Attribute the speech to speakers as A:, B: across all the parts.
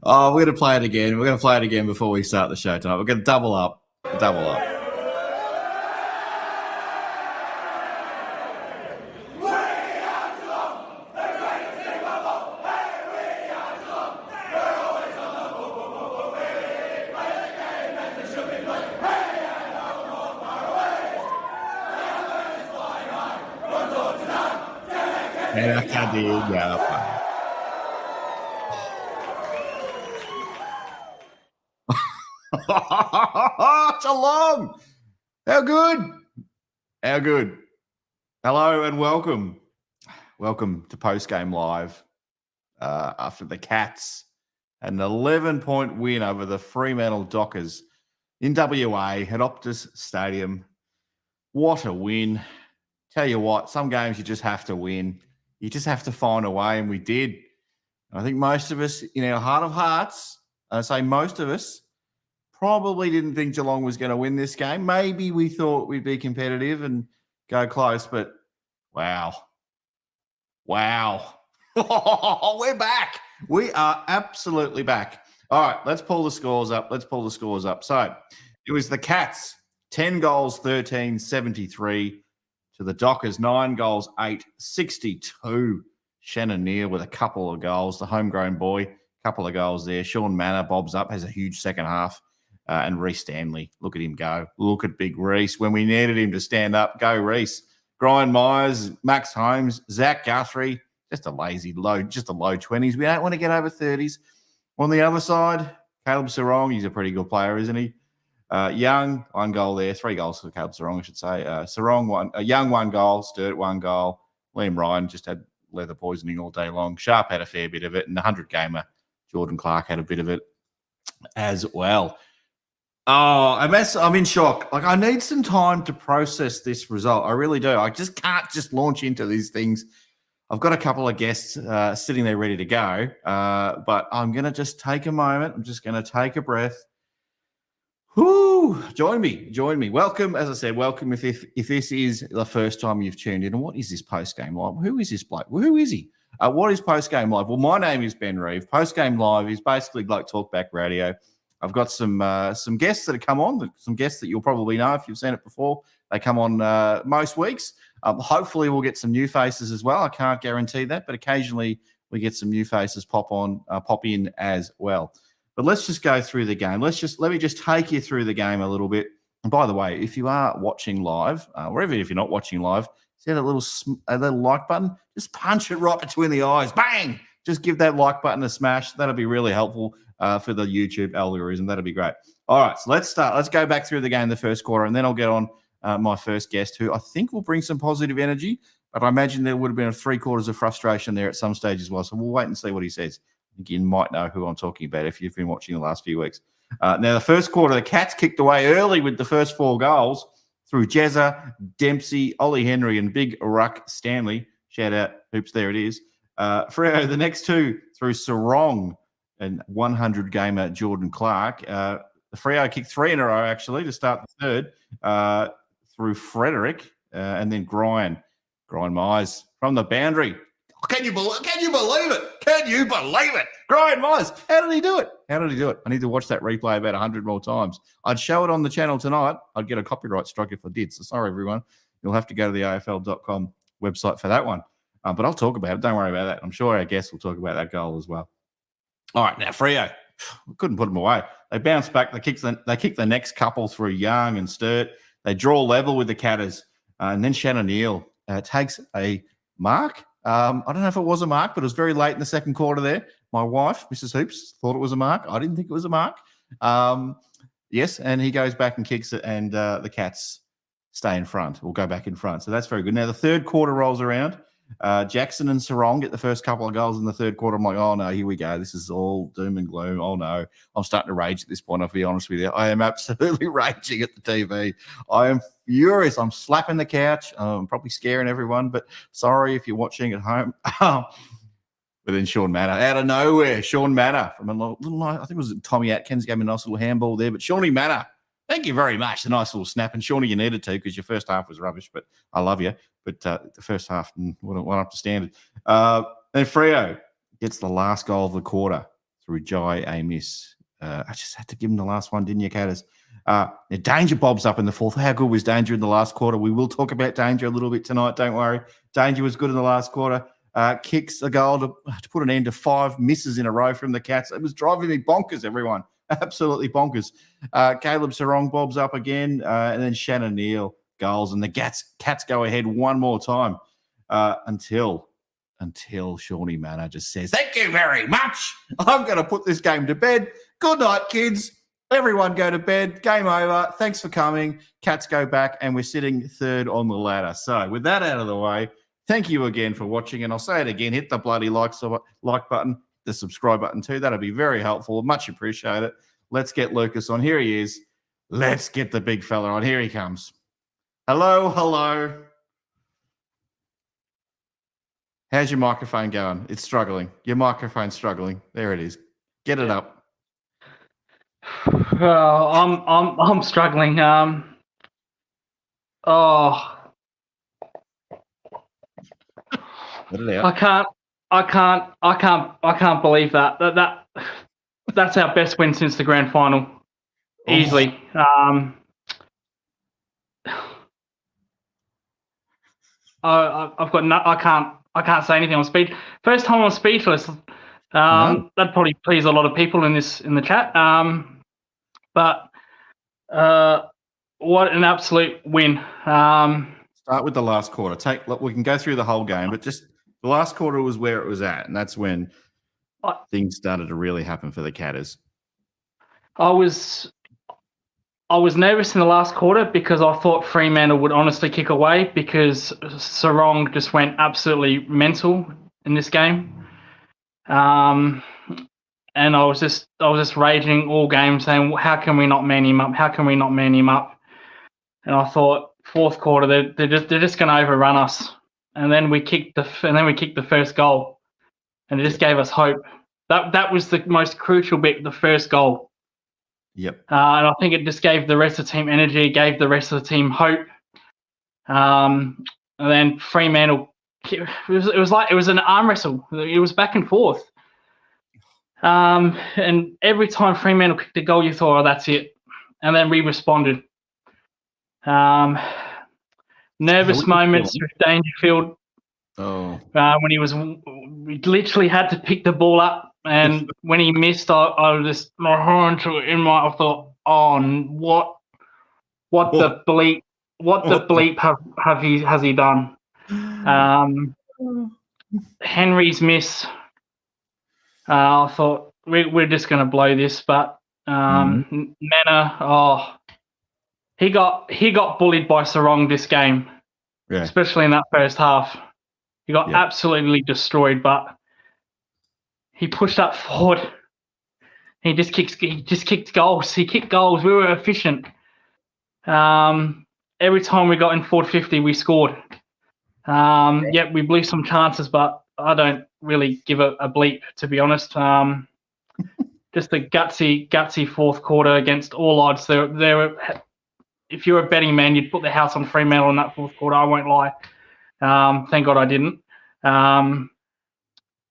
A: Oh, we're going to play it again. We're going to play it again before we start the show tonight. We're going to double up. Double up. Geelong! How good? How good? Hello and welcome. Welcome to Post Game Live after the Cats had an 11-point win over the Fremantle Dockers in WA at Optus Stadium. What a win. Tell you what, some games you just have to win. You just have to find a way, and we did. I think most of us, in our heart of hearts, I say most of us, probably didn't think Geelong was going to win this game. Maybe we thought we'd be competitive and go close, but wow. We're back. We are absolutely back. All right, let's pull the scores up. So it was the Cats, 10 goals, 13, 73. To the Dockers, 9 goals, 8, 62. Shannon Neal with a couple of goals. The homegrown boy, couple of goals there. Sean Manor bobs up, has a huge second half. And Reece Stanley, look at him go. Look at big Reece. When we needed him to stand up, go Reece. Brian Myers, Max Holmes, Zach Guthrie, just a low 20s. We don't want to get over 30s. On the other side, Caleb Sarong, he's a pretty good player, isn't he? Young, 1 goal there. 3 goals for Caleb Sarong, I should say. Sarong, Young, 1 goal. Sturt, 1 goal. Liam Ryan just had leather poisoning all day long. Sharp had a fair bit of it. And the 100-gamer, Jordan Clark, had a bit of it as well. Oh, I'm in shock. Like, I need some time to process this result. I really do. I just can't just launch into these things. I've got a couple of guests sitting there ready to go, but I'm going to just take a moment. I'm just going to take a breath. Whoo! Join me. Welcome, as I said, welcome if this is the first time you've tuned in. And what is this Post-Game Live? Who is this bloke? Who is he? What is Post-Game Live? Well, my name is Ben Reeve. Post-Game Live is basically like talkback radio. I've got some guests that have come on, some guests that you'll probably know if you've seen it before. They come on most weeks. Hopefully we'll get some new faces as well. I can't guarantee that, but occasionally we get some new faces pop in as well. But let's just go through the game. Let me just take you through the game a little bit. And by the way, if you are watching live, or even if you're not watching live, see that little like button? Just punch it right between the eyes. Bang! Just give that like button a smash. That'll be really helpful for the YouTube algorithm. That'll be great. All right, so let's start. Let's go back through the game the first quarter, and then I'll get on my first guest, who I think will bring some positive energy, but I imagine there would have been 3/4 of frustration there at some stage as well. So we'll wait and see what he says. I think you might know who I'm talking about if you've been watching the last few weeks. Now, the first quarter, the Cats kicked away early with the first 4 goals through Jezza, Dempsey, Ollie Henry, and Big Ruck Stanley. Shout out, Hoops, there it is. Freo, the next 2 through Sarong and 100-gamer Jordan Clark. The Freo kicked 3 in a row, actually, to start the third through Frederick and then Brian Myers from the boundary. Can you believe it? Brian Myers, how did he do it? I need to watch that replay about 100 more times. I'd show it on the channel tonight. I'd get a copyright strike if I did. So sorry, everyone. You'll have to go to the AFL.com website for that one. But I'll talk about it. Don't worry about that. I'm sure our guests will talk about that goal as well. All right, now Freo, we couldn't put them away. They bounced back. They kicked the next couple through Young and Sturt. They draw level with the Catters. And then Shannon Neal takes a mark. I don't know if it was a mark, but it was very late in the second quarter there. My wife, Mrs. Hoops, thought it was a mark. I didn't think it was a mark. Yes, and he goes back and kicks it, and the Cats stay in front. We'll go back in front. So that's very good. Now, the third quarter rolls around. Jackson and Sarong get the first couple of goals in the third quarter. I'm like, oh, no, here we go. This is all doom and gloom. Oh, no. I'm starting to rage at this point, I'll be honest with you. I am absolutely raging at the TV. I am furious. I'm slapping the couch. I'm probably scaring everyone, but sorry if you're watching at home. But then Sean Manor, out of nowhere, Sean Manor from a little, I think it was Tommy Atkins, gave me a nice little handball there, but Shawnee Manor, thank you very much. A nice little snap. And Shawnee, you needed to because your first half was rubbish, but I love you. But the first half went up to standard. Then Freo gets the last goal of the quarter through Jai A miss. I just had to give him the last one, didn't you, Catters? Danger Bob's up in the fourth. How good was Danger in the last quarter? We will talk about Danger a little bit tonight, don't worry. Danger was good in the last quarter. Kicks a goal to put an end to 5 misses in a row from the Cats. It was driving me bonkers, everyone. Absolutely bonkers. Caleb Sarong Bob's up again, and then Shannon Neal goals, and the Cats go ahead one more time until Shawnee Manor just says, "Thank you very much. I'm going to put this game to bed. Good night, kids. Everyone go to bed. Game over. Thanks for coming." Cats go back, and we're sitting third on the ladder. So with that out of the way, thank you again for watching, and I'll say it again, hit the bloody like button, the subscribe button too. That'll be very helpful. Much appreciate it. Let's get Lucas on. Here he is. Let's get the big fella on. Here he comes. Hello. How's your microphone going? It's struggling. Your microphone's struggling. There it is. Get it up.
B: I'm struggling.
A: Let it out.
B: I can't believe that. That's our best win since the grand final, easily. I've got no. I can't say anything. First time I'm speechless.
A: No.
B: That'd probably please a lot of people in the chat. But what an absolute win.
A: Start with the last quarter. We can go through the whole game, but just the last quarter was where it was at, and that's when things started to really happen for the Catters.
B: I was nervous in the last quarter because I thought Fremantle would honestly kick away because Sarong just went absolutely mental in this game. And I was just raging all game saying, how can we not man him up? How can we not man him up? And I thought fourth quarter they're just going to overrun us. And then we kicked the first goal, and it just gave us hope. That was the most crucial bit, the first goal.
A: Yep.
B: And I think it just gave the rest of the team energy, gave the rest of the team hope. And then Fremantle, it was an arm wrestle. It was back and forth. And every time Fremantle kicked a goal, you thought, oh, that's it. And then we responded. Nervous moments with Dangerfield.
A: Oh.
B: We literally had to pick the ball up, and when he missed, I just my hand to it in my. I thought, oh, what the bleep has he done? Henry's miss. I thought we're just going to blow this, but Manor, he got bullied by Sarong this game, especially in that first half. He got absolutely destroyed, but he pushed up forward. He just kicked goals. He kicked goals. We were efficient. Every time we got in forward 50, we scored. We blew some chances, but I don't really give a bleep, to be honest. Just a gutsy fourth quarter against all odds. If you're a betting man, you'd put the house on Fremantle in that fourth quarter. I won't lie. Thank God I didn't.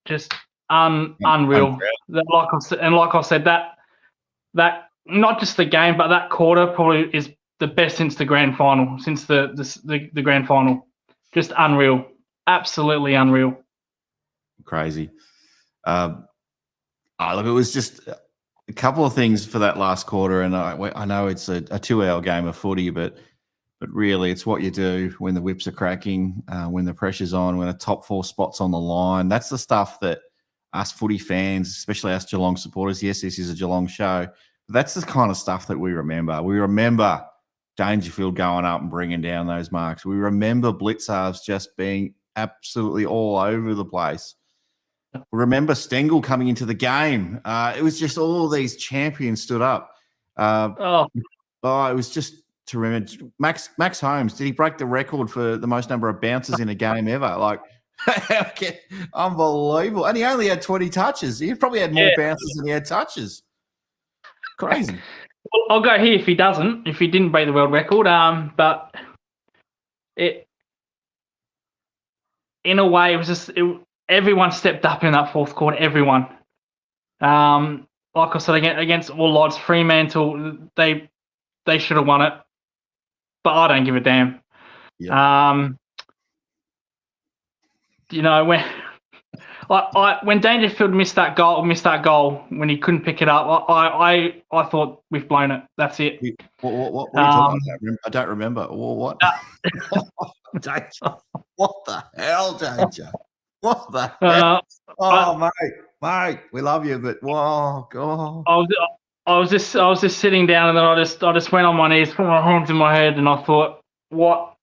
B: Just unreal. Like I said, that not just the game, but that quarter probably is the best since the grand final. Since the grand final, just unreal. Absolutely unreal.
A: Crazy. Look, it was just a couple of things for that last quarter, and I know it's a 2-hour game of footy, but really it's what you do when the whips are cracking, when the pressure's on, when a top 4 spot's on the line. That's the stuff that us footy fans, especially us Geelong supporters, yes, this is a Geelong show, but that's the kind of stuff that we remember. We remember Dangerfield going up and bringing down those marks. We remember Blitzarves just being absolutely all over the place. Remember Stengel coming into the game. It was just all these champions stood up. It was just to remember. Max Holmes, did he break the record for the most number of bounces in a game ever? Like, unbelievable. And he only had 20 touches. He probably had more bounces than he had touches. Crazy.
B: Well, I'll go here if he didn't break the world record. But in a way, it was just everyone stepped up in that fourth quarter. Everyone. Like I said, against all odds, Fremantle, they should have won it, but I don't give a damn.
A: Yeah.
B: You know, when Dangerfield missed that goal when he couldn't pick it up, I thought we've blown it. That's it.
A: What are you talking about? I don't remember. What? Danger. What the hell, Danger? What the hell? Mate, we love you, but whoa, God.
B: I was just sitting down, and then I just went on my knees, put my hands in my head, and I thought, what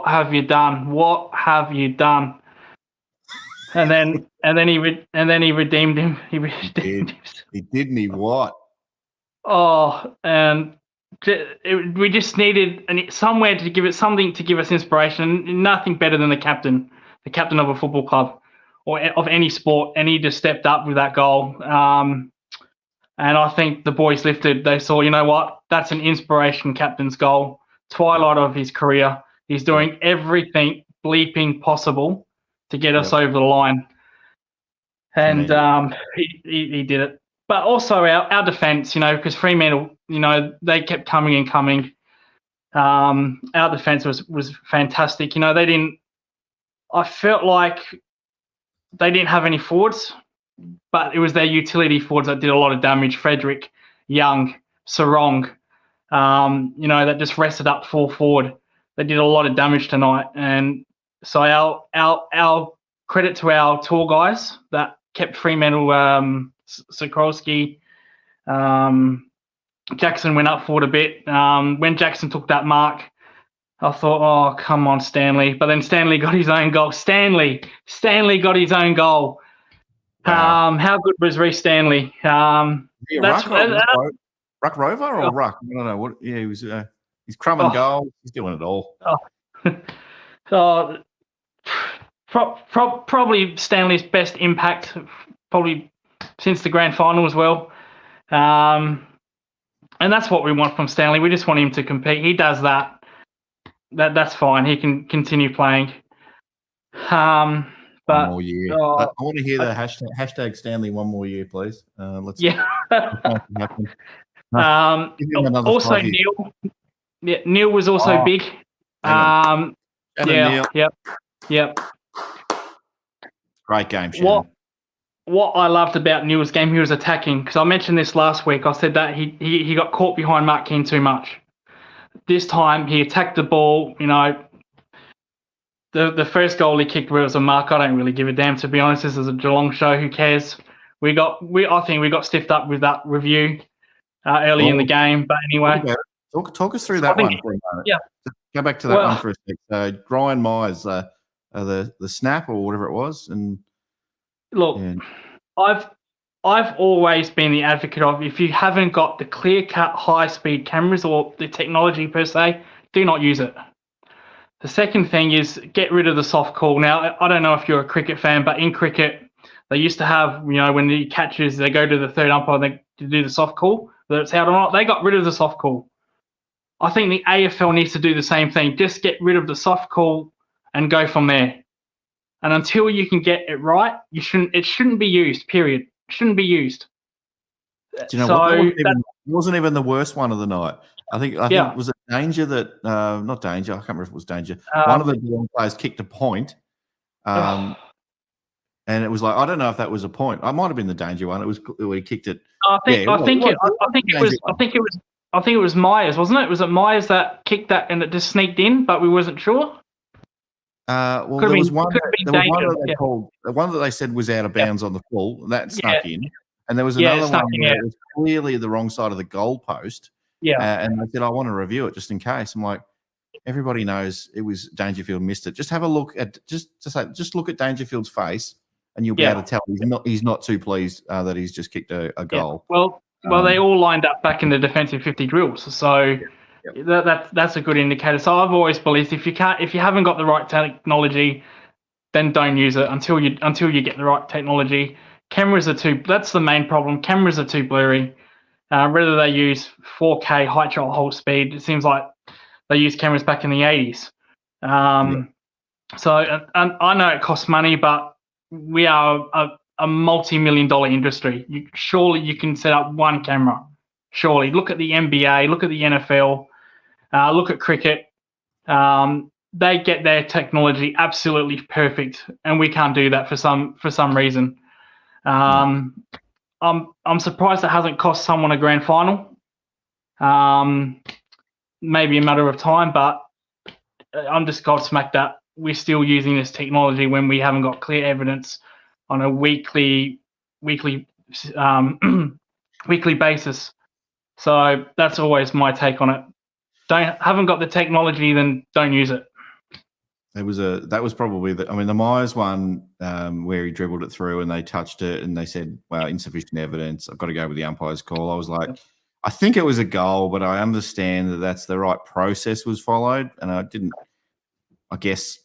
B: have you done? What have you done? And then he redeemed him. He redeemed him.
A: He didn't. He what?
B: Oh, and we just needed somewhere to give it something to give us inspiration. Nothing better than the captain of a football club or of any sport, and he just stepped up with that goal. And I think the boys lifted. They saw, you know what? That's an inspiration captain's goal. Twilight of his career. He's doing everything bleeping possible to get us over the line. And he did it. But also our defence, you know, because Fremantle, you know, they kept coming and coming. Our defence was fantastic. You know, I felt like they didn't have any forwards, but it was their utility forwards that did a lot of damage. Frederick, Young, Sarong, you know, that just rested up full forward. They did a lot of damage tonight. And so our credit to our tall guys that kept Fremantle, Sikorsky, Jackson went up forward a bit. When Jackson took that mark, I thought, oh, come on, Stanley. But then Stanley got his own goal. Stanley got his own goal. Wow. How good was Reece Stanley?
A: Ruck Rover or Ruck? I don't know what. Yeah, he was. He's crumb and goal. He's doing it all.
B: Probably Stanley's best impact, probably since the grand final as well. And that's what we want from Stanley. We just want him to compete. He does that. That's fine. He can continue playing. But
A: one more year. I want to hear the hashtag Stanley one more year, please. Let's.
B: Yeah. Also, Neil. Yeah, Neil was also big.
A: Neil.
B: Yep.
A: Great game, Shannon.
B: What I loved about Neil's game, he was attacking. Because I mentioned this last week. I said that he got caught behind Mark Keane too much. This time he attacked the ball. You know, the first goal he kicked was a mark. I don't really give a damn, to be honest. This is a Geelong show. Who cares? I think we got stiffed up with that review early in the game. But anyway,
A: talk us through that one for a moment.
B: Yeah,
A: go back to that one for a sec. So Brian Myers, the snap or whatever it was, and
B: look, I've always been the advocate of, if you haven't got the clear-cut high-speed cameras or the technology per se, do not use it. The second thing is get rid of the soft call. Now, I don't know if you're a cricket fan, but in cricket, they used to have, you know, when the catches, they go to the third umpire to do the soft call, whether it's out or not. They got rid of the soft call. I think the AFL needs to do the same thing. Just get rid of the soft call and go from there. And until you can get it right, it shouldn't be used, period. Shouldn't be used.
A: Do you know what? It wasn't even the worst one of the night. I think it was a Danger that not Danger. I can't remember if it was Danger. One of the Geelong players kicked a point, and it was like, I don't know if that was a point. I might have been the Danger one. It was he kicked it.
B: I think it was Myers, wasn't it? Was it Myers that kicked that and it just sneaked in, but we wasn't sure?
A: There was one that they said was out of bounds on the full. That snuck in. And there was another one that was clearly the wrong side of the goal post.
B: Yeah.
A: And they said, I want to review it just in case. I'm like, everybody knows it was Dangerfield missed it. Just have a look at just look at Dangerfield's face and you'll be able to tell he's not too pleased that he's just kicked a goal.
B: Yeah. Well, they all lined up back in the defensive 50 drills. So that's a good indicator. So I've always believed if you haven't got the right technology, then don't use it until you get the right technology. That's the main problem. Cameras are too blurry. Whether they use 4K height shot hold speed, it seems like they used cameras back in the 80s. So I know it costs money, but we are a multi-million-dollar industry. Surely you can set up one camera. Surely. Look at the NBA, look at the NFL, look at cricket. They get their technology absolutely perfect, and we can't do that for some reason. I'm surprised it hasn't cost someone a grand final. Maybe a matter of time, but I'm just gobsmacked that we're still using this technology when we haven't got clear evidence on a weekly basis. So that's always my take on it. Haven't got the technology, then don't use it.
A: That was probably the Myers one where he dribbled it through and they touched it and they said, well, insufficient evidence. I've got to go with the umpire's call. I was like, I think it was a goal, but I understand that that's the right process was followed. And I guess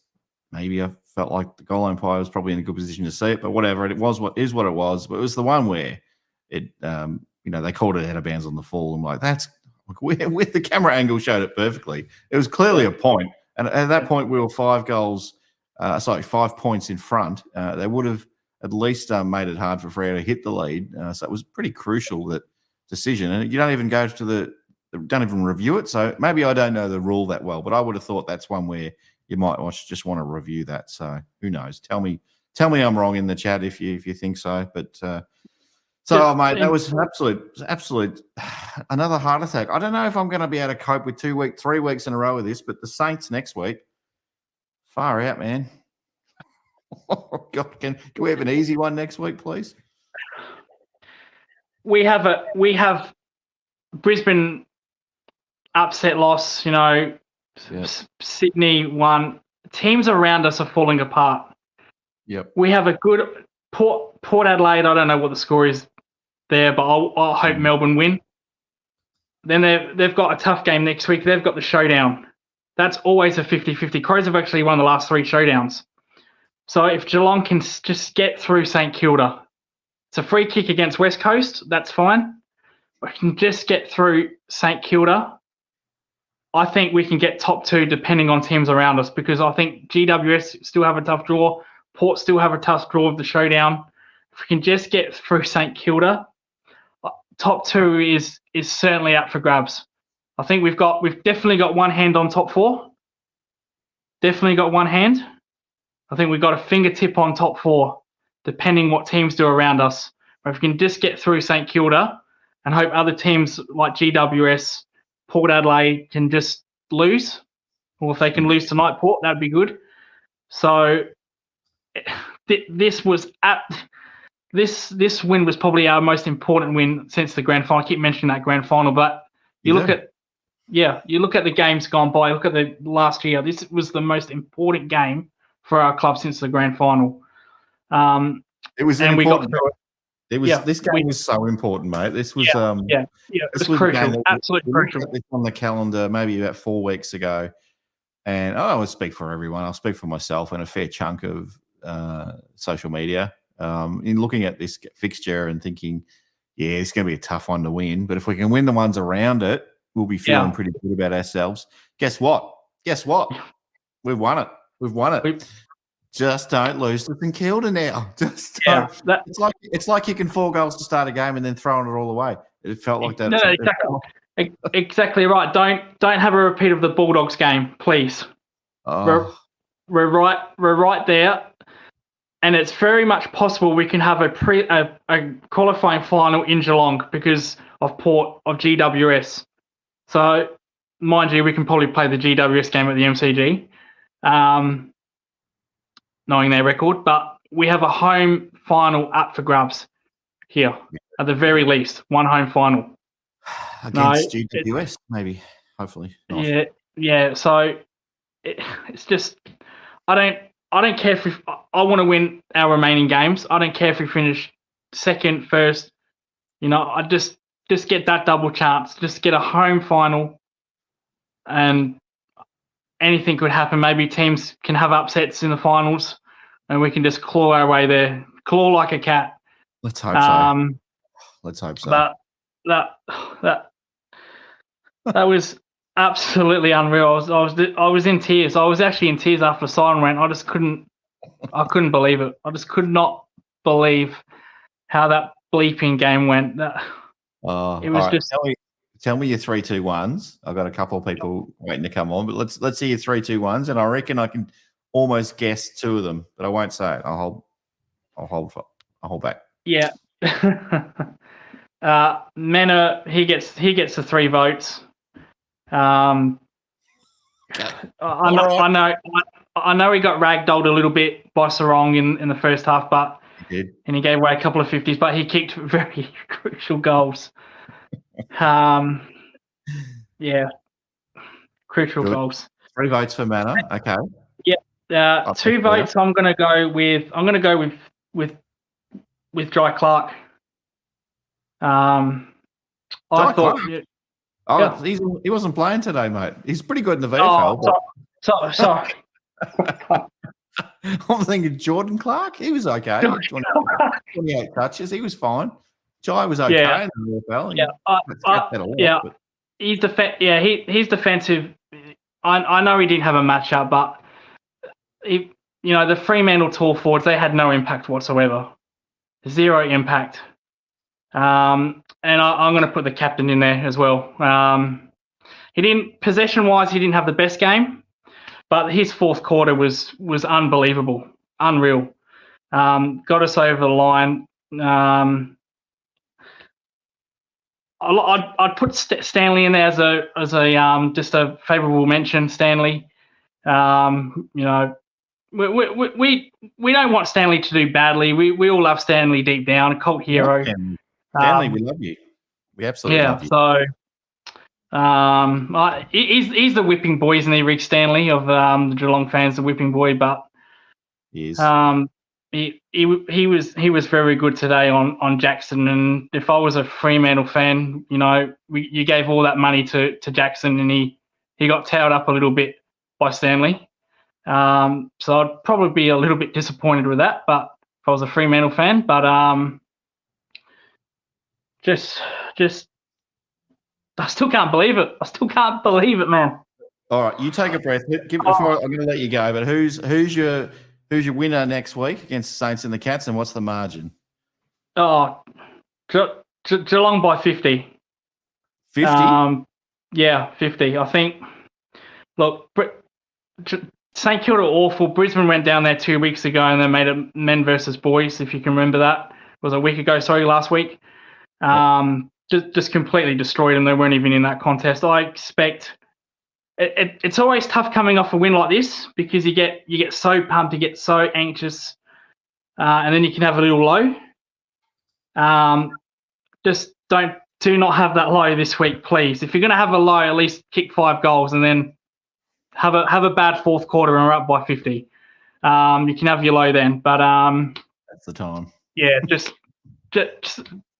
A: maybe I felt like the goal umpire was probably in a good position to see it, but whatever. It was what it was. But it was the one where it, they called it out of bounds on the full. I'm like, that's with the camera angle showed it perfectly. It was clearly a point. And at that point, we were 5 points in front. They would have at least made it hard for Freo to hit the lead. So it was pretty crucial, that decision. And you don't even go to don't even review it. So maybe I don't know the rule that well, but I would have thought that's one where you might just want to review that. So who knows? Tell me I'm wrong in the chat if you think so. But mate, that was absolute another heart attack. I don't know if I'm going to be able to cope with 3 weeks in a row with this, but the Saints next week, far out, man. Oh, God, can we have an easy one next week, please?
B: We have Brisbane upset loss. Sydney won. Teams around us are falling apart.
A: Yep.
B: We have a good Port Adelaide. I don't know what the score is there, but I'll hope Melbourne win. Then they've got a tough game next week. They've got the showdown. That's always a 50-50. Crows have actually won the last 3 showdowns. So if Geelong can just get through St Kilda, it's a free kick against West Coast. That's fine. But if we can just get through St Kilda, I think we can get top 2 depending on teams around us, because I think GWS still have a tough draw. Port still have a tough draw of the showdown. If we can just get through St Kilda, top 2 is certainly up for grabs. I think we've definitely got one hand on top 4. Definitely got one hand. I think we've got a fingertip on top 4, depending what teams do around us. But if we can just get through St Kilda and hope other teams like GWS, Port Adelaide can just lose, or if they can lose tonight, Port, that'd be good. So this win was probably our most important win since the grand final. I keep mentioning that grand final, but you look at the games gone by. Look at the last year. This was the most important game for our club since the grand final.
A: It was
B: and
A: important.
B: We got through it.
A: This game was so important, mate. This was
B: it was crucial, absolutely crucial.
A: We this on the calendar maybe about 4 weeks ago, and I always speak for everyone. I'll speak for myself and a fair chunk of social media. In looking at this fixture and thinking, it's going to be a tough one to win, but if we can win the ones around it, we'll be feeling pretty good about ourselves. Guess what? We've won it. Just don't lose to St Kilda now. It's like you can 4 goals to start a game and then throwing it all away. It felt like that.
B: No, exactly right. Don't have a repeat of the Bulldogs game, please.
A: Oh.
B: We're right there, and it's very much possible we can have a qualifying final in Geelong because of GWS. So, mind you, we can probably play the GWS game at the MCG. Knowing their record, but we have a home final up for grabs here, at the very least, one home final.
A: Against GWS, maybe, hopefully.
B: Not. Yeah. So it's just, I don't care if I want to win our remaining games. I don't care if we finish second, first. I just get that double chance. Just get a home final, and anything could happen. Maybe teams can have upsets in the finals, and we can just claw our way there, claw like a cat.
A: Let's hope so. Let's hope so.
B: But that was absolutely unreal. I was in tears. I was actually in tears after the siren went. I couldn't believe it. I just could not believe how that bleeping game went.
A: Oh,
B: It was
A: all right.
B: just
A: Tell me your 3-2-1s. I've got a couple of people waiting to come on, but let's see your 3-2-1s, and I reckon I can almost guess two of them, but I won't say it. I'll hold back.
B: yeah. Mena, he gets the 3 votes. I know he got ragdolled a little bit by Sarong in the first half, but
A: He did.
B: and he gave away a couple of 50s, but he kicked very crucial goals. Yeah, crucial
A: Good.
B: goals.
A: 3 votes for Manor. Okay.
B: Yeah, 2 votes. I'm gonna go with Jai Clark. I thought.
A: Clark? Oh,
B: Yeah.
A: he wasn't playing today, mate. He's pretty good in the VFL.
B: Sorry.
A: I'm thinking Jordan Clark. He was okay. 28 touches. He was fine. Jai was okay in the VFL.
B: He's defensive. I know he didn't have a matchup, but the Fremantle tall forwards, they had no impact whatsoever. 0 impact. And I'm going to put the captain in there as well. Possession-wise, he didn't have the best game, but his fourth quarter was unbelievable, unreal. Got us over the line. I'd put Stanley in there as a just a favourable mention. Stanley, we don't want Stanley to do badly. We all love Stanley deep down, a cult hero.
A: Stanley, we love you. We absolutely love you.
B: So he's the whipping boy, isn't he, Rick Stanley of the Geelong fans, the whipping boy. But
A: he is.
B: He was very good today on Jackson. And if I was a Fremantle fan, you gave all that money to Jackson, and he got towed up a little bit by Stanley. So I'd probably be a little bit disappointed with that. But if I was a Fremantle fan, but just I still can't believe it. Man.
A: All right, you take a breath. Before I'm going to let you go, but who's your winner next week against the Saints and the Cats, and what's the margin?
B: Oh, Geelong by 50.
A: 50?
B: Yeah, 50. I think. Look, St Kilda awful. Brisbane went down there 2 weeks ago and they made it men versus boys. If you can remember that, it was a week ago. Sorry, last week. Just completely destroyed them. They weren't even in that contest. I expect it's always tough coming off a win like this because you get so pumped, you get so anxious, and then you can have a little low. Just do not have that low this week, please. If you're going to have a low, at least kick 5 goals and then have a bad fourth quarter and we're up by 50. You can have your low then, but
A: that's the time.
B: Yeah, just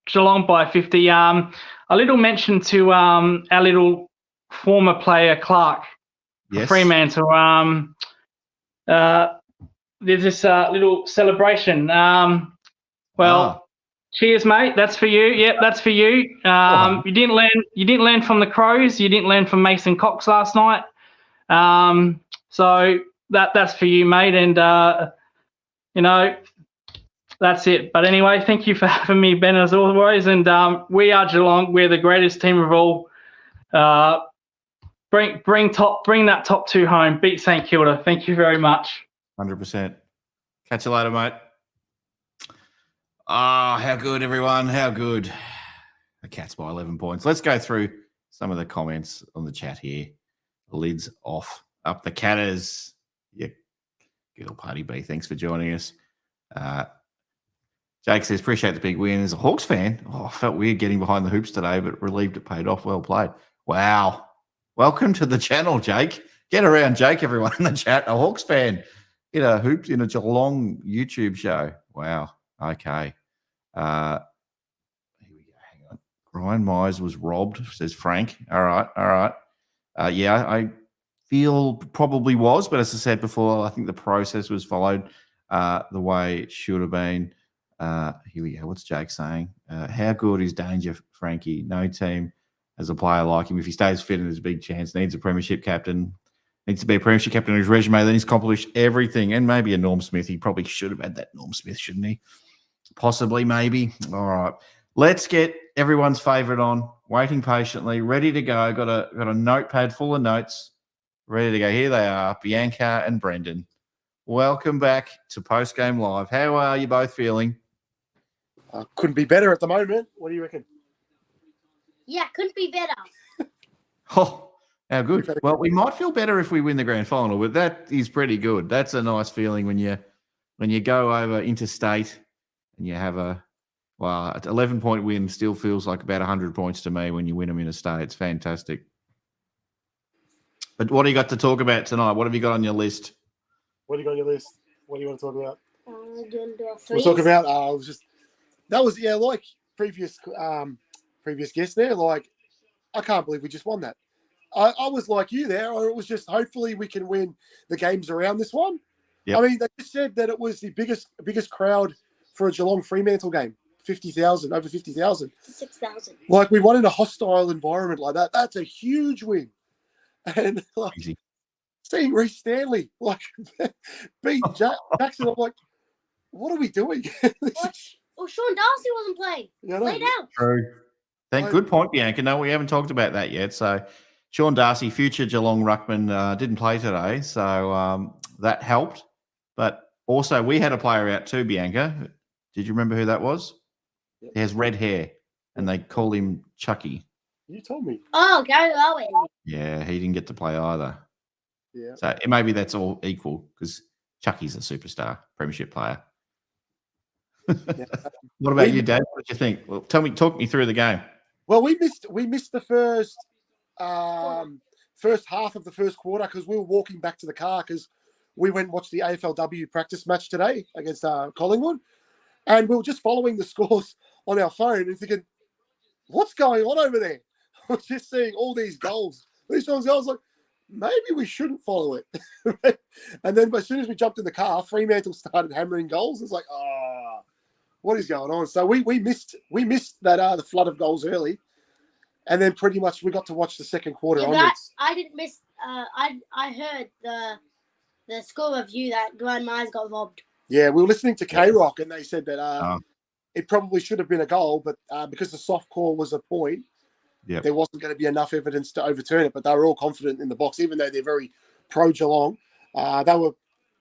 B: Geelong by 50. A little mention to our little former player Clark,
A: yes.
B: Fremantle. There's this little celebration. Cheers, mate. That's for you. Yep, that's for you. You didn't learn from the Crows. You didn't learn from Mason Cox last night. So that's for you, mate. And that's it. But anyway, thank you for having me, Ben, as always. And we are Geelong. We're the greatest team of all. Bring that top 2 home. Beat St Kilda. Thank you very much.
A: 100%. Catch you later, mate. Oh, how good, everyone. How good. The Cats by 11 points. Let's go through some of the comments on the chat here. The lid's off. Up the Catters. Yeah. Good old Party B. Thanks for joining us. Jake says, appreciate the big win. As a Hawks fan, I felt weird getting behind the hoops today, but relieved it paid off. Well played. Wow. Welcome to the channel, Jake. Get around Jake, everyone in the chat. A Hawks fan in a hoops in a Geelong YouTube show. Wow. Okay. Here we go. Hang on. Ryan Myers was robbed, says Frank. All right. Yeah, I feel probably was, but as I said before, I think the process was followed the way it should have been. Here we go. What's Jake saying? How good is Danger, Frankie? No team has a player like him. If he stays fit and there's a big chance, needs a premiership captain. Needs to be a premiership captain on his resume. Then he's accomplished everything. And maybe a Norm Smith. He probably should have had that Norm Smith, shouldn't he? Possibly, maybe. All right. Let's get everyone's favourite on, waiting patiently, ready to go. Got a notepad full of notes, ready to go. Here they are, Bianca and Brendan. Welcome back to Post Game Live. How are you both feeling?
C: Couldn't be better at the moment. What do you reckon?
D: Yeah, couldn't be better.
A: Oh, how good. Well, we might feel better if we win the grand final, but that is pretty good. That's a nice feeling when you go over interstate and you have an 11-point win still feels like about 100 points to me when you win them interstate. It's fantastic. But what do you got to talk about tonight? What have you got on your list?
C: What do you got on your list? What do you want to talk about?
D: We're
C: talking about like previous guests there. Like, I can't believe we just won that. I was like you there, or it was just hopefully we can win the games around this one.
A: Yep.
C: I mean, they just said that it was the biggest crowd for a Geelong Fremantle game. 50,000, over 50,000.
D: 6,000.
C: Like, we won in a hostile environment like that. That's a huge win. And like,
A: Easy.
C: seeing Reece Stanley like beat Jackson, I'm like, what are we doing?
D: Well, Sean Darcy wasn't playing. Played out.
A: True. Good point, Bianca. No, we haven't talked about that yet. So, Sean Darcy, future Geelong ruckman, didn't play today, so that helped. But also, we had a player out too, Bianca. Did you remember who that was? Yep. He has red hair, and they call him Chucky.
C: You told me.
D: Oh, Gary Owen.
A: Yeah, he didn't get to play either.
C: Yeah.
A: So maybe that's all equal because Chucky's a superstar, premiership player.
C: Yeah.
A: What about you, Dad? What do you think? Well, talk me through the game.
C: Well, we missed the first half of the first quarter because we were walking back to the car because we went and watched the AFLW practice match today against Collingwood, and we were just following the scores on our phone and thinking, what's going on over there? I was just seeing all these goals. These goals, I was like, maybe we shouldn't follow it. And then as soon as we jumped in the car, Fremantle started hammering goals. It's like, what is going on? So we missed that the flood of goals early, and then pretty much we got to watch the second quarter onwards.
D: I didn't miss. I heard the score review that Glenn Myers got robbed.
C: Yeah, we were listening to K-Rock, and they said that it probably should have been a goal, but because the soft call was a point, there wasn't going to be enough evidence to overturn it. But they were all confident in the box, even though they're very pro-Geelong. They were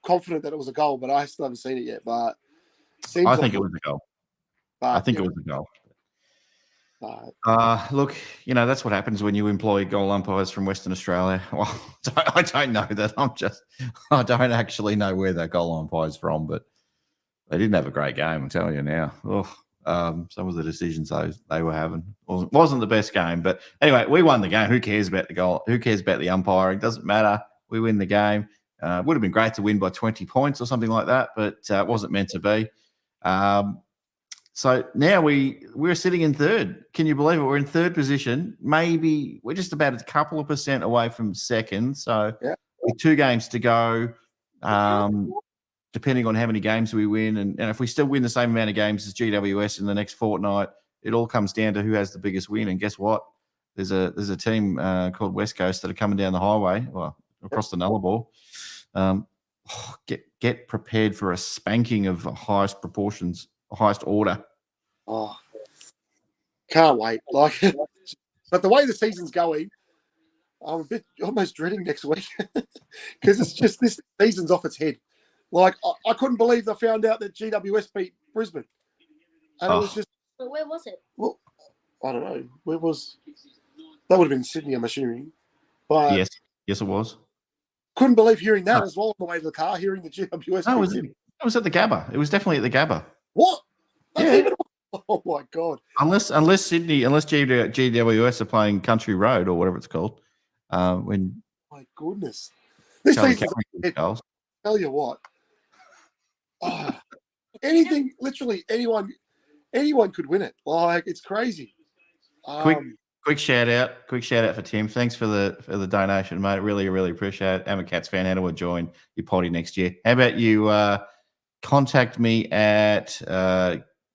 C: confident that it was a goal, but I still haven't seen it yet. But
A: I think it was a goal. I think it was a goal. Look, that's what happens when you employ goal umpires from Western Australia. Well, I don't know that. I don't actually know where that goal umpire's from, but they didn't have a great game, I'm telling you now. Some of the decisions they were having wasn't the best game. But anyway, we won the game. Who cares about the goal? Who cares about the umpiring? Doesn't matter. We win the game. Would have been great to win by 20 points or something like that, but it wasn't meant to be. So now we're sitting in third. Can you believe it? We're in third position. Maybe we're just about a couple of % away from second. So with 2 games to go, depending on how many games we win, and if we still win the same amount of games as GWS in the next fortnight, it all comes down to who has the biggest win. And guess what? There's a team called West Coast that are coming down the highway, across the Nullarbor. Get prepared for a spanking of highest proportions, highest order.
C: Oh, can't wait! But the way the season's going, I'm a bit almost dreading next week because it's just this season's off its head. Like, I couldn't believe I found out that GWS beat Brisbane, and it was just.
D: But where was it?
C: Well, I don't know. Where was? That would have been Sydney, I'm assuming. But
A: yes, it was.
C: Couldn't believe hearing that as well on the way to the car, hearing the GWS.
A: No, it was at the Gabba. It was definitely at the Gabba.
C: What?
A: Yeah.
C: Oh my God!
A: Unless GWS are playing Country Road or whatever it's called. When
C: my goodness, this season's
A: goals.
C: Tell you what, anything, literally anyone could win it. Like, it's crazy.
A: Quick shout out for Tim. Thanks for the donation, mate. Really, really appreciate it. I'm a Cats fan. How do I join your potty next year? How about you contact me at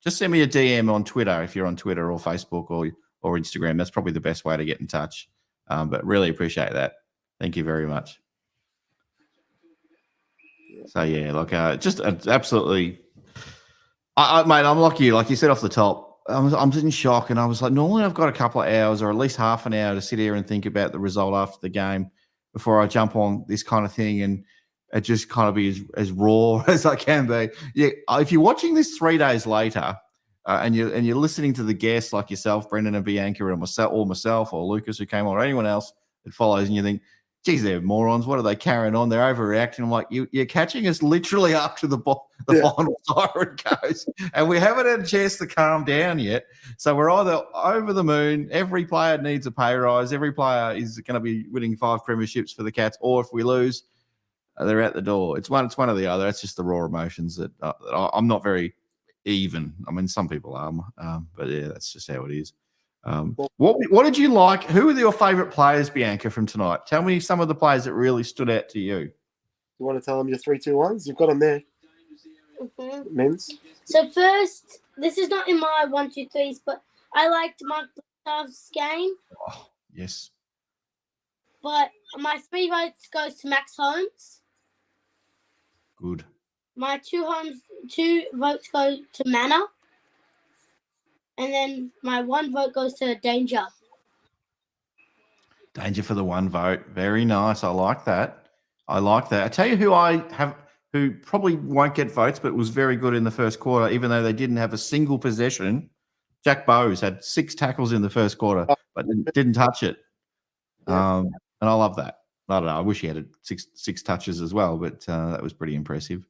A: just send me a DM on Twitter if you're on Twitter or Facebook or Instagram. That's probably the best way to get in touch. But really appreciate that. Thank you very much. So yeah, just absolutely Mate, I'm like you. Like you said off the top, I'm in shock, and I was like, normally I've got a couple of hours or at least half an hour to sit here and think about the result after the game before I jump on this kind of thing, and it just kind of be as raw as I can be. Yeah, if you're watching this 3 days later, and you're listening to the guests like yourself, Brendan and Bianca, and myself or Lucas who came on, or anyone else that follows, and you think, geez, they're morons. What are they carrying on? They're overreacting. I'm like, you're catching us literally up to the final siren goes, and we haven't had a chance to calm down yet. So we're either over the moon. Every player needs a pay rise. Every player is going to be winning 5 premierships for the Cats, or if we lose, they're out the door. It's one or the other. It's just the raw emotions that I'm not very even. I mean, some people are, but yeah, that's just how it is. What did you like? Who were your favourite players, Bianca, from tonight? Tell me some of the players that really stood out to you.
C: You want to tell them your 3, 2, 1s? You've got them there.
D: Mm-hmm.
C: Men's.
D: So first, this is not in my 1, 2, 3s, but I liked Mark Blicav's game.
A: Oh, yes.
D: But my 3 votes goes to Max Holmes.
A: Good.
D: My 2 votes go to Manor. And then my 1 vote goes to Danger.
A: Danger for the 1 vote. Very nice. I like that. I tell you who probably won't get votes, but was very good in the first quarter, even though they didn't have a single possession. Jack Bowes had 6 tackles in the first quarter, but didn't touch it.
C: Yeah.
A: And I love that. I don't know. I wish he had 6 touches as well, but that was pretty impressive.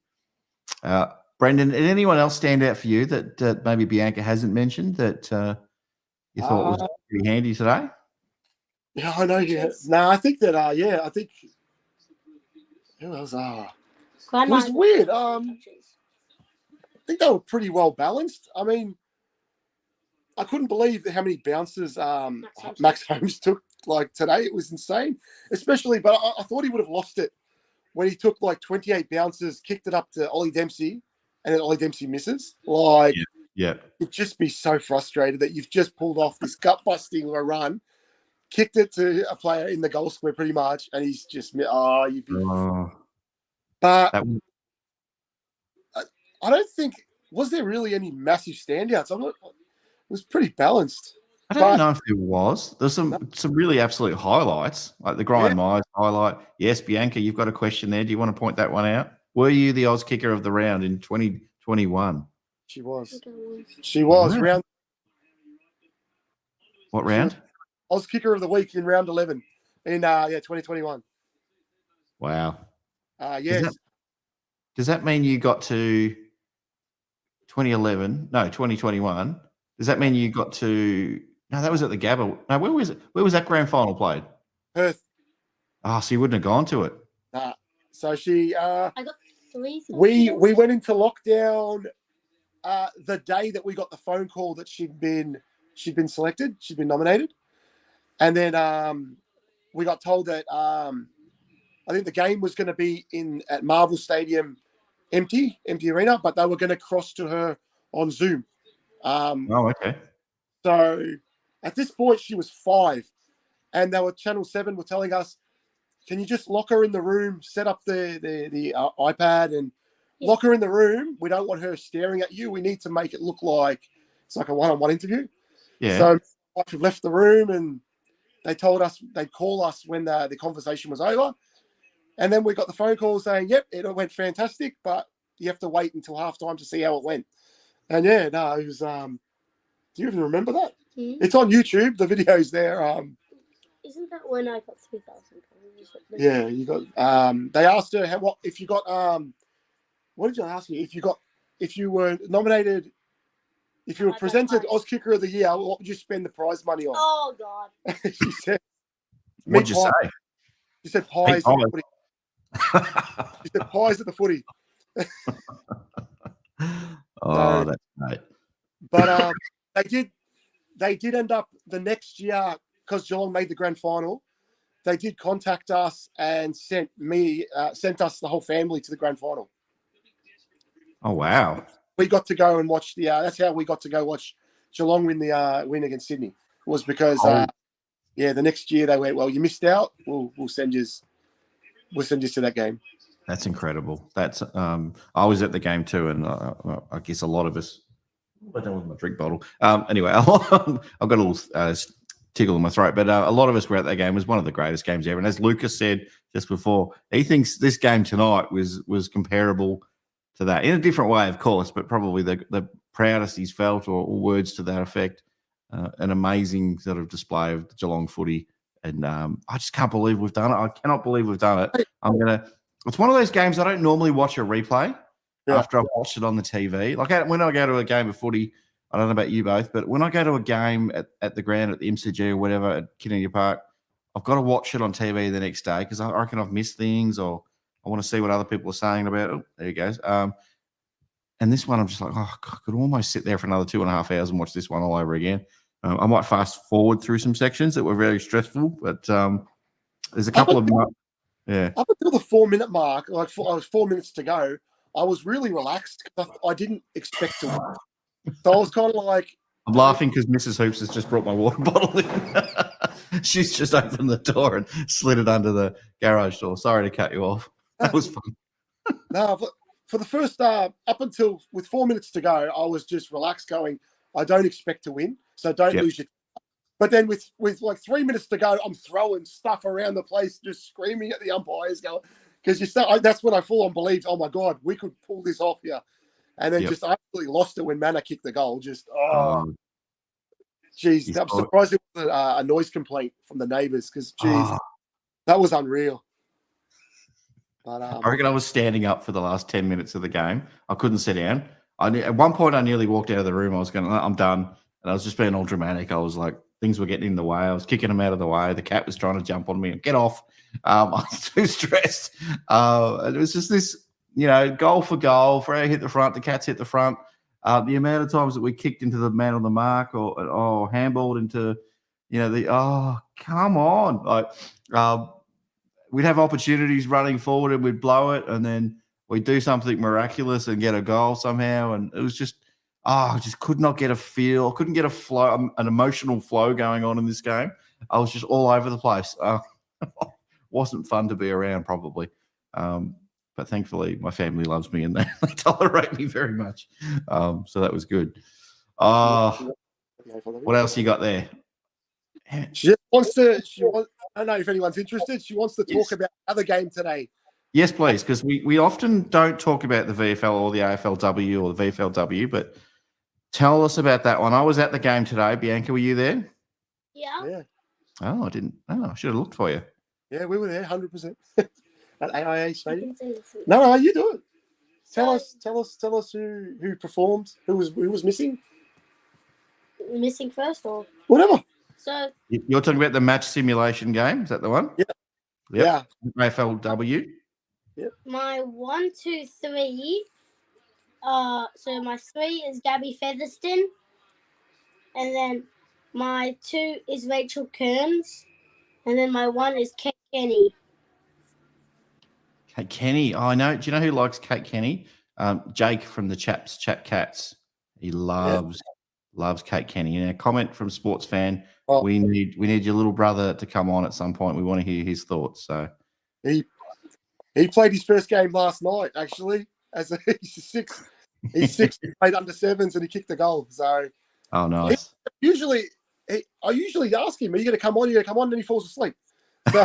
A: Brendan, did anyone else stand out for you that maybe Bianca hasn't mentioned that you thought was pretty handy today?
C: Yeah, I know. Yeah. No, I think that. I think. Who else? It was weird. I think they were pretty well balanced. I mean, I couldn't believe how many bounces Max Holmes took like today. It was insane, especially. But I thought he would have lost it when he took like 28 bounces, kicked it up to Ollie Dempsey, and then Ollie Dempsey misses. Like,
A: yeah.
C: You'd just be so frustrated that you've just pulled off this gut-busting run, kicked it to a player in the goal square pretty much, and he's just you'd be. But I don't think was there really any massive standouts. It was pretty balanced.
A: I don't know if there was. There's some really absolute highlights, like the Brian Myers highlight. Yes, Bianca, you've got a question there. Do you want to point that one out? Were you the Oz kicker of the round in 2021?
C: She was. She was.
A: Wow.
C: Round.
A: What round?
C: Oz kicker of the week in round 11 in 2021.
A: Wow.
C: Yes.
A: Does that mean you got to 2011? No, 2021. Does that mean you got to? No, that was at the Gabba. No, where was it? Where was that grand final played?
C: Perth.
A: Oh, so you wouldn't have gone to it.
C: So she.
D: I got 3.
C: We went into lockdown the day that we got the phone call that she'd been selected. She'd been nominated, and then we got told that I think the game was going to be at Marvel Stadium, empty arena, but they were going to cross to her on Zoom.
A: Okay.
C: So at this point, she was 5, and Channel 7 were telling us, "Can you just lock her in the room, set up the iPad, and lock her in the room? We don't want her staring at you. We need to make it look like it's like a one-on-one interview."
A: Yeah.
C: So we left the room, and they told us they'd call us when the conversation was over. And then we got the phone call saying, "Yep, it went fantastic, but you have to wait until halftime to see how it went." And it was. Do you even remember that?
D: Mm-hmm.
C: It's on YouTube. The video's there.
D: Isn't that when I got 3,000?
C: Yeah, you got. They asked her if you got. What did you ask you? If you were nominated, if you were presented Oz Kicker of the Year, what would you spend the prize money on?
D: Oh God!
C: She said.
A: What'd you say?
C: She said pies. At the footy. She said pies at the footy.
A: That's great.
C: But they did end up the next year because Geelong made the grand final. They did contact us and sent us the whole family to the grand final.
A: Oh wow!
C: We got to go and watch that's how we got to go watch Geelong win against Sydney. Was because the next year they went, "Well, you missed out. We'll send you to that game."
A: That's incredible. That's I was at the game too, and I guess a lot of us. I don't with my drink bottle. Anyway, I've got a little tickle in my throat, but a lot of us were at that game. It was one of the greatest games ever. And as Lucas said just before, he thinks this game tonight was comparable to that in a different way, of course, but probably the proudest he's felt, or words to that effect. An amazing sort of display of Geelong footy, and I just can't believe we've done it. I cannot believe we've done it. It's one of those games I don't normally watch a replay after I've watched it on the TV. Like when I go to a game of footy, I don't know about you both, but when I go to a game at the ground at the MCG or whatever at Kennedy Park, I've got to watch it on TV the next day because I reckon I've missed things, or I want to see what other people are saying about it. There you go. And this one, I'm just like, I could almost sit there for another 2.5 hours and watch this one all over again. I might fast forward through some sections that were very stressful, but there's a couple of yeah.
C: Up until the 4-minute mark, I was 4 minutes to go, I was really relaxed because I didn't expect to win. So I was kind of like...
A: I'm laughing because Mrs. Hoops has just brought my water bottle in. She's just opened the door and slid it under the garage door. Sorry to cut you off. That was fun.
C: No, but for the first, up until with 4 minutes to go, I was just relaxed going, I don't expect to win, so don't lose your... But then with like 3 minutes to go, I'm throwing stuff around the place, just screaming at the umpires, going, because that's when I full on believed, oh my God, we could pull this off here. And then just absolutely lost it when Manor kicked the goal. Just, geez, I'm surprised it was a noise complaint from the neighbours because, geez, that was unreal. But,
A: I reckon I was standing up for the last 10 minutes of the game. I couldn't sit down. At one point, I nearly walked out of the room. I was going, I'm done. And I was just being all dramatic. I was like, things were getting in the way. I was kicking them out of the way. The cat was trying to jump on me and get off. I was too stressed. And it was just this, goal for goal. Freo hit the front. The Cats hit the front. The amount of times that we kicked into the man on the mark or handballed into, come on. Like, we'd have opportunities running forward and we'd blow it. And then we'd do something miraculous and get a goal somehow. And it was just, I just could not get a feel. Couldn't get a flow, an emotional flow going on in this game. I was just all over the place. Wasn't fun to be around, probably. But thankfully, my family loves me and they tolerate me very much. So that was good. What else you got there?
C: She wants to. I don't know if anyone's interested. She wants to talk about another game today.
A: Yes, please, because we often don't talk about the VFL or the AFLW or the VFLW, but tell us about that one. I was at the game today. Bianca, were you there?
D: Yeah.
A: Oh, I didn't. Oh, I should have looked for you.
C: Yeah, we were there, 100% at AIA Stadium. No, you do it. Tell us who performed, who was missing.
D: Missing first or
C: whatever.
D: So
A: you're talking about the match simulation game. Is that the one?
C: Yeah.
A: Yep. Yeah. AFLW.
C: Yep.
D: My 1, 2, 3. So my 3 is Gabby Featherston, and then my 2 is Rachel Kearns, and then my 1 is Kate Kenny.
A: Kate Kenny. Oh, I know. Do you know who likes Kate Kenny? Jake from the Chat Cats. He loves Kate Kenny. And a comment from Sports Fan.
C: Oh.
A: We need your little brother to come on at some point. We want to hear his thoughts. So
C: he played his first game last night, actually. He's 6. He played under 7s and he kicked the goal. So
A: nice.
C: I usually ask him, "Are you going to come on? Are you going to come on?" And he falls asleep. So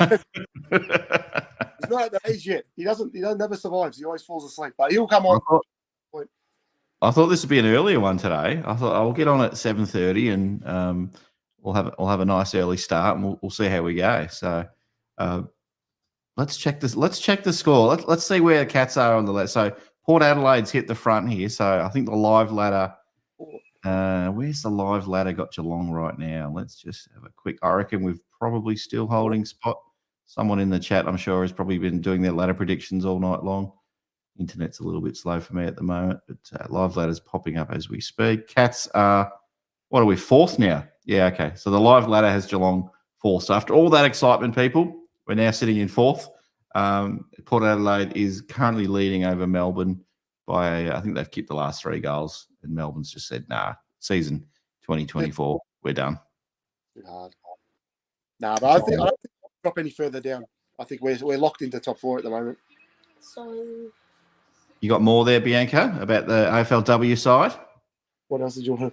C: he's not at the age yet. He never survives. He always falls asleep, but he'll come on.
A: I thought this would be an earlier one today. I thought I'll get on at 7:30 and we'll have a nice early start and we'll see how we go. So let's check this. Let's check the score. Let's see where the Cats are on the left. So Port Adelaide's hit the front here. So I think the live ladder. Where's the live ladder got Geelong right now? Let's just have a quick. I reckon we've probably still holding spot. Someone in the chat, I'm sure, has probably been doing their ladder predictions all night long. Internet's a little bit slow for me at the moment, but live ladder's popping up as we speak. Cats are, what are we, 4th now? Yeah, okay. So the live ladder has Geelong 4th. So after all that excitement, people, we're now sitting in 4th. Port Adelaide is currently leading over Melbourne by, I think they've kicked the last 3 goals, and Melbourne's just said, nah, season 2024, we're done.
C: Too hard. Nah, but I don't think we'll drop any further down. I think we're locked into top 4 at the moment.
D: So
A: You got more there, Bianca, about the AFLW side?
C: What else did you want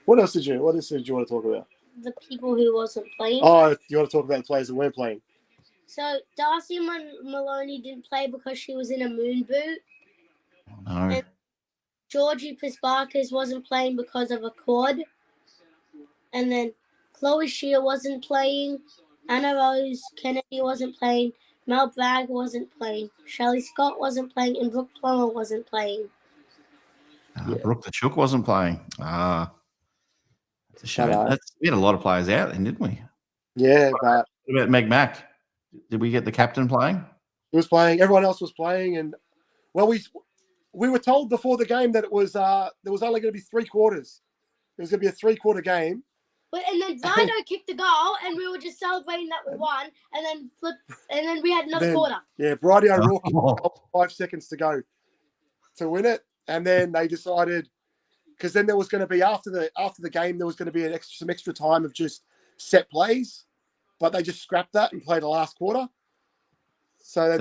C: to talk about?
D: the people who wasn't playing.
C: Oh, you want to talk about the players that weren't playing?
D: So Darcy Maloney didn't play because she was in a moon boot.
A: No.
D: And Georgie Pisbarkis wasn't playing because of a quad. And then Chloe Shear wasn't playing. Anna Rose Kennedy wasn't playing. Mel Bragg wasn't playing. Shelley Scott wasn't playing. And Brooke Plummer wasn't playing.
A: Brooke the Chook wasn't playing. It's a shame.
C: But,
A: We had a lot of players out then, didn't we?
C: Yeah, but
A: What about Meg Mac? Did we get the captain playing?
C: he was playing. Everyone else was playing, and we were told before the game that it was there was only going to be 3 quarters. It was going to be a 3-quarter game.
D: And then Dido kicked the goal, and we were just celebrating that we won. And then we had another quarter.
C: Yeah, Brady O'Rourke 5 seconds to go to win it, and then they decided because then there was going to be after the game there was going to be some extra time of just set plays, but they just scrapped that and played the last quarter. So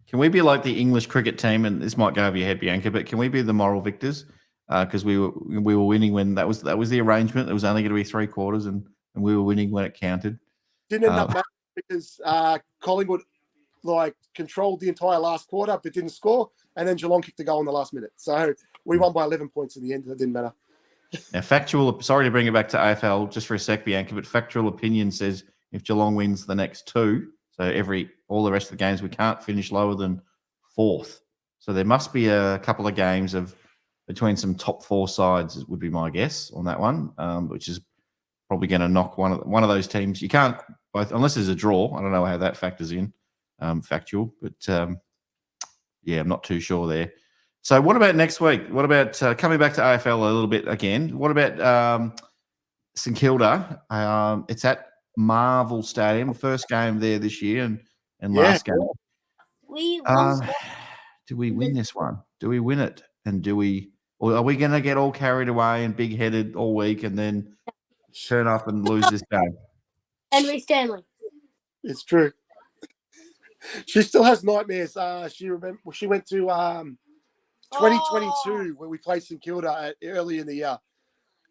A: can we be like the English cricket team? And this might go over your head, Bianca, but can we be the moral victors? Because we were winning when that was the arrangement. There was only going to be 3 quarters, and we were winning when it counted.
C: Didn't end up because Collingwood controlled the entire last quarter but didn't score, and then Geelong kicked the goal in the last minute. So we won by 11 points in the end. It didn't matter.
A: Now, sorry to bring it back to AFL just for a sec, Bianca, but factual opinion says if Geelong wins the next 2, so all the rest of the games, we can't finish lower than 4th. So there must be a couple of games between some top 4 sides, would be my guess on that one, which is probably going to knock one of those teams. You can't both, unless there's a draw. I don't know how that factors in, factual, but I'm not too sure there. So what about next week? What about coming back to AFL a little bit again? What about St Kilda? It's at Marvel Stadium, first game there this year and last game.
D: We
A: do we win this one? Do we win it? And or are we going to get all carried away and big-headed all week and then turn up and lose this game?
D: Henry Stanley.
C: It's true. She still has nightmares. She went to 2022 where we played St Kilda early in the year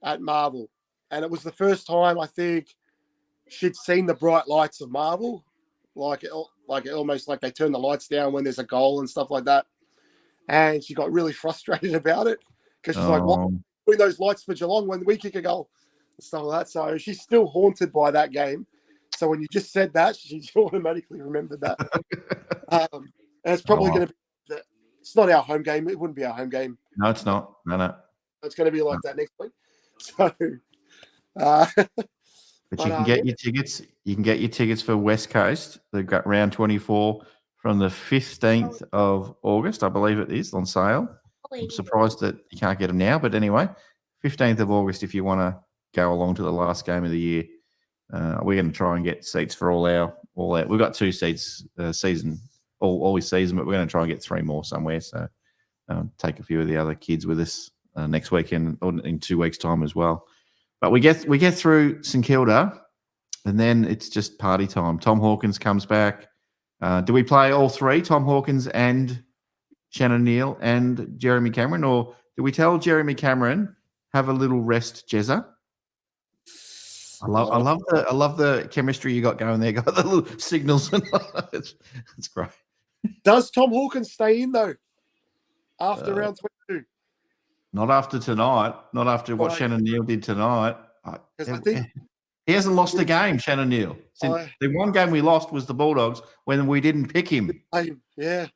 C: at Marvel, and it was the first time I think she'd seen the bright lights of Marvel, almost like they turn the lights down when there's a goal and stuff like that. And she got really frustrated about it because she's like, "What? Doing those lights for Geelong when we kick a goal and stuff like that." So she's still haunted by that game. So when you just said that, she automatically remembered that. And it's probably going to be. It's not our home game. It wouldn't be our home game.
A: No, it's not. No.
C: It's going to be like that next week. So,
A: but you can get your tickets. You can get your tickets for West Coast. They've got round 24 from the 15th of August, I believe it is, on sale. I'm surprised that you can't get them now, but anyway, 15th of August if you want to go along to the last game of the year. We're going to try and get seats for all our. We've got 2 seats season, all season, but we're going to try and get 3 more somewhere. So take a few of the other kids with us next weekend or in 2 weeks' time as well. But we get through St Kilda, and then it's just party time. Tom Hawkins comes back. Do we play all 3, Tom Hawkins and Shannon Neal and Jeremy Cameron, or do we tell Jeremy Cameron have a little rest, Jezza? I love the chemistry you got going there. Got the little signals. It's great.
C: Does Tom Hawkins stay in though after round 22?
A: Not after tonight. Not after what Shannon Neal did tonight.
C: Because I think
A: he hasn't lost a game, Shannon Neal. The one game we lost was the Bulldogs when we didn't pick him.
C: Yeah.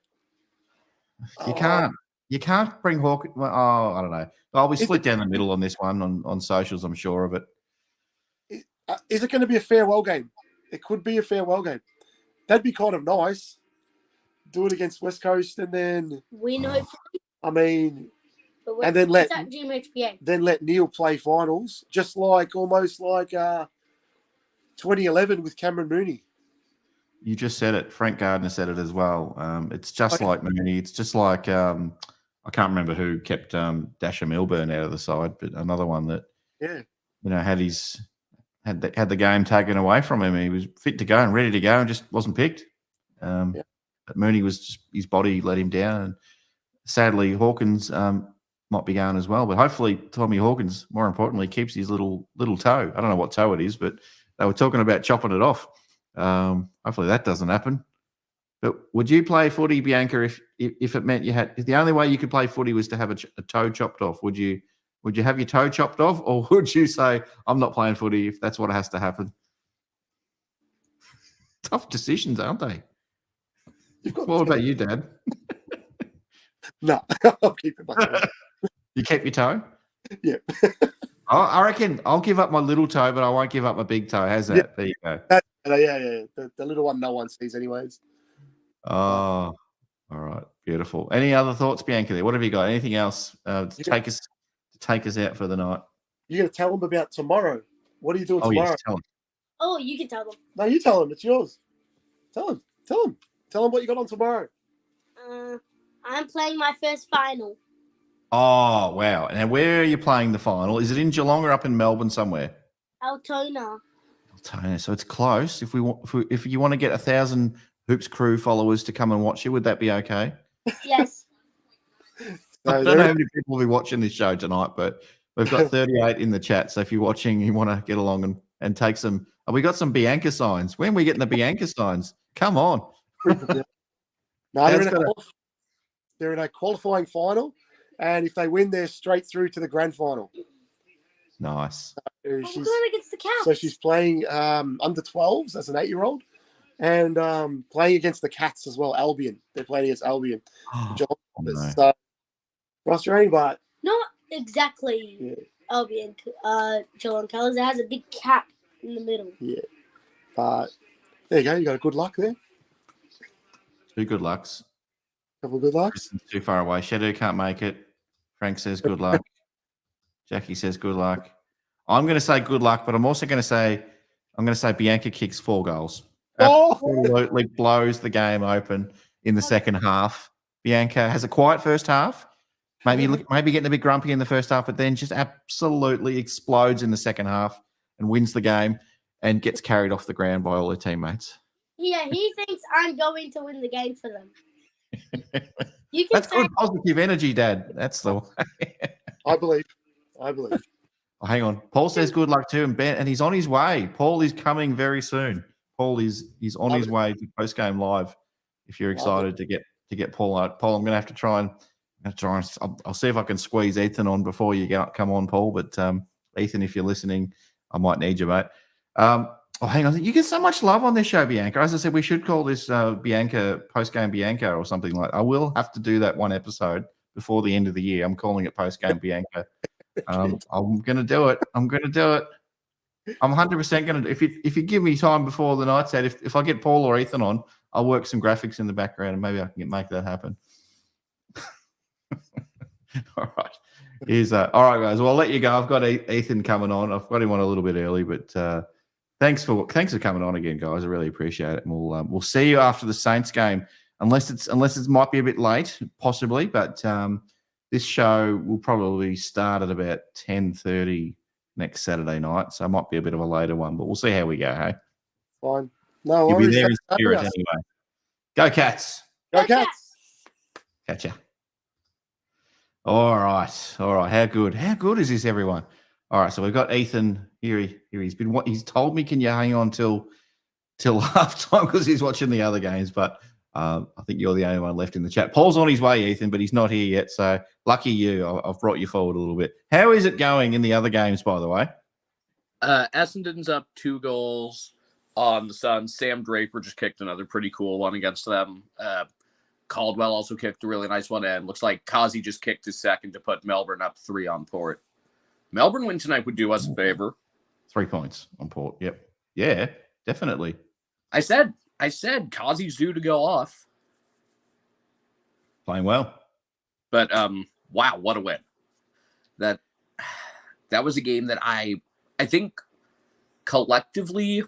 A: You can't bring Hawkins. Oh, I don't know. I'll be split down the middle on this one on socials, I'm sure of it.
C: Is it going to be a farewell game? It could be a farewell game. That'd be kind of nice. Do it against West Coast and then
D: win, hopefully.
C: I mean, and then let Neil play finals, just almost like 2011 with Cameron Mooney.
A: You just said it. Frank Gardner said it as well. It's just like Mooney. It's just like I can't remember who kept Dasher Milburn out of the side, but another one that had the game taken away from him. He was fit to go and ready to go and just wasn't picked. But Mooney was just, his body let him down. And sadly, Hawkins might be going as well. But hopefully Tommy Hawkins, more importantly, keeps his little toe. I don't know what toe it is, but they were talking about chopping it off. Hopefully that doesn't happen. But would you play footy, Bianca, if it meant you had – if the only way you could play footy was to have a toe chopped off? Would you have your toe chopped off, or would you say, I'm not playing footy if that's what has to happen? Tough decisions, aren't they? What about you, Dad?
C: No, I'll keep it my toe.
A: You keep your toe?
C: Yeah.
A: I reckon I'll give up my little toe, but I won't give up my big toe. How's that?
C: Yeah.
A: There you go.
C: Yeah. The little one no one sees anyways.
A: Oh, all right. Beautiful. Any other thoughts, Bianca, there? What have you got? Anything else to take us out for the night?
C: You're going to tell them about tomorrow. What are you doing tomorrow?
A: Yes, tell them.
D: Oh, you can tell them.
C: No, you tell them. It's yours. Tell them. Tell them what you got on tomorrow.
D: I'm playing my first final.
A: Oh, wow. And where are you playing the final? Is it in Geelong or up in Melbourne somewhere?
D: Altona.
A: So it's close. If you want to get 1,000 Hoops Crew followers to come and watch you, would that be okay?
D: Yes.
A: I don't know how many people will be watching this show tonight, but we've got 38 in the chat. So if you're watching, you want to get along and take some. Oh, we got some Bianca signs. When are we getting the Bianca signs? Come on.
C: No, they're in a qualifying final, and if they win, they're straight through to the grand final.
A: Nice.
D: We're going against the Cats.
C: So she's playing under 12s as an 8-year-old, and playing against the Cats as well. Albion. They're playing against Albion.
A: No.
C: So frustrating, but
D: not exactly Albion. Geelong colours. It has a big cap in the middle.
C: Yeah, but there you go. You got a good luck there.
A: 2 good lucks.
C: Couple of good lucks.
A: Too far away. Shadow can't make it. Frank says good luck. Jackie says good luck. I'm going to say good luck, but I'm also going to say Bianca kicks 4 goals. Absolutely blows the game open in the second half. Bianca has a quiet first half. Maybe getting a bit grumpy in the first half, but then just absolutely explodes in the second half and wins the game and gets carried off the ground by all her teammates.
D: Yeah, he thinks I'm going to win the game for them.
A: That's good positive energy, Dad. That's the way.
C: I believe.
A: Oh, hang on. Paul says good luck too, and he's on his way. Paul is coming very soon. Paul is on his way to post game live. If you're excited to get Paul out, Paul, I'm going to have to try and I'll see if I can squeeze Ethan on before you come on, Paul. But Ethan, if you're listening, I might need you, mate. Oh, hang on. You get so much love on this show, Bianca. As I said, we should call this Bianca post-game Bianca or something like that. I will have to do that one episode before the end of the year. I'm calling it post-game Bianca. I'm going to do it. I'm 100% going to. If you give me time before the night's out, if I get Paul or Ethan on, I'll work some graphics in the background and maybe I can make that happen. All right. All right, guys. Well, I'll let you go. I've got Ethan coming on. I've got him on a little bit early, but thanks for coming on again, guys. I really appreciate it. And we'll see you after the Saints game, unless it might be a bit late, possibly. But this show will probably start at about 10:30 next Saturday night, so it might be a bit of a later one. But we'll see how we go. Hey,
C: fine. No
A: You'll
C: worries.
A: be there in spirit anyway. Go Cats!
C: Go Cats!
A: Catch ya. All right. How good is this, everyone? All right, so we've got Ethan here. He's told me, can you hang on till halftime because he's watching the other games? But I think you're the only one left in the chat. Paul's on his way, Ethan, but he's not here yet. So lucky you. I've brought you forward a little bit. How is it going in the other games, by the way?
E: Essendon's up 2 goals on the Suns. Sam Draper just kicked another pretty cool one against them. Caldwell also kicked a really nice one, and looks like Kazi just kicked his second to put Melbourne up 3 on Port. Melbourne win tonight would do us a favor.
A: 3 points on Port. Yep. Yeah, definitely.
E: I said Kazi's due to go off.
A: Playing well.
E: But wow, what a win. That was a game that I think collectively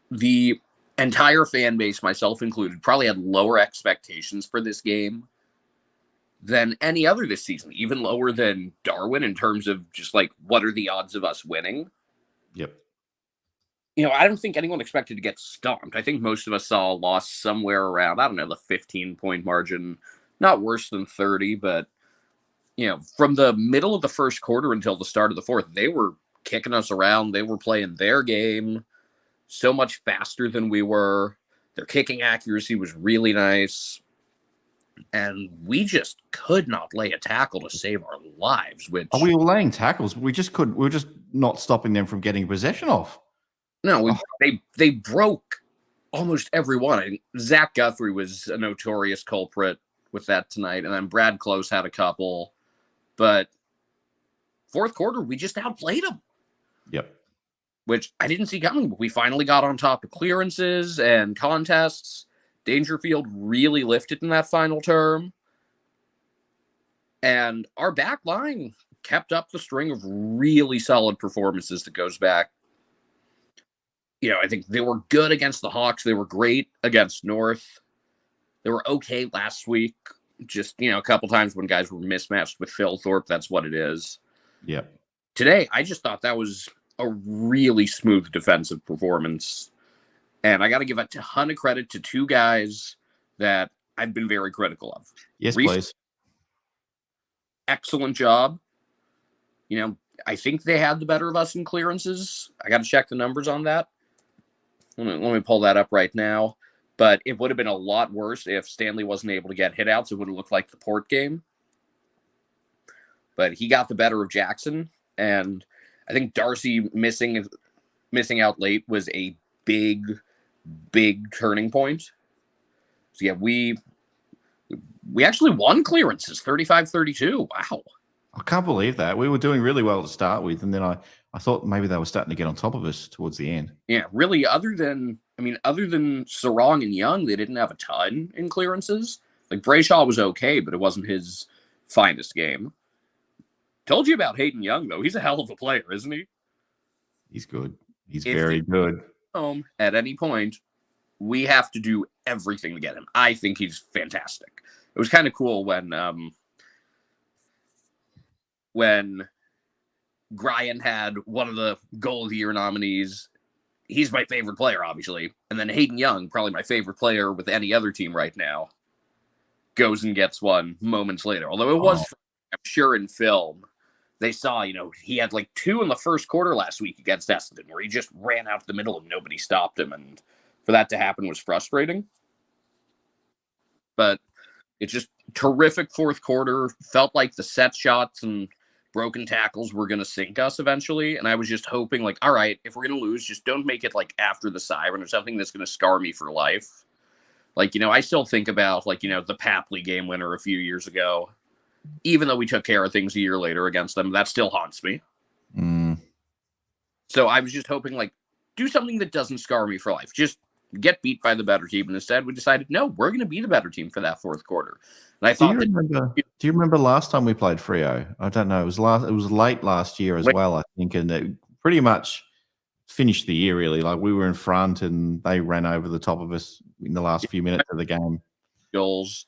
E: the entire fan base, myself included, probably had lower expectations for this game than any other this season, even lower than Darwin in terms of just like what are the odds of us winning.
A: Yep.
E: I don't think anyone expected to get stomped. I think most of us saw a loss somewhere around, I don't know, the 15-point margin, not worse than 30, but, from the middle of the first quarter until the start of the fourth, they were kicking us around. They were playing their game so much faster than we were. Their kicking accuracy was really nice. And we just could not lay a tackle to save our lives, which...
A: We were laying tackles. We were just not stopping them from getting possession off.
E: No, they broke almost every one. I think Zach Guthrie was a notorious culprit with that tonight, and then Brad Close had a couple. But fourth quarter, we just outplayed them.
A: Yep.
E: Which I didn't see coming, but we finally got on top of clearances and contests. Dangerfield really lifted in that final term. And our back line kept up the string of really solid performances that goes back. I think they were good against the Hawks. They were great against North. They were okay last week. Just, a couple times when guys were mismatched with Phil Thorpe. That's what it is.
A: Yep.
E: Today, I just thought that was a really smooth defensive performance. And I got to give a ton of credit to two guys that I've been very critical of.
A: Yes,
E: Reece,
A: please.
E: Excellent job. I think they had the better of us in clearances. I got to check the numbers on that. Let me pull that up right now. But it would have been a lot worse if Stanley wasn't able to get hit outs. It would have looked like the Port game. But he got the better of Jackson. And I think Darcy missing out late was a big turning point. So, yeah, we actually won clearances, 35-32. Wow.
A: I can't believe that. We were doing really well to start with, and then I thought maybe they were starting to get on top of us towards the end.
E: Yeah, really, other than Sarong and Young, they didn't have a ton in clearances. Like, Brayshaw was okay, but it wasn't his finest game. Told you about Hayden Young, though. He's a hell of a player, isn't he?
A: He's good. He's very good.
E: At any point, we have to do everything to get him. I think he's fantastic. It was kind of cool when Brian had one of the Goal of the Year nominees. He's my favorite player, obviously. And then Hayden Young, probably my favorite player with any other team right now, goes and gets one moments later. Although it was, I'm sure, in film, they saw, he had like 2 in the first quarter last week against Essendon, where he just ran out the middle and nobody stopped him. And for that to happen was frustrating. But it's just terrific fourth quarter. Felt like the set shots and broken tackles were going to sink us eventually. And I was just hoping, all right, if we're going to lose, just don't make it after the siren or something that's going to scar me for life. I still think about the Papley game winner a few years ago. Even though we took care of things a year later against them, that still haunts me.
A: Mm.
E: So I was just hoping, do something that doesn't scar me for life. Just get beat by the better team. And instead, we decided, no, we're going to be the better team for that fourth quarter. And I thought,
A: do you remember last time we played Freo? I don't know. It was late last year as well, I think, and it pretty much finished the year really. We were in front, and they ran over the top of us in the last few minutes of the game.
E: Goals.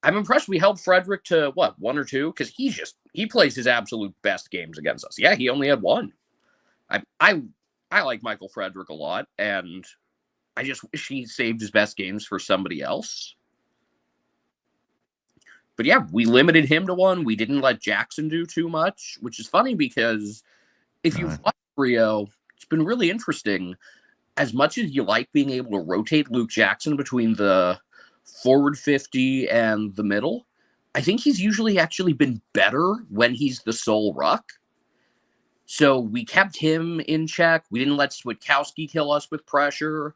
E: I'm impressed we held Frederick to 1 or 2, because he plays his absolute best games against us. Yeah, he only had 1. I like Michael Frederick a lot, and I just wish he saved his best games for somebody else. But yeah, we limited him to 1. We didn't let Jackson do too much, which is funny because if you've watched Rio, it's been really interesting. As much as you like being able to rotate Luke Jackson between the forward 50 and the middle, I think he's usually actually been better when he's the sole ruck. So we kept him in check. We didn't let Switkowski kill us with pressure.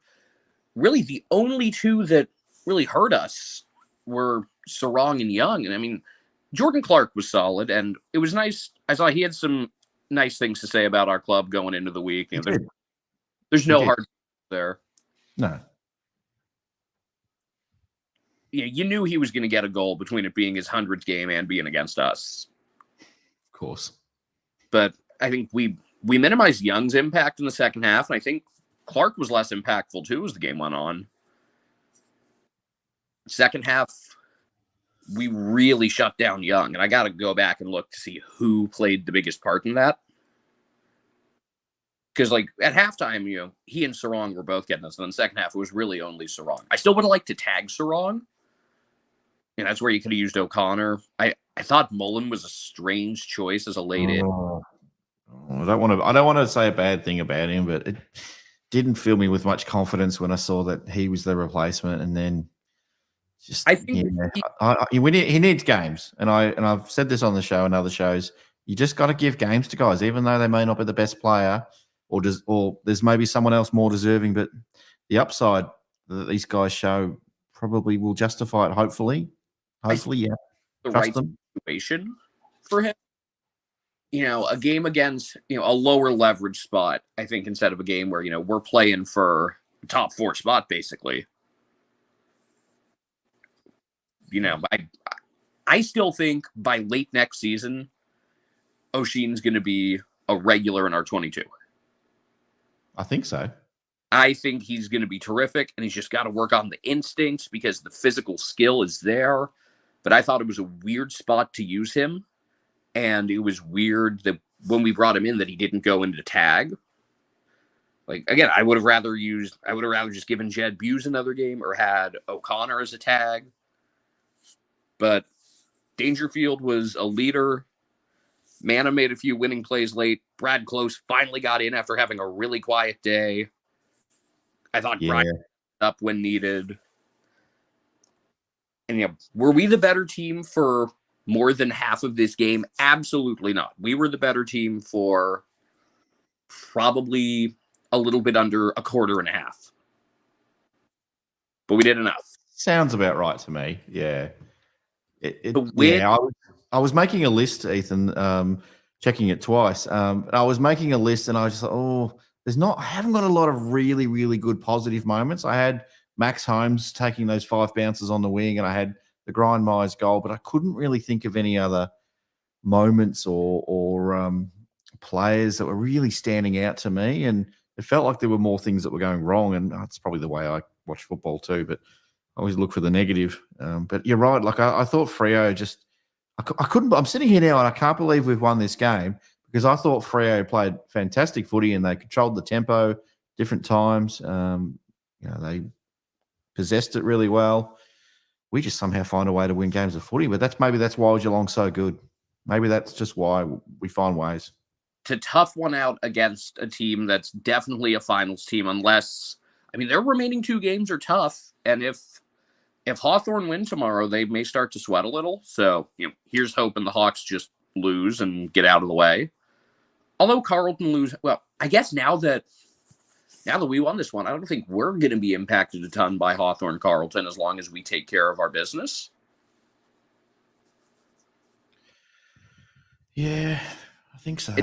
E: Really, the only 2 that really hurt us were Sarong and Young. And Jordan Clark was solid, and it was nice. I saw he had some nice things to say about our club going into the week. There's no hard there.
A: No.
E: Yeah, you knew he was going to get a goal between it being his 100th game and being against us.
A: Of course.
E: But I think we minimized Young's impact in the second half, and I think Clark was less impactful too as the game went on. Second half, we really shut down Young, and I got to go back and look to see who played the biggest part in that. Because, like, at halftime, he and Sarong were both getting us. And then the second half, it was really only Sarong. I still would have liked to tag Sarong. And that's where you could have used O'Connor. I thought Mullen was a strange choice as a late in.
A: I don't want to say a bad thing about him, but it didn't fill me with much confidence when I saw that he was the replacement. And then just,
E: I think
A: he needs games. And I've said this on the show and other shows. You just got to give games to guys, even though they may not be the best player. Or there's maybe someone else more deserving, but the upside that these guys show probably will justify it. Hopefully, yeah.
E: The
A: Trust
E: right
A: them.
E: situation for him. A game against a lower leverage spot. I think instead of a game where we're playing for a top 4 spot, basically. I still think by late next season, O'Sheen's going to be a regular in our 22.
A: I think so.
E: I think he's going to be terrific, and he's just got to work on the instincts because the physical skill is there. But I thought it was a weird spot to use him, and it was weird that when we brought him in that he didn't go into tag. Like, again, I would have rather just given Jed Buse another game or had O'Connor as a tag. But Dangerfield was a leader. Manna made a few winning plays late. Brad Close finally got in after having a really quiet day. I thought Brian up when needed. And were we the better team for more than half of this game? Absolutely not. We were the better team for probably a little bit under a quarter and a half. But we did enough.
A: Sounds about right to me. Yeah. I was making a list, Ethan, checking it twice. I was making a list and I was just like, I haven't got a lot of really, really good positive moments. I had Max Holmes taking those 5 bounces on the wing and I had the Grind Myers goal, but I couldn't really think of any other moments or players that were really standing out to me. And it felt like there were more things that were going wrong. And that's probably the way I watch football too, but I always look for the negative. But you're right. Like I thought Freo I couldn't. I'm sitting here now and I can't believe we've won this game because I thought Freo played fantastic footy and they controlled the tempo different times. They possessed it really well. We just somehow find a way to win games of footy, but maybe that's why Geelong's so good. Maybe that's just why we find ways.
E: To tough one out against a team that's definitely a finals team, unless their remaining 2 games are tough, and if Hawthorn win tomorrow, they may start to sweat a little. So, here's hoping the Hawks just lose and get out of the way. Although Carlton lose, well, I guess now that we won this one, I don't think we're going to be impacted a ton by Hawthorn Carlton as long as we take care of our business.
A: Yeah, I think so.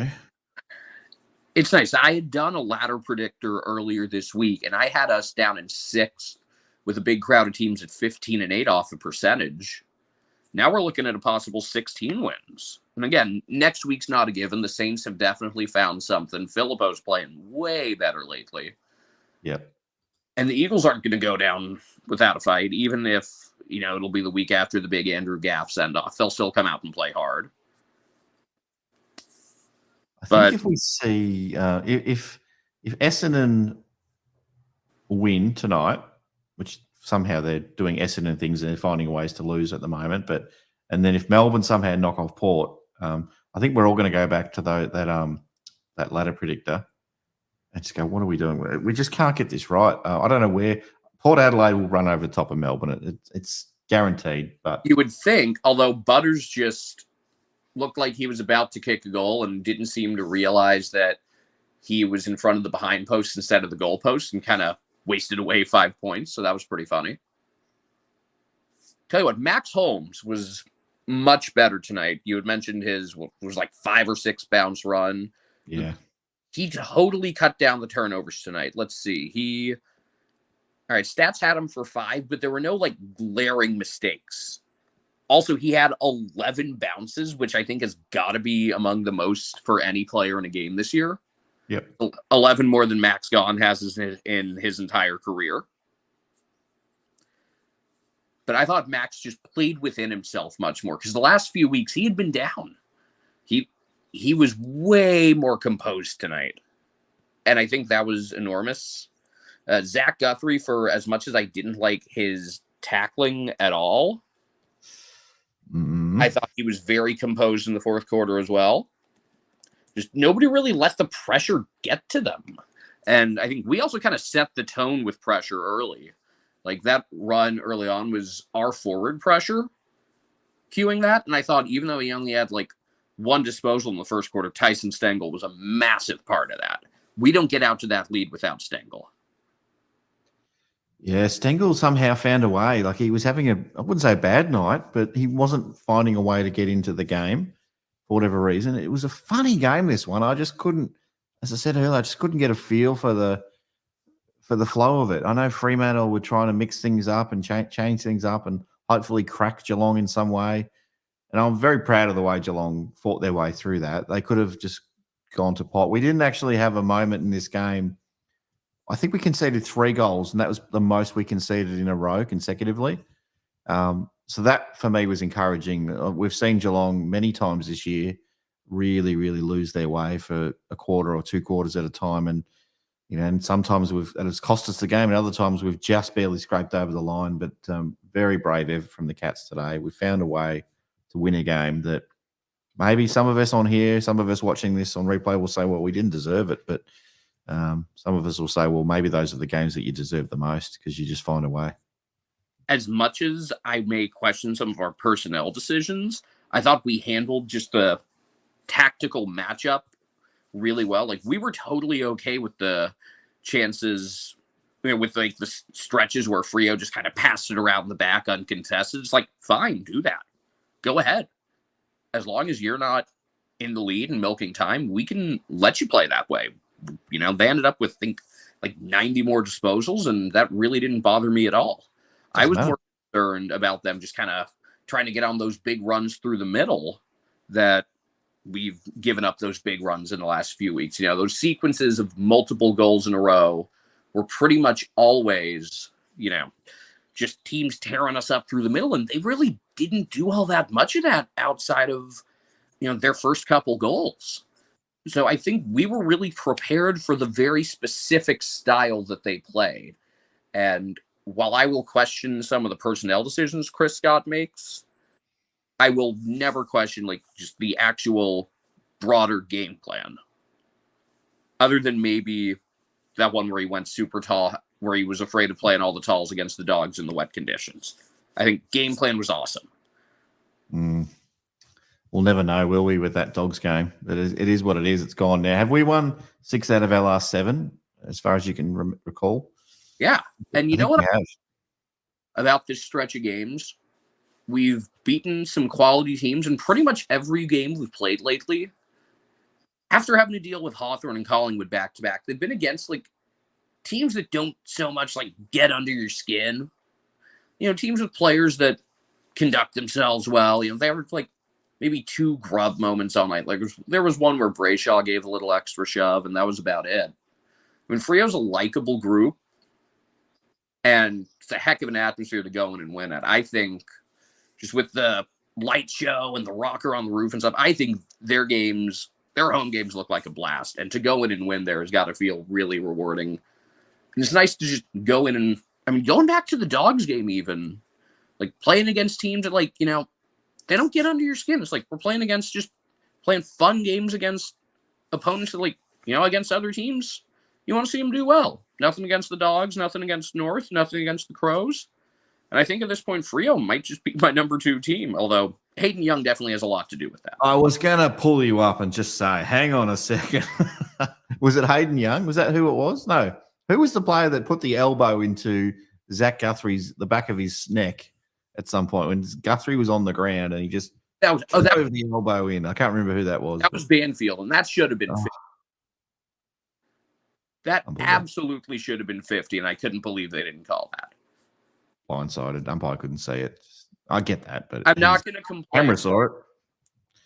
E: It's nice. I had done a ladder predictor earlier this week, and I had us down in 6th. With a big crowd of teams at 15-8 off the percentage. Now we're looking at a possible 16 wins. And again, next week's not a given. The Saints have definitely found something. Filippo's playing way better lately.
A: Yep.
E: And the Eagles aren't going to go down without a fight, even if, it'll be the week after the big Andrew Gaff send-off. They'll still come out and play hard.
A: I think if we see, if Essendon win tonight, which somehow they're doing Essendon things and they're finding ways to lose at the moment. And then if Melbourne somehow knock off Port, I think we're all going to go back to that ladder predictor and just go, what are we doing? We just can't get this right. I don't know where Port Adelaide will run over the top of Melbourne. It's guaranteed. But
E: you would think, although Butters just looked like he was about to kick a goal and didn't seem to realize that he was in front of the behind post instead of the goal post and kind of wasted away 5 points, so that was pretty funny. Tell you what, Max Holmes was much better tonight. You had mentioned his was like 5 or 6 bounce run.
A: Yeah.
E: He totally cut down the turnovers tonight. Let's see. All right, stats had him for 5, but there were no glaring mistakes. Also, he had 11 bounces, which I think has got to be among the most for any player in a game this year.
A: Yep.
E: 11 more than Max Gawn has in his entire career. But I thought Max just played within himself much more because the last few weeks he had been down. He was way more composed tonight. And I think that was enormous. Zach Guthrie, for as much as I didn't like his tackling at all, I thought he was very composed in the fourth quarter as well. Just nobody really let the pressure get to them. And I think we also kind of set the tone with pressure early. Like that run early on was our forward pressure cueing that. And I thought even though he only had like one disposal in the first quarter, Tyson Stengel was a massive part of that. We don't get out to that lead without Stengel.
A: Yeah, Stengel somehow found a way. Like he was having I wouldn't say a bad night, but he wasn't finding a way to get into the game for whatever reason. It was a funny game, this one. I just couldn't, as I said earlier, I just couldn't get a feel for the flow of it. I know Fremantle were trying to mix things up and change things up and hopefully crack Geelong in some way. And I'm very proud of the way Geelong fought their way through that. They could have just gone to pot. We didn't actually have a moment in this game. I think we conceded 3 goals, and that was the most we conceded in a row consecutively. So that, for me, was encouraging. We've seen Geelong many times this year really, really lose their way for a quarter or 2 quarters at a time. And, and sometimes it's cost us the game, and other times we've just barely scraped over the line. But very brave effort from the Cats today. We found a way to win a game that maybe some of us on here, some of us watching this on replay will say, well, we didn't deserve it. But some of us will say, well, maybe those are the games that you deserve the most because you just find a way.
E: As much as I may question some of our personnel decisions, I thought we handled just the tactical matchup really well. Like we were totally okay with the chances, with like the stretches where Freo just kind of passed it around the back uncontested. It's like, fine, do that. Go ahead. As long as you're not in the lead and milking time, we can let you play that way. They ended up with, I think, like 90 more disposals, and that really didn't bother me at all. I was more concerned about them just kind of trying to get on those big runs through the middle that we've given up those big runs in the last few weeks. Those sequences of multiple goals in a row were pretty much always, just teams tearing us up through the middle, and they really didn't do all that much of that outside of, their first couple goals. So I think we were really prepared for the very specific style that they played. And while I will question some of the personnel decisions Chris Scott makes, I will never question just the actual broader game plan. Other than maybe that one where he went super tall, where he was afraid of playing all the talls against the Dogs in the wet conditions. I think game plan was awesome.
A: We'll never know, will we, with that Dogs game? But it is what it is. It's gone now. Have we won 6 out of our last 7, as far as you can recall?
E: Yeah. And you know what about this stretch of games? We've beaten some quality teams in pretty much every game we've played lately. After having to deal with Hawthorn and Collingwood back-to-back, they've been against teams that don't so much get under your skin. Teams with players that conduct themselves well. They were maybe 2 grub moments all night. There was one where Brayshaw gave a little extra shove, and that was about it. Freo's a likable group, and it's a heck of an atmosphere to go in and win at. I think just with the light show and the rocker on the roof and stuff, I think their home games look like a blast. And to go in and win there has got to feel really rewarding. And it's nice to just go in and, going back to the Dogs game even, playing against teams that, they don't get under your skin. It's we're playing fun games against opponents that, against other teams. You want to see them do well. Nothing against the Dogs, nothing against North, nothing against the Crows. And I think at this point, Freo might just be my number 2 team, although Hayden Young definitely has a lot to do with that.
A: I was going to pull you up and just say, hang on a second. Was it Hayden Young? Was that who it was? No. Who was the player that put the elbow into Zach Guthrie's, the back of his neck at some point when Guthrie was on the ground and he just drove the elbow in? I can't remember who that was.
E: That was Banfield, and that should have been 50. That absolutely should have been 50, and I couldn't believe they didn't call that.
A: Blindsided. Umpire couldn't see it. I get that, but
E: I'm not going to complain.
A: Camera saw it.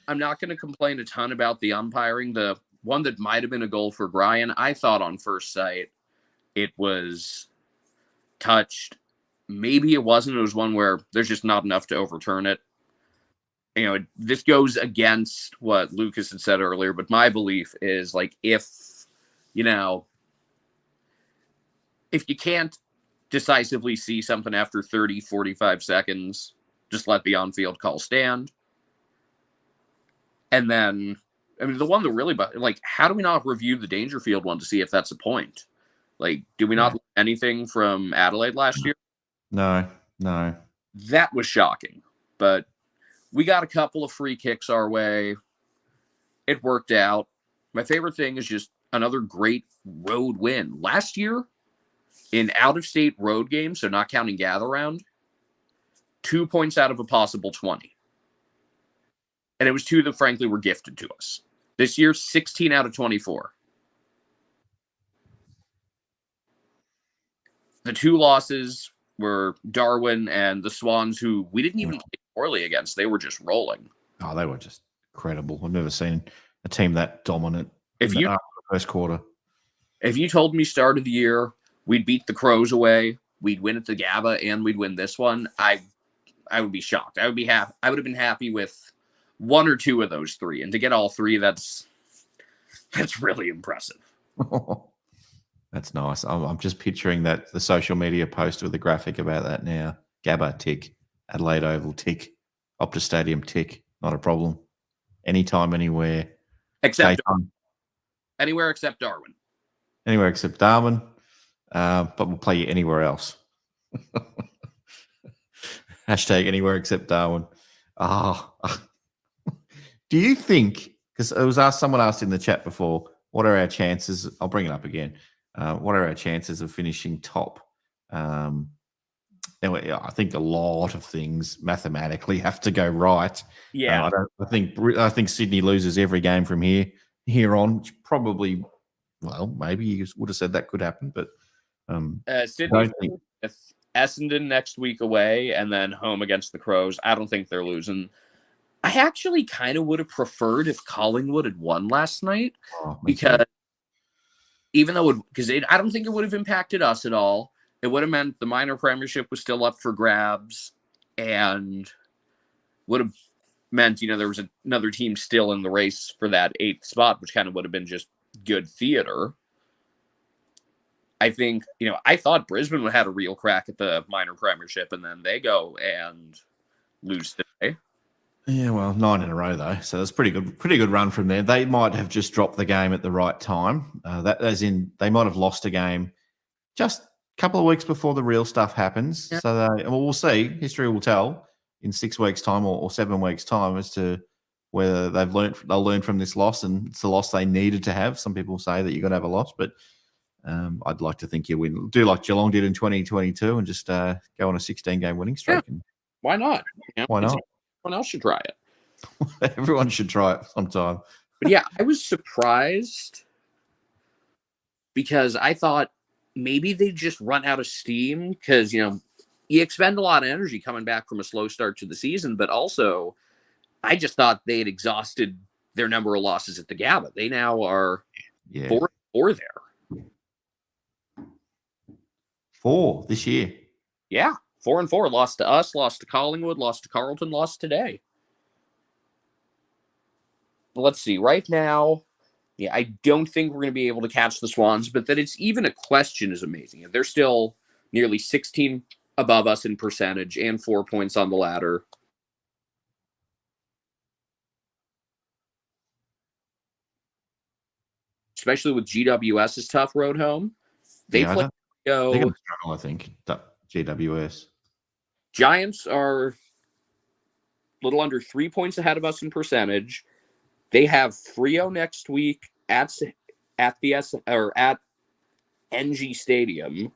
E: I'm not going to complain a ton about the umpiring. The one that might have been a goal for Brian, I thought on first sight it was touched. Maybe it wasn't. It was one where there's just not enough to overturn it. This goes against what Lucas had said earlier, but my belief is if if you can't decisively see something after 30, 45 seconds, just let the on-field call stand. And then, the one that really, how do we not review the Dangerfield one to see if that's a point? Do we not learn anything from Adelaide last year?
A: No.
E: That was shocking. But we got a couple of free kicks our way. It worked out. My favorite thing is just another great road win. Last year, in out-of-state road games, so not counting gather round, 2 points out of a possible 20. And it was 2 that, frankly, were gifted to us. This year, 16 out of 24. The 2 losses were Darwin and the Swans, who we didn't even play poorly against. They were just rolling.
A: Oh, they were just incredible. I've never seen a team that dominant after the first quarter.
E: If you told me start of the year we'd beat the Crows away, we'd win at the GABA, and we'd win this one, I would be shocked. I would be happy. I would have been happy with 1 or 2 of those 3, and to get all 3, that's really impressive.
A: That's nice. I'm just picturing the social media post with the graphic about that now. GABA tick, Adelaide Oval tick, Optus Stadium tick. Not a problem. Anytime, anywhere.
E: Anywhere except Darwin.
A: Anywhere except Darwin. But we'll play you anywhere else. Hashtag anywhere except Darwin. Do you think, because it was someone asked in the chat before, what are our chances? I'll bring it up again. What are our chances of finishing top? Anyway, I think a lot of things mathematically have to go right.
E: Yeah.
A: I think Sydney loses every game from here on. Which probably, maybe you would have said that could happen, but
E: Sydney with Essendon next week away, and then home against the Crows. I don't think they're losing. I actually kind of would have preferred if Collingwood had won last night, because even though I don't think it would have impacted us at all. It would have meant the minor premiership was still up for grabs, and would have meant, there was another team still in the race for that 8th spot, which kind of would have been just good theater. I think, I thought Brisbane would have had a real crack at the minor premiership, and then they go and lose today.
A: Yeah, 9 in a row though, so that's pretty good run from there. They might have just dropped the game at the right time. That as in they might have lost a game just a couple of weeks before the real stuff happens. Yeah. So we'll see. History will tell in 6 weeks' time or 7 weeks' time as to whether they'll learn from this loss, and it's the loss they needed to have. Some people say that you've got to have a loss, but I'd like to think you win. Do like Geelong did in 2022 and just go on a 16-game winning streak.
E: Yeah. Why not?
A: Why not?
E: Everyone else should try it.
A: Everyone should try it sometime.
E: But yeah, I was surprised because I thought maybe they'd just run out of steam because, you expend a lot of energy coming back from a slow start to the season, but also I just thought they had exhausted their number of losses at the GABA. They now are 4-4 there.
A: 4 this year.
E: Yeah, 4-4. Lost to us, lost to Collingwood, lost to Carlton, lost today. Let's see. Right now, I don't think we're going to be able to catch the Swans, but that it's even a question is amazing. They're still nearly 16 above us in percentage and 4 points on the ladder. Especially with GWS's tough road home. They're going to
A: struggle, I think, GWS.
E: Giants are a little under 3 points ahead of us in percentage. They have Freo next week at NG Stadium.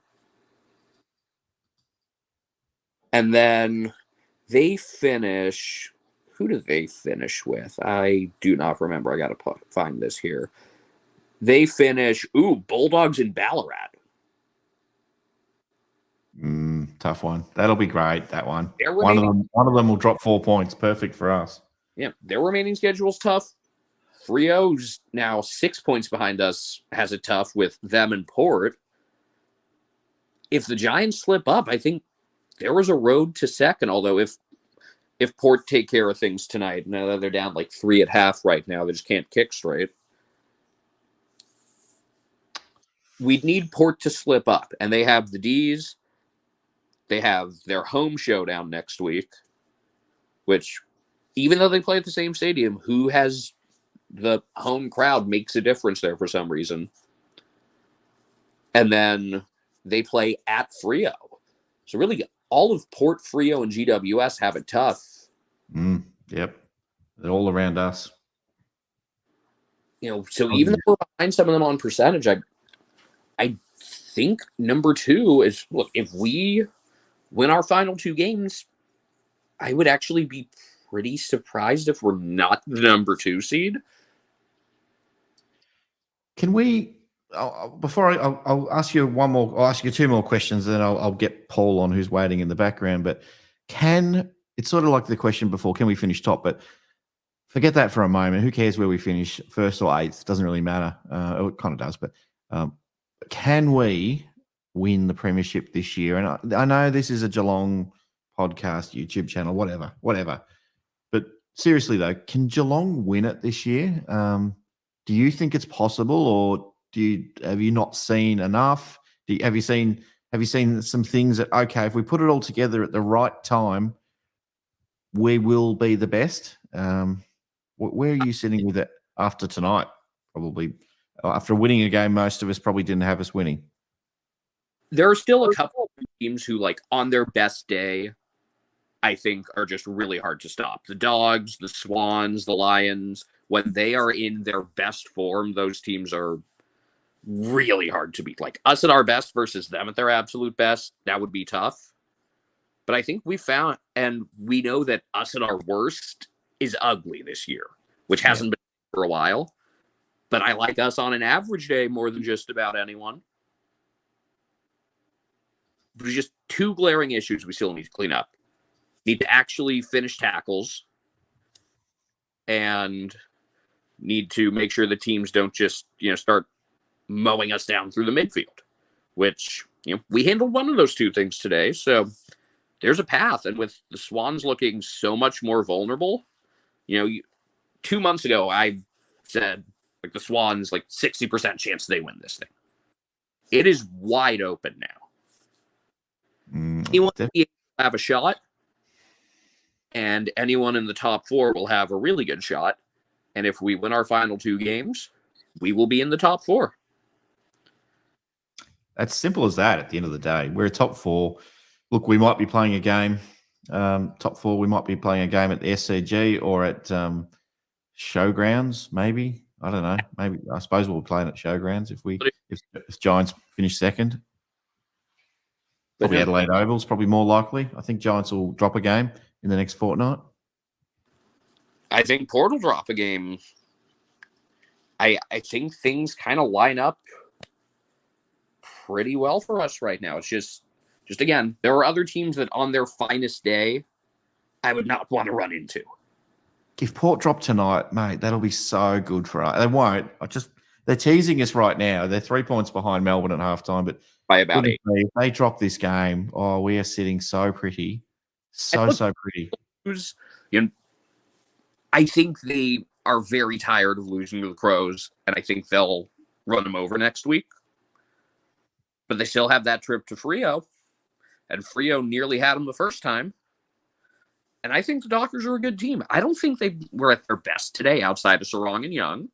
E: And then they finish. Who do they finish with? I do not remember. I got to find this here. They finish. Bulldogs in Ballarat.
A: Tough one. That'll be great. That one. One of them will drop 4 points. Perfect for us.
E: Yeah, their remaining schedule's tough. Freo's now 6 points behind us. Has it tough with them and Port. If the Giants slip up, I think there was a road to second. Although if Port take care of things tonight, now that they're down like 3 at half right now, they just can't kick straight. we'd need Port to slip up, and they have the D's. They have their home showdown next week, which, even though they play at the same stadium, who has the home crowd makes a difference there for some reason. And then they play at Freo. So really, all of Port, Freo, and GWS have it tough.
A: Yep. They're all around us.
E: So even though we're behind some of them on percentage, I think number 2 is, look, if we win our final 2 games, I would actually be pretty surprised if we're not the number 2 seed.
A: Can we, before I'll ask you one more, I'll ask you 2 more questions, and then I'll get Paul on, who's waiting in the background. But it's sort of like the question before, can we finish top? But forget that for a moment. Who cares where we finish, 1st or 8th? Doesn't really matter. It kind of does, but can we win the premiership this year? And I know this is a Geelong podcast, YouTube channel, whatever. But seriously though, can Geelong win it this year? Do you think it's possible, or have you not seen enough? Have you seen some things that, okay, if we put it all together at the right time, we will be the best? Where are you sitting with it after tonight? Probably after winning a game, most of us probably didn't have us winning.
E: There are still a couple of teams who, like, on their best day, I think are just really hard to stop. The Dogs, the Swans, the Lions, when they are in their best form, those teams are really hard to beat. Like, us at our best versus them at their absolute best, that would be tough. But I think we found, and we know that us at our worst is ugly this year, which hasn't been for a while. But I like us on an average day more than just about anyone. There's just 2 glaring issues we still need to clean up. Need to actually finish tackles, and need to make sure the teams don't just, start mowing us down through the midfield, which, we handled one of those 2 things today. So there's a path. And with the Swans looking so much more vulnerable, 2 months ago, I said, like, the Swans, 60% chance they win this thing. It is wide open now. Anyone will have a shot, and anyone in the top 4 will have a really good shot. And if we win our final 2 games, we will be in the top 4.
A: It's simple as that at the end of the day. We're a top 4. Look, we might be playing a game, top 4, we might be playing a game at the SCG or at Showgrounds, maybe. I don't know. Maybe, I suppose we'll be playing at Showgrounds if Giants finish second. Probably Adelaide Oval's probably more likely. I think Giants will drop a game in the next fortnight.
E: I think Port will drop a game. I think things kind of line up pretty well for us right now. It's just again, there are other teams that on their finest day, I would not want to run into.
A: If Port drop tonight, mate, that'll be so good for us. They won't. They're teasing us right now. They're 3 points behind Melbourne at halftime, but
E: by about 8.
A: If they drop this game, we are sitting so pretty. So pretty.
E: I think they are very tired of losing to the Crows, and I think they'll run them over next week. But they still have that trip to Freo, and Freo nearly had them the first time. And I think the Dockers are a good team. I don't think they were at their best today outside of Sarong and Young.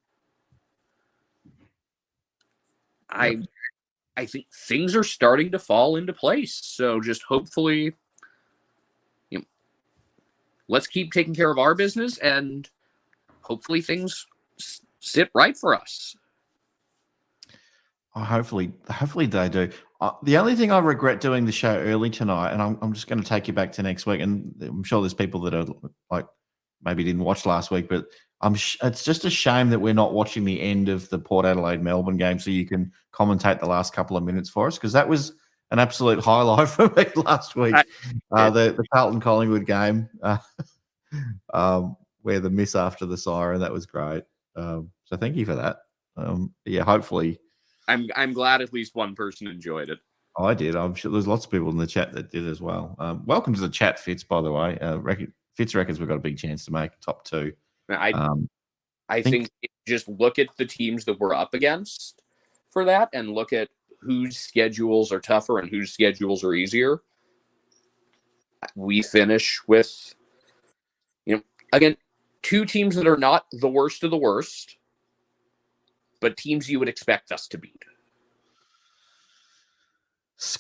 E: I think things are starting to fall into place. So just hopefully, let's keep taking care of our business, and hopefully things sit right for us.
A: Hopefully they do. The only thing I regret doing the show early tonight, and I'm just going to take you back to next week, and I'm sure there's people that are like maybe didn't watch last week, but it's just a shame that we're not watching the end of the Port Adelaide Melbourne game so you can commentate the last couple of minutes for us, because that was an absolute highlight for me last week. The Carlton Collingwood game where the miss after the siren, that was great. So thank you for that. Hopefully.
E: I'm glad at least one person enjoyed it.
A: I did. I'm sure there's lots of people in the chat that did as well. Welcome to the chat, Fitz, by the way. Fitz reckons we've got a big chance to make top 2.
E: I think just look at the teams that we're up against for that and look at whose schedules are tougher and whose schedules are easier, we finish with, again, two teams that are not the worst of the worst, but teams you would expect us to beat.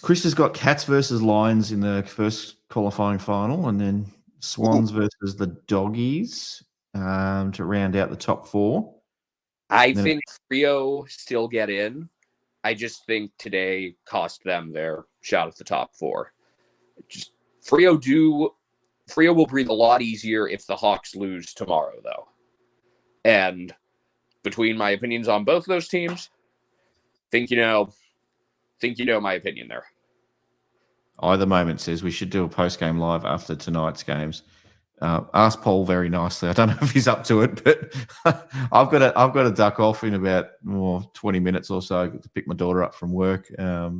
A: Chris has got Cats versus Lions in the first qualifying final, and then Swans versus the Doggies to round out the top four.
E: I think Freo still get in. I just think today cost them their shot at the top four. Freo will breathe a lot easier if the Hawks lose tomorrow, though. And between my opinions on both of those teams, think you know my opinion there.
A: Either Moment says we should do a post-game live after tonight's games. Ask Paul very nicely. I don't know if he's up to it, but I've got to duck off in about 20 minutes or so to pick my daughter up from work. I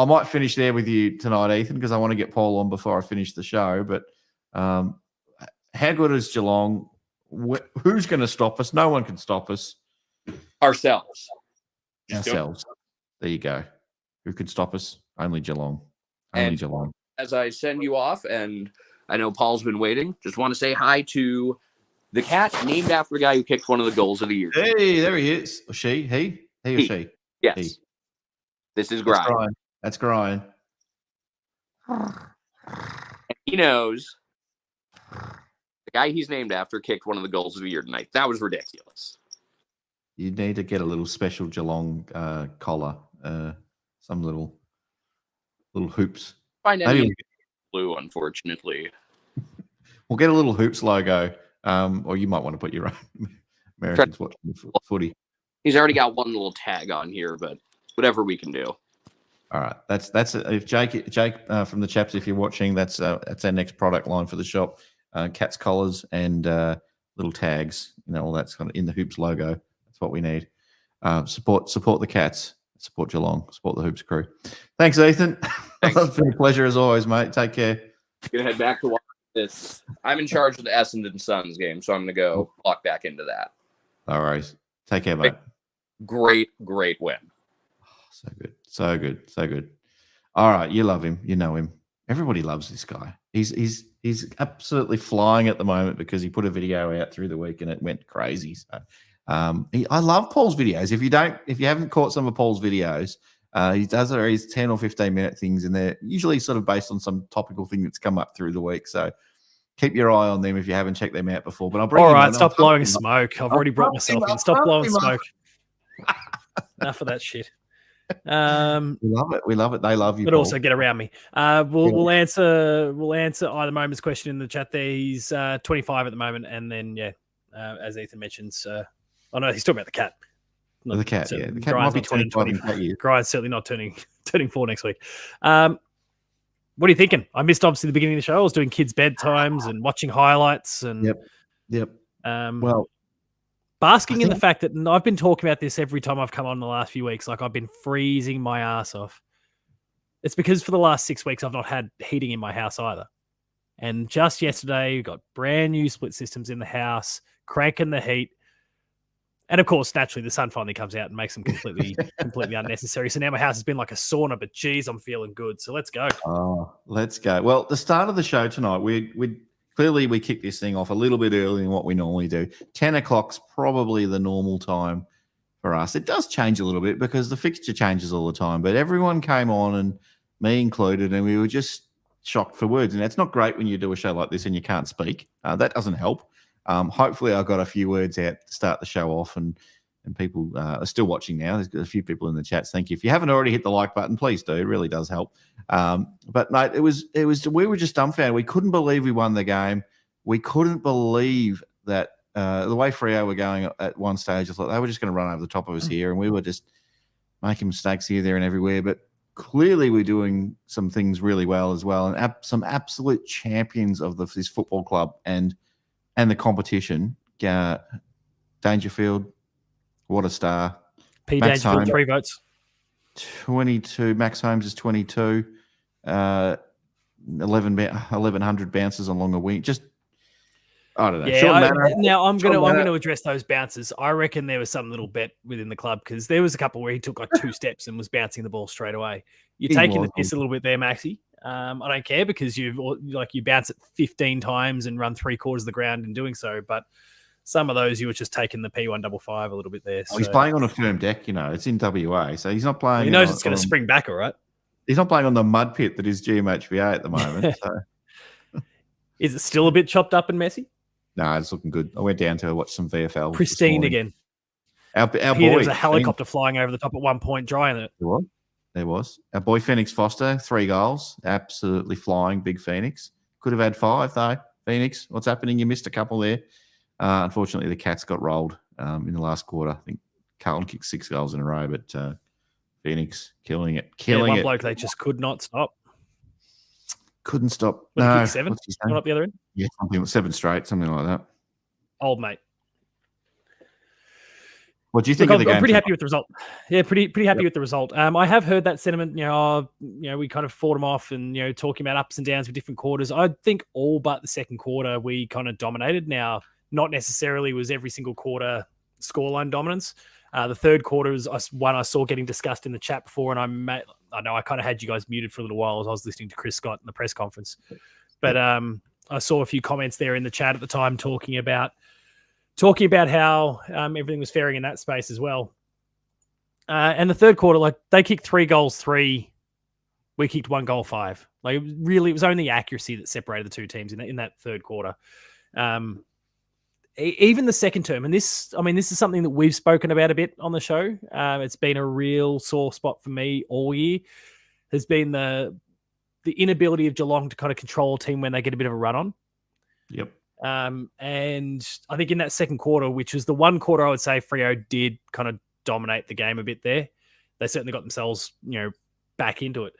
A: might finish there with you tonight, Ethan, because I want to get Paul on before I finish the show. But how good is Geelong? Who's going to stop us? No one can stop us.
E: Ourselves.
A: There you go. Who could stop us? Only Geelong. Geelong.
E: As I send you off, and I know Paul's been waiting, just want to say hi to the cat named after a guy who kicked one of the goals of the year.
A: Hey, there he is. Or she? He or she?
E: Yes.
A: He.
E: This is Brian.
A: That's Brian.
E: He knows the guy he's named after kicked one of the goals of the year tonight. That was ridiculous.
A: You need to get a little special Geelong collar, some little hoops.
E: Find any blue, unfortunately.
A: We'll get a little hoops logo, or you might want to put your own Americans watching the footy.
E: He's already got one little tag on here, but whatever we can do.
A: All right, that's if Jake from the Chaps, if you're watching, that's our next product line for the shop. Cats collars and little tags, all that's kind of in the hoops logo. That's what we need. Support the Cats. Support Geelong. Support the Hoops crew. Thanks, Ethan.
E: Thanks.
A: It's been a pleasure as always, mate. Take care.
E: Gonna head back to watch this. I'm in charge of the Essendon Suns game, so I'm gonna go lock back into that.
A: All right. Take care, mate.
E: Great win.
A: So good. All right, you love him. You know him. Everybody loves this guy. He's absolutely flying at the moment because he put a video out through the week and it went crazy. So I love Paul's videos. If you haven't caught some of Paul's videos, he does these 10 or 15 minute things and they're usually sort of based on some topical thing that's come up through the week. So keep your eye on them if you haven't checked them out before. But I'll bring.
F: All right, stop blowing smoke. I've already brought myself in. Stop blowing smoke. Enough of that shit.
A: We love it. They love you,
F: but
A: Paul.
F: Also get around me. We'll answer either Moment's question in the chat there. He's 25 at the moment, and then as Ethan mentions, he's talking about the cat.
A: The cat, so the cat might be 25.
F: Grian's certainly not turning 4 next week. What are you thinking? I missed obviously the beginning of the show. I was doing kids' bedtimes and watching highlights and
A: Yep.
F: Basking in the fact that, and I've been talking about this every time I've come on the last few weeks, like I've been freezing my ass off. It's because for the last 6 weeks, I've not had heating in my house either. And just yesterday, we got brand new split systems in the house, cranking the heat. And of course, naturally, the sun finally comes out and makes them completely unnecessary. So now my house has been like a sauna, but geez, I'm feeling good. So let's go.
A: Oh, let's go. Well, the start of the show tonight, we kick this thing off a little bit earlier than what we normally do. 10 o'clock's probably the normal time for us. It does change a little bit because the fixture changes all the time, but everyone came on, and me included, and we were just shocked for words. And it's not great when you do a show like this and you can't speak. That doesn't help. Hopefully I got a few words out to start the show off, and people are still watching now. There's a few people in the chats. Thank you. If you haven't already hit the like button, please do. It really does help. But mate, we were just dumbfounded. We couldn't believe we won the game. We couldn't believe that the way Freo were going at one stage, I thought they were just going to run over the top of us here, and we were just making mistakes here, there, and everywhere. But clearly we're doing some things really well as well, and some absolute champions of this football club and the competition. Dangerfield, what a star.
F: P. Dangerfield, 3 votes.
A: 22. Max Holmes is 22. 1100 bounces along a wing. Just I don't know.
F: Yeah,
A: Shouldn't matter.
F: now I'm
A: Shouldn't
F: going
A: matter.
F: to address those bounces. I reckon there was some little bet within the club because there was a couple where he took like 2 steps and was bouncing the ball straight away. You're
A: He
F: taking the
A: was.
F: piss a little bit there, Maxi. I don't care because you bounce it 15 times and run 3/4 of the ground in doing so, but some of those you were just taking the P155 a little bit there.
A: Oh, he's playing on a firm deck, it's in WA, so he's not playing.
F: He knows it's going to spring back, all right.
A: He's not playing on the mud pit that is GMHBA at the moment. So.
F: Is it still a bit chopped up and messy?
A: No, it's looking good. I went down to watch some VFL.
F: Pristine again.
A: Our
F: There
A: boy
F: was a helicopter flying over the top at one point, drying it.
A: There was. Our boy Phoenix Foster, 3 goals, absolutely flying. Big Phoenix. Could have had 5 though. Phoenix, what's happening? You missed a couple there. Unfortunately, the Cats got rolled in the last quarter. I think Carlton kicked 6 goals in a row, but Phoenix killing it.
F: One bloke they just could not stop.
A: Couldn't stop.
F: What,
A: No,
F: kick 7?
A: what's his
F: Not
A: name?
F: up the other end?
A: Yeah, something 7 straight, something like that.
F: Old mate.
A: What do you think
F: Look,
A: of the game?
F: I'm pretty happy with the result. Yeah, pretty happy with the result. I have heard that sentiment. We kind of fought them off, and talking about ups and downs with different quarters. I think all but the second quarter we kind of dominated. Now, not necessarily was every single quarter scoreline dominance. The third quarter is one I saw getting discussed in the chat before, and I know I kind of had you guys muted for a little while as I was listening to Chris Scott in the press conference. But I saw a few comments there in the chat at the time talking about how everything was faring in that space as well. And the third quarter, like they kicked 3 goals, 3. We kicked 1 goal, 5. Like really, it was only accuracy that separated the two teams in that third quarter. Even the second term, and this is something that we've spoken about a bit on the show. It's been a real sore spot for me all year. Has been the inability of Geelong to kind of control a team when they get a bit of a run on.
A: Yep.
F: And I think in that second quarter, which was the one quarter I would say Freo did kind of dominate the game a bit there. They certainly got themselves, back into it.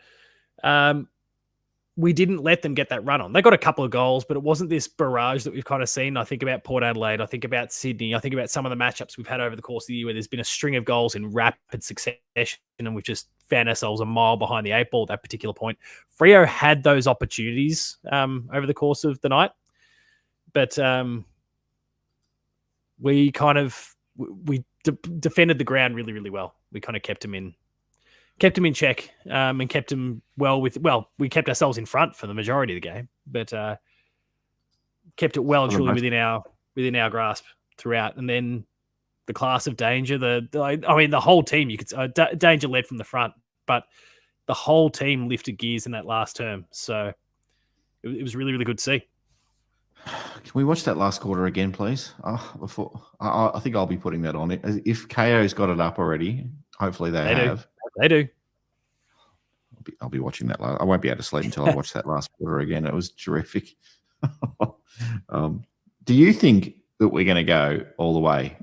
F: We didn't let them get that run on. They got a couple of goals, but it wasn't this barrage that we've kind of seen. I think about Port Adelaide. I think about Sydney. I think about some of the matchups we've had over the course of the year where there's been a string of goals in rapid succession and we've just found ourselves a mile behind the 8 ball at that particular point. Freo had those opportunities over the course of the night, but we defended the ground really, really well. We kind of kept them in check and kept them we kept ourselves in front for the majority of the game, but kept it well and truly within our grasp throughout. And then the class of Danger, the whole team, you could Danger led from the front, but the whole team lifted gears in that last term. So it was really, really good to see.
A: Can we watch that last quarter again, please? I think I'll be putting that on it. If KO's got it up already, hopefully they have.
F: They do.
A: I'll be watching that. I won't be able to sleep until I watch that last quarter again. It was terrific. Do you think that we're going to go all the way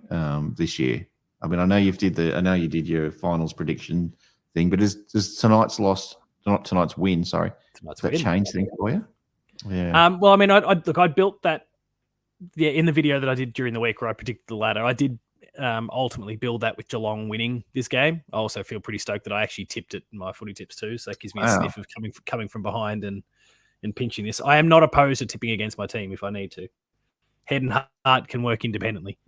A: this year? I mean, I know you did your finals prediction thing, but does tonight's win? Sorry, does that change things for you? Yeah.
F: Well, I mean, I built that. Yeah, in the video that I did during the week where I predicted the ladder, I did ultimately build that with Geelong winning this game. I also feel pretty stoked that I actually tipped it in my footy tips too, so that gives me a sniff of coming from behind and pinching this. I am not opposed to tipping against my team if I need to. Head and heart can work independently.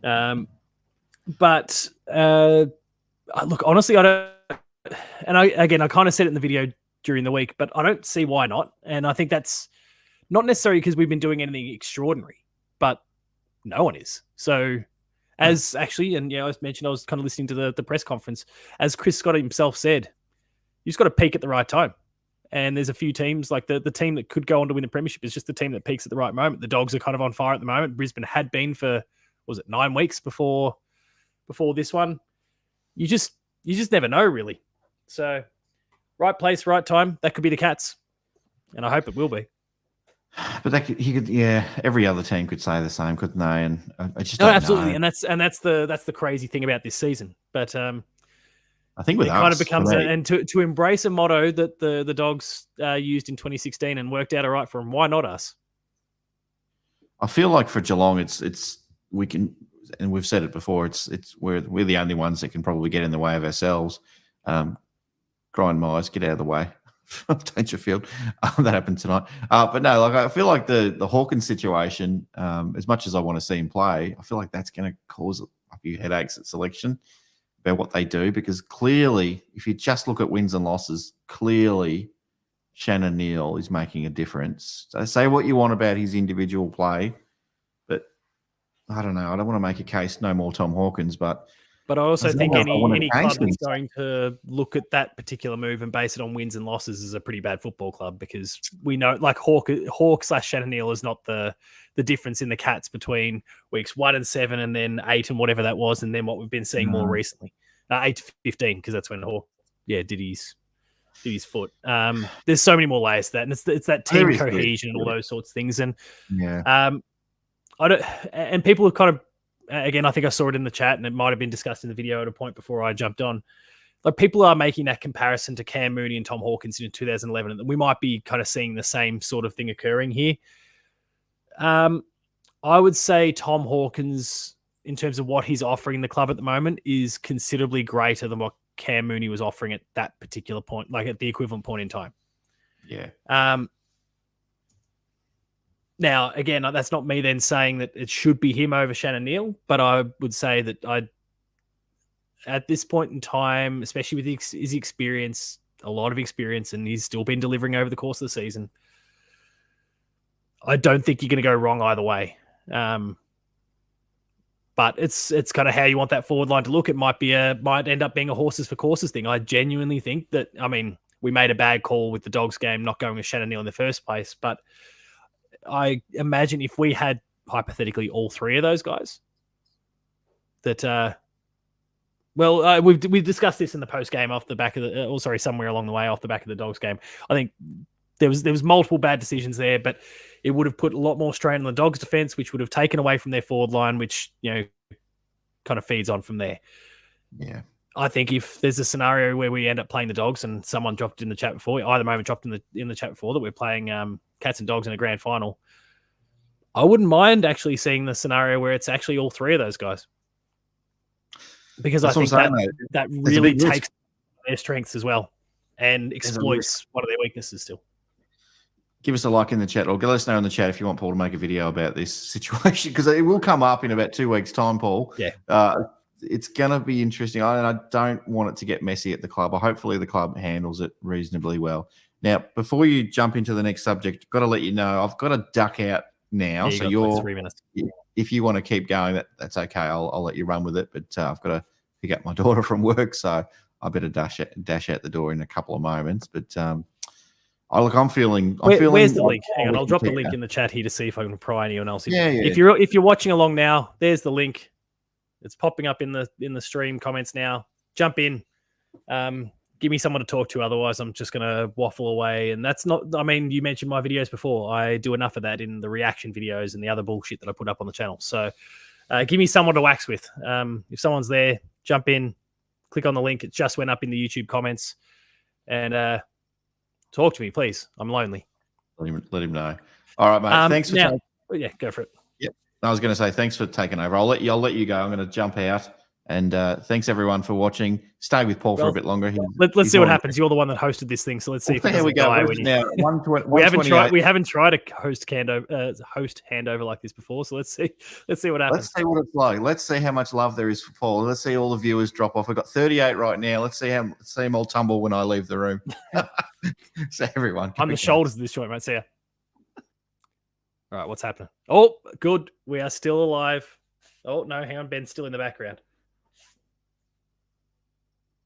F: But look, honestly, I don't. And I kind of said it in the video during the week, but I don't see why not. And I think that's not necessarily because we've been doing anything extraordinary, but no one is. So as actually, and I mentioned I was kind of listening to the press conference, as Chris Scott himself said, you just got to peak at the right time. And there's a few teams, like the team that could go on to win the premiership is just the team that peaks at the right moment. The Dogs are kind of on fire at the moment. Brisbane had been for, 9 weeks before this one. You just never know, really. So right place, right time. That could be the Cats, and I hope it will be.
A: But every other team could say the same, couldn't they? And I just don't
F: absolutely,
A: know.
F: and that's the crazy thing about this season. But
A: I think with
F: it
A: us,
F: kind of becomes and to embrace a motto that the Dogs used in 2016 and worked out all right for them. Why not us?
A: I feel like for Geelong, we can, and we've said it before. We're the only ones that can probably get in the way of ourselves. Grind Myers, get out of the way. Dangerfield. That happened tonight. But no, like I feel like the Hawkins situation, as much as I want to see him play, I feel like that's going to cause a few headaches at selection about what they do, because clearly, if you just look at wins and losses, clearly Shannon Neal is making a difference. So say what you want about his individual play, but I don't know. I don't want to make a case no more Tom Hawkins, but
F: I also think any club
A: him.
F: that's going to look at that particular move and base it on wins and losses is a pretty bad football club, because we know like Hawk/Shannon Neal is not the difference in the Cats between weeks 1 and 7 and then 8 and whatever that was, and then what we've been seeing more recently, 8 to 15, because that's when Hawk did his foot. There's so many more layers to that, and it's that team cohesion and all those sorts of things. And I don't. And people have kind of, again, I think I saw it in the chat, and it might have been discussed in the video at a point before I jumped on. Like, people are making that comparison to Cam Mooney and Tom Hawkins in 2011, and we might be kind of seeing the same sort of thing occurring here. I would say Tom Hawkins, in terms of what he's offering the club at the moment, is considerably greater than what Cam Mooney was offering at that particular point, like at the equivalent point in time.
A: Yeah.
F: Now, again, that's not me then saying that it should be him over Shannon Neal, but I would say that at this point in time, especially with his experience, a lot of experience, and he's still been delivering over the course of the season, I don't think you're going to go wrong either way. But it's kind of how you want that forward line to look. It might end up being a horses for courses thing. I genuinely think that, I mean, we made a bad call with the Dogs game, not going with Shannon Neal in the first place, but I imagine if we had hypothetically all three of those guys, that we've discussed this in the post game off the back of the somewhere along the way off the back of the Dogs game. I think there was multiple bad decisions there, but it would have put a lot more strain on the Dogs defense, which would have taken away from their forward line, which kind of feeds on from there.
A: Yeah.
F: I think if there's a scenario where we end up playing the Dogs, and someone dropped in the chat before, either moment dropped in the chat before, that we're playing Cats and Dogs in a grand final, I wouldn't mind actually seeing the scenario where it's actually all three of those guys, because
A: That's
F: I think that really takes their strengths as well and exploits one of their weaknesses still.
A: Give us a like in the chat, or let us know in the chat if you want Paul to make a video about this situation, because it will come up in about 2 weeks' time, Paul.
F: Yeah.
A: It's going to be interesting. I don't want it to get messy at the club. Hopefully the club handles it reasonably well. Now, before you jump into the next subject, I've got to let you know I've got to duck out now.
F: Yeah,
A: so
F: you're 3 minutes.
A: If you want to keep going, that's okay. I'll let you run with it. But I've got to pick up my daughter from work, so I better dash out the door in a couple of moments. But I'm feeling.
F: Where's the link? Hang on, I'll drop the link in the chat here to see if I can pry anyone else in.
A: Yeah.
F: If you're watching along now, there's the link. It's popping up in the stream comments now. Jump in. Give me someone to talk to. Otherwise, I'm just going to waffle away. And that's not, I mean, you mentioned my videos before. I do enough of that in the reaction videos and the other bullshit that I put up on the channel. So give me someone to wax with. If someone's there, jump in, click on the link. It just went up in the YouTube comments. And talk to me, please. I'm lonely.
A: Let him know. All right, mate. Thanks for
F: go for it.
A: Yep. I was going to say thanks for taking over. I'll let you go. I'm going to jump out. And thanks everyone for watching. Stay with Paul for a bit longer.
F: Let's see what happens. You're the one that hosted this thing, so let's see if it doesn't die.
A: Now,
F: we haven't tried a host handover like this before, so let's see what happens.
A: Let's see what it's like. Let's see how much love there is for Paul. Let's see all the viewers drop off. We've got 38 right now. Let's see them all tumble when I leave the room. So everyone,
F: on the shoulders of this joint, mate. See ya. All right, what's happening? Oh, good. We are still alive. Oh no, hang on. Ben's still in the background.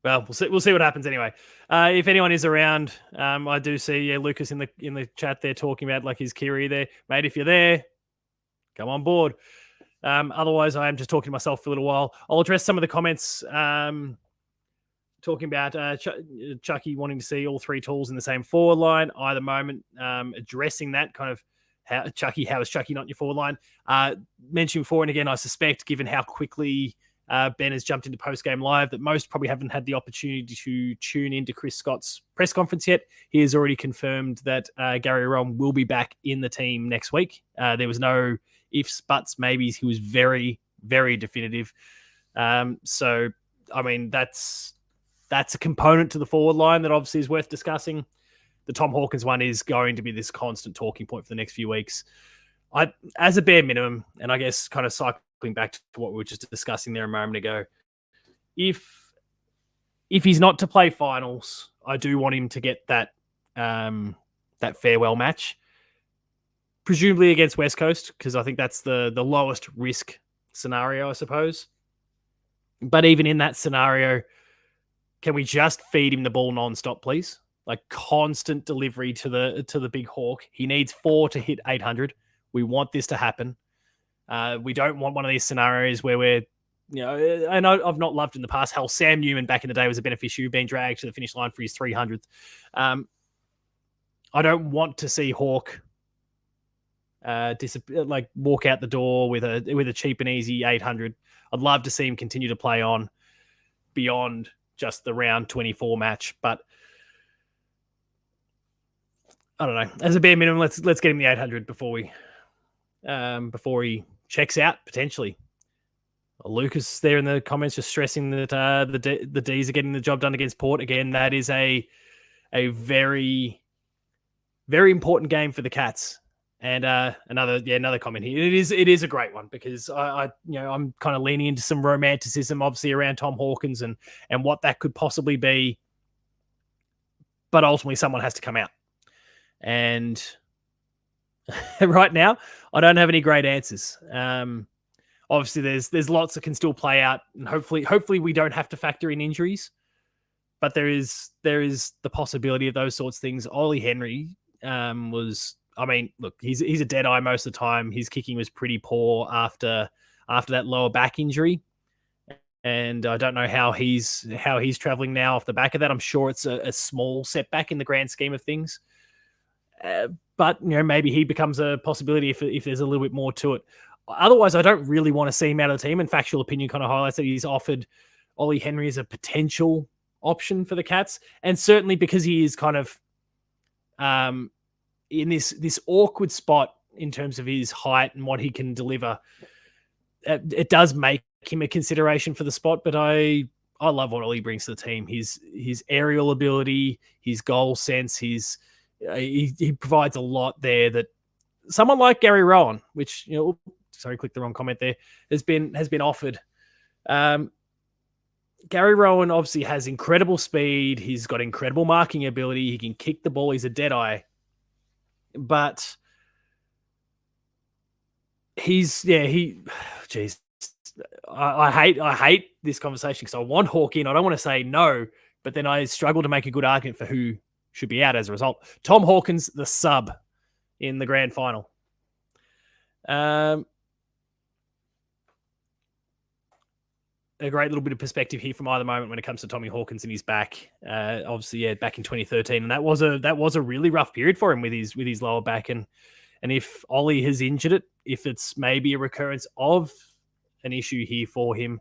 F: Well, we'll see what happens anyway. If anyone is around, I do see Lucas in the chat there talking about like his Kiri there, mate. If you're there, come on board. Otherwise, I am just talking to myself for a little while. I'll address some of the comments talking about Chucky wanting to see all three tools in the same forward line. Either moment, addressing that kind of how is Chucky not in your forward line? Mentioned before, and again, I suspect given how quickly Ben has jumped into post-game live, that most probably haven't had the opportunity to tune into Chris Scott's press conference yet. He has already confirmed that Gary Rom will be back in the team next week. There was no ifs, buts, maybes. He was very, very definitive. So, I mean, that's a component to the forward line that obviously is worth discussing. the Tom Hawkins one is going to be this constant talking point for the next few weeks. As a bare minimum, and I guess kind of cycling back to what we were just discussing there a moment ago, if he's not to play finals, I do want him to get that farewell match, presumably against West Coast, because I think that's the lowest risk scenario, I suppose. But even in that scenario, can we just feed him the ball nonstop, please? Like constant delivery to the big hawk. He needs 4 to hit 800. We want this to happen. We don't want one of these scenarios where we're, and I've not loved in the past how Sam Newman back in the day was a beneficiary, being dragged to the finish line for his 300th. I don't want to see Hawk walk out the door with a cheap and easy 800. I'd love to see him continue to play on beyond just the round 24 match, but I don't know. As a bare minimum, let's get him the 800 before he checks out potentially. Lucas there in the comments just stressing that the D's are getting the job done against Port again. That is a very, very important game for the Cats. And another comment here. It is a great one because I'm kind of leaning into some romanticism, obviously around Tom Hawkins and what that could possibly be. But ultimately, someone has to come out. And right now, I don't have any great answers. Obviously, there's lots that can still play out, and hopefully we don't have to factor in injuries. But there is the possibility of those sorts of things. Ollie Henry look, he's a dead eye most of the time. His kicking was pretty poor after that lower back injury, and I don't know how he's traveling now off the back of that. I'm sure it's a small setback in the grand scheme of things, but maybe he becomes a possibility if there's a little bit more to it. Otherwise, I don't really want to see him out of the team. And Factual Opinion kind of highlights that he's offered Ollie Henry as a potential option for the Cats, and certainly because he is kind of in this awkward spot in terms of his height and what he can deliver. It does make him a consideration for the spot, but I love what Ollie brings to the team. His aerial ability, his goal sense, he provides a lot there that someone like Gary Rowan, which clicked the wrong comment there, has been offered. Gary Rowan obviously has incredible speed. He's got incredible marking ability. He can kick the ball. He's a dead eye. But I hate this conversation because I want Hawk in. I don't want to say no, but then I struggle to make a good argument for who should be out as a result. Tom Hawkins, the sub in the grand final. A great little bit of perspective here from either moment when it comes to Tommy Hawkins and his back. Obviously, back in 2013, and that was a really rough period for him with his lower back. And if Ollie has injured it, if it's maybe a recurrence of an issue here for him,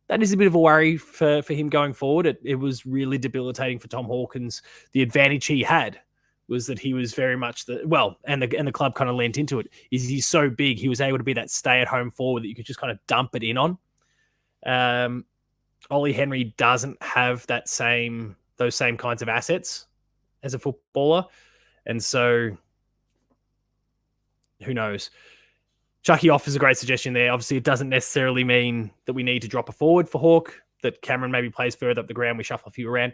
F: that is a bit of a worry for him going forward. It was really debilitating for Tom Hawkins. The advantage he had was that he was very much and the club kind of lent into it. He's so big, he was able to be that stay-at-home forward that you could just kind of dump it in on. Ollie Henry doesn't have those same kinds of assets as a footballer. And so who knows? Chucky offers a great suggestion there. Obviously, it doesn't necessarily mean that we need to drop a forward for Hawk, that Cameron maybe plays further up the ground. We shuffle a few around.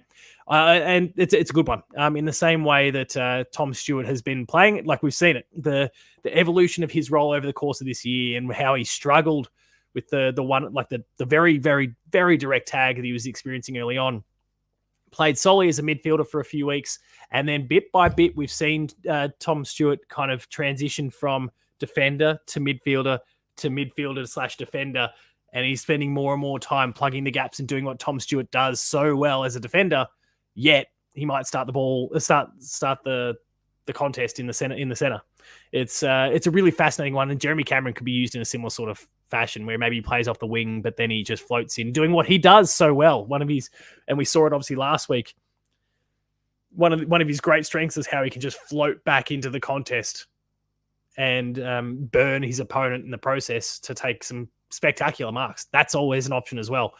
F: And it's a good one. In the same way that Tom Stewart has been playing it, like we've seen it, the evolution of his role over the course of this year and how he struggled with the one, like the very, very, very direct tag that he was experiencing early on. Played solely as a midfielder for a few weeks. And then bit by bit, we've seen Tom Stewart kind of transition from defender to midfielder / defender. And he's spending more and more time plugging the gaps and doing what Tom Stewart does so well as a defender. Yet he might start the contest in the center. It's a really fascinating one. And Jeremy Cameron could be used in a similar sort of fashion where maybe he plays off the wing, but then he just floats in doing what he does so well. And we saw it obviously last week. One of his great strengths is how he can just float back into the contest and burn his opponent in the process to take some spectacular marks. That's always an option as well.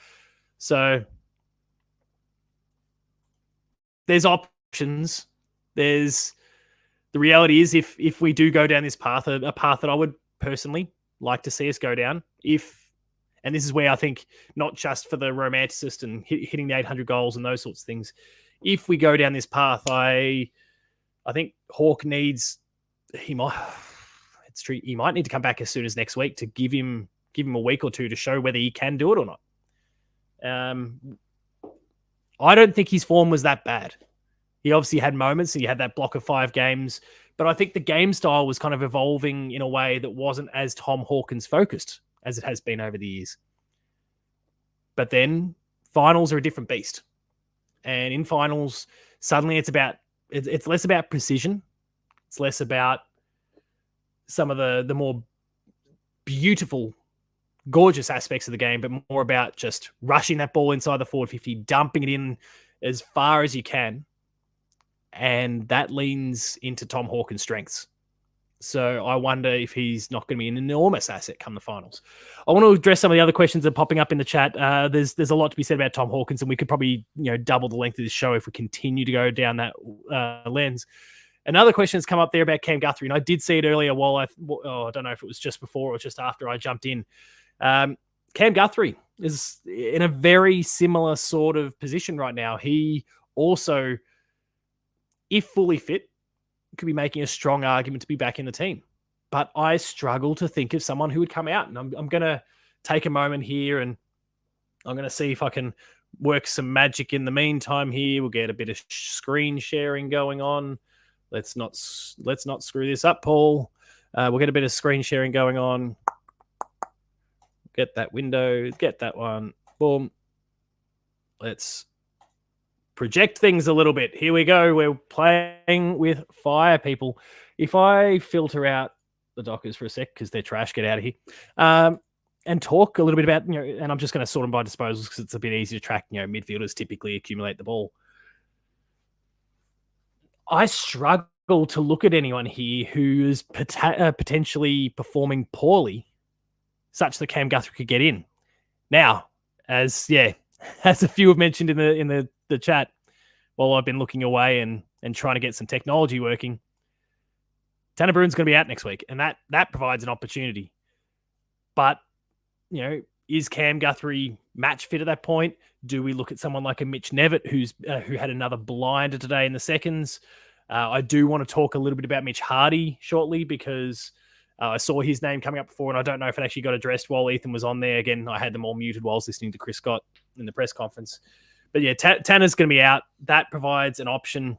F: So there's options. The reality is if we do go down this path, a path that I would personally like to see us go down, and this is where I think not just for the romanticist and hitting the 800 goals and those sorts of things, if we go down this path, I think Hawk he might need to come back as soon as next week to give him a week or two to show whether he can do it or not. I don't think his form was that bad. He obviously had moments, and he had that block of 5 games, but I think the game style was kind of evolving in a way that wasn't as Tom Hawkins focused as it has been over the years. But then finals are a different beast. And in finals, suddenly it's less about precision. It's less about some of the more beautiful, gorgeous aspects of the game, but more about just rushing that ball inside the forward 50, dumping it in as far as you can. And that leans into Tom Hawkins' strengths. So I wonder if he's not going to be an enormous asset come the finals. I want to address some of the other questions that are popping up in the chat. There's a lot to be said about Tom Hawkins, and we could probably double the length of this show if we continue to go down that lens. Another question has come up there about Cam Guthrie, and I did see it earlier while I don't know if it was just before or just after I jumped in. Cam Guthrie is in a very similar sort of position right now. He also, if fully fit, could be making a strong argument to be back in the team. But I struggle to think of someone who would come out. And I'm going to take a moment here, and I'm going to see if I can work some magic in the meantime here. We'll get a bit of screen sharing going on. Let's not screw this up, Paul. We'll get a bit of screen sharing going on. Get that window. Get that one. Boom. Let's project things a little bit. Here we go. We're playing with fire, people. If I filter out the Dockers for a sec, because they're trash, get out of here, and talk a little bit about, and I'm just going to sort them by disposals because it's a bit easier to track. Midfielders typically accumulate the ball. I struggle to look at anyone here who is potentially performing poorly, such that Cam Guthrie could get in. Now, as a few have mentioned in the chat, while I've been looking away and trying to get some technology working, Tanner Bruin's going to be out next week, and that provides an opportunity. But, is Cam Guthrie match fit at that point? Do we look at someone like a Mitch Nevitt who had another blinder today in the seconds? I do want to talk a little bit about Mitch Hardy shortly, because I saw his name coming up before, and I don't know if it actually got addressed while Ethan was on there. Again, I had them all muted while I was listening to Chris Scott in the press conference. But yeah, Tanner's going to be out. That provides an option.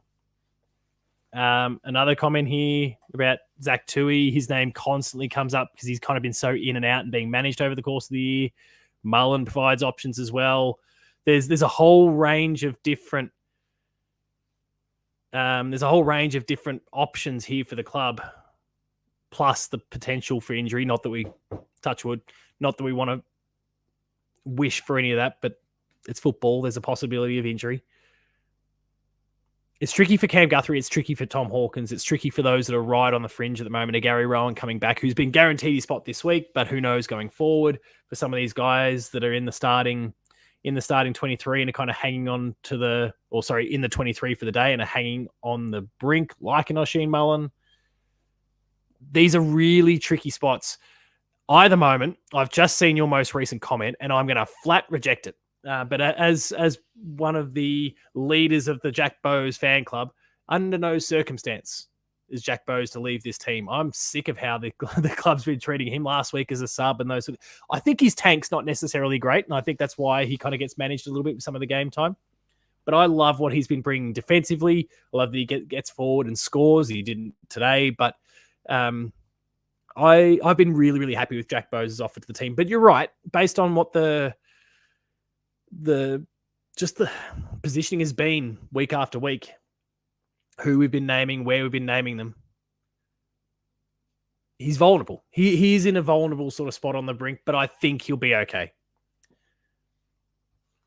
F: Another comment here about Zach Tui. His name constantly comes up because he's kind of been so in and out and being managed over the course of the year. Mullen provides options as well. There's a whole range of different options here for the club, plus the potential for injury. Not that we touch wood, not that we want to wish for any of that, but it's football. There's a possibility of injury. It's tricky for Cam Guthrie. It's tricky for Tom Hawkins. It's tricky for those that are right on the fringe at the moment. A Gary Rowan coming back, who's been guaranteed his spot this week, but who knows going forward. For some of these guys that are in the starting 23 and are kind of hanging on to in the 23 for the day and are hanging on the brink, like an Oisin Mullen. These are really tricky spots. At the moment, I've just seen your most recent comment, and I'm going to flat reject it. But as one of the leaders of the Jack Bowes fan club, under no circumstance is Jack Bowes to leave this team. I'm sick of how the club's been treating him last week as a sub and those. I think his tank's not necessarily great, and I think that's why he kind of gets managed a little bit with some of the game time. But I love what he's been bringing defensively. I love that he gets forward and scores. He didn't today, but I've been really, really happy with Jack Bowes' offer to the team. But you're right, based on what the positioning has been week after week, who we've been naming, where we've been naming them. He's vulnerable. He's in a vulnerable sort of spot on the brink, but I think he'll be okay.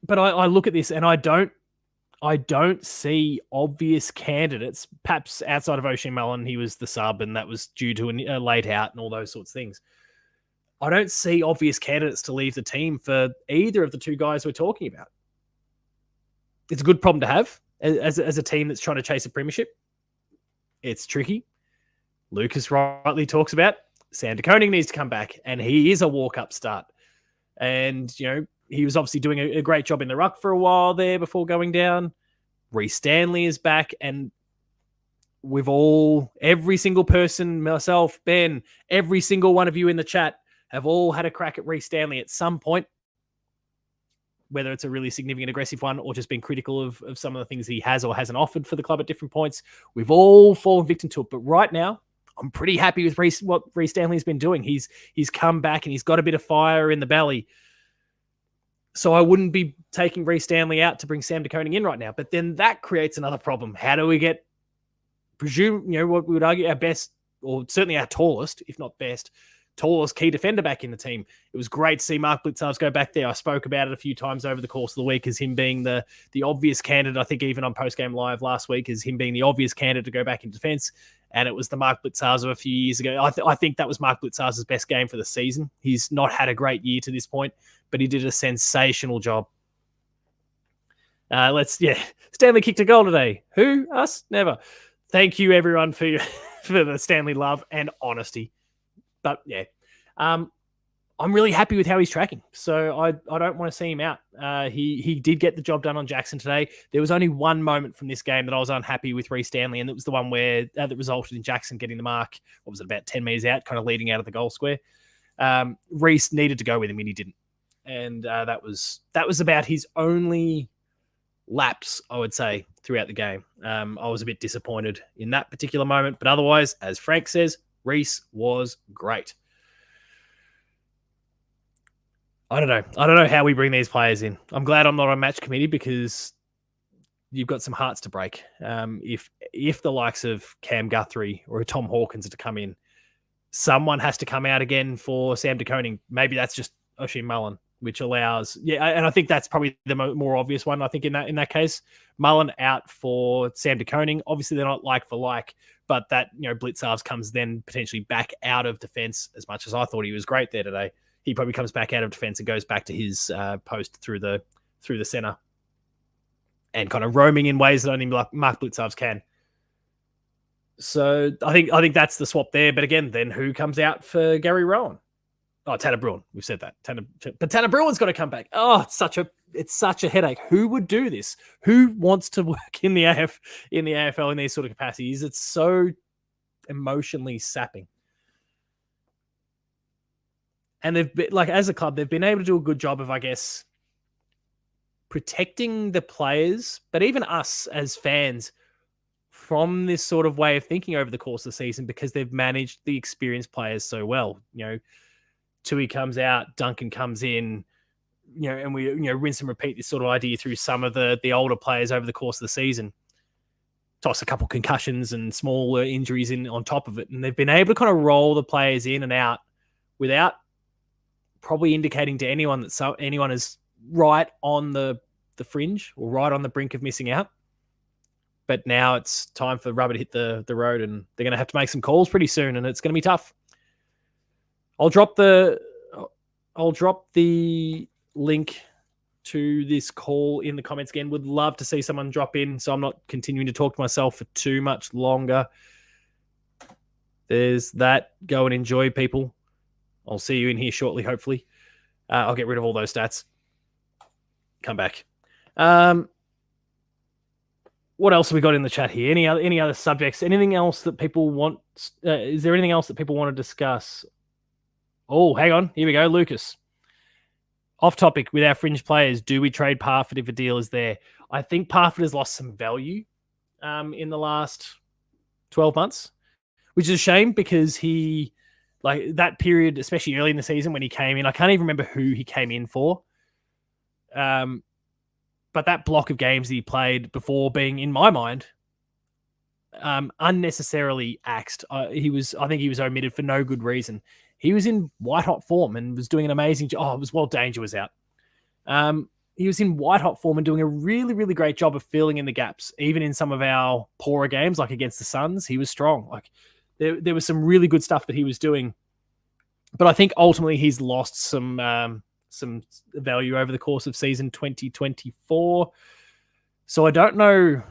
F: But I look at this and I don't see obvious candidates, perhaps outside of Oisin Mullen. He was the sub and that was due to a late out and all those sorts of things. I don't see obvious candidates to leave the team for either of the two guys we're talking about. It's a good problem to have as a team that's trying to chase a premiership. it's tricky. Lucas rightly talks about Sam De Koning needs to come back, and he is a walk-up start. And, he was obviously doing a great job in the ruck for a while there before going down. Reece Stanley is back, and every single person, myself, Ben, every single one of you in the chat have all had a crack at Reece Stanley at some point, whether it's a really significant aggressive one or just been critical of some of the things he has or hasn't offered for the club at different points. We've all fallen victim to it. But right now, I'm pretty happy with what Reece Stanley's been doing. He's come back and he's got a bit of fire in the belly. So I wouldn't be taking Reece Stanley out to bring Sam De Koning in right now. But then that creates another problem. How do we get, what we would argue our best, or certainly our tallest, if not best, tallest key defender back in the team? It was great to see Mark Blitzarves go back there. I spoke about it a few times over the course of the week as him being the obvious candidate. I think even on Postgame Live last week, as him being the obvious candidate to go back in defence. And it was the Mark Blitzarves of a few years ago. I think that was Mark Blitzarves' best game for the season. He's not had a great year to this point, but he did a sensational job. Stanley kicked a goal today. Who? Us? Never. Thank you, everyone, for the Stanley love and honesty. But yeah, I'm really happy with how he's tracking. So I don't want to see him out. He did get the job done on Jackson today. There was only one moment from this game that I was unhappy with Reece Stanley, and it was the one where that resulted in Jackson getting the mark. What was it, about 10 metres out, kind of leading out of the goal square. Reece needed to go with him, and he didn't. And that was about his only lapse, I would say, throughout the game. I was a bit disappointed in that particular moment, but otherwise, as Frank says, Reece was great. I don't know how we bring these players in. I'm glad I'm not on match committee because you've got some hearts to break. If the likes of Cam Guthrie or Tom Hawkins are to come in, someone has to come out again for Sam De Koning. Maybe that's just Oisin Mullen, which allows, and I think that's probably the more obvious one. I think in that case, Mullen out for Sam De Koning. Obviously, they're not like for like, but that Blitzarves comes then potentially back out of defence. As much as I thought he was great there today, he probably comes back out of defence and goes back to his post through the centre, and kind of roaming in ways that only Mark Blitzarves can. So I think that's the swap there. But again, then who comes out for Gary Rowan? Oh, Tanner Bruin. We've said that. But Tanner Bruin's got to come back. Oh, it's such a headache. Who would do this? Who wants to work in the AFL in these sort of capacities? It's so emotionally sapping. And they've been, as a club, they've been able to do a good job of, I guess, protecting the players, but even us as fans from this sort of way of thinking over the course of the season, because they've managed the experienced players so well. Tui comes out, Duncan comes in, and we rinse and repeat this sort of idea through some of the older players over the course of the season. Toss a couple concussions and smaller injuries in on top of it, and they've been able to kind of roll the players in and out without probably indicating to anyone that anyone is right on the fringe or right on the brink of missing out. But now it's time for rubber to hit the road, and they're going to have to make some calls pretty soon, and it's going to be tough. I'll drop the link to this call in the comments again. Would love to see someone drop in, so I'm not continuing to talk to myself for too much longer. There's that. Go and enjoy, people. I'll see you in here shortly, hopefully. I'll get rid of all those stats. Come back. What else have we got in the chat here? Any other subjects? Anything else that people want? Is there anything else that people want to discuss? Oh, hang on. Here we go. Lucas. Off topic with our fringe players. Do we trade Parfitt if a deal is there? I think Parfitt has lost some value in the last 12 months, which is a shame because he, that period, especially early in the season when he came in, I can't even remember who he came in for. But that block of games that he played before being, in my mind, unnecessarily axed. I think he was omitted for no good reason. He was in white-hot form and was doing an amazing job. Oh, it was while Danger was out. He was in white-hot form and doing a really, really great job of filling in the gaps. Even in some of our poorer games, like against the Suns, he was strong. There was some really good stuff that he was doing. But I think ultimately he's lost some value over the course of season 2024. So I don't know.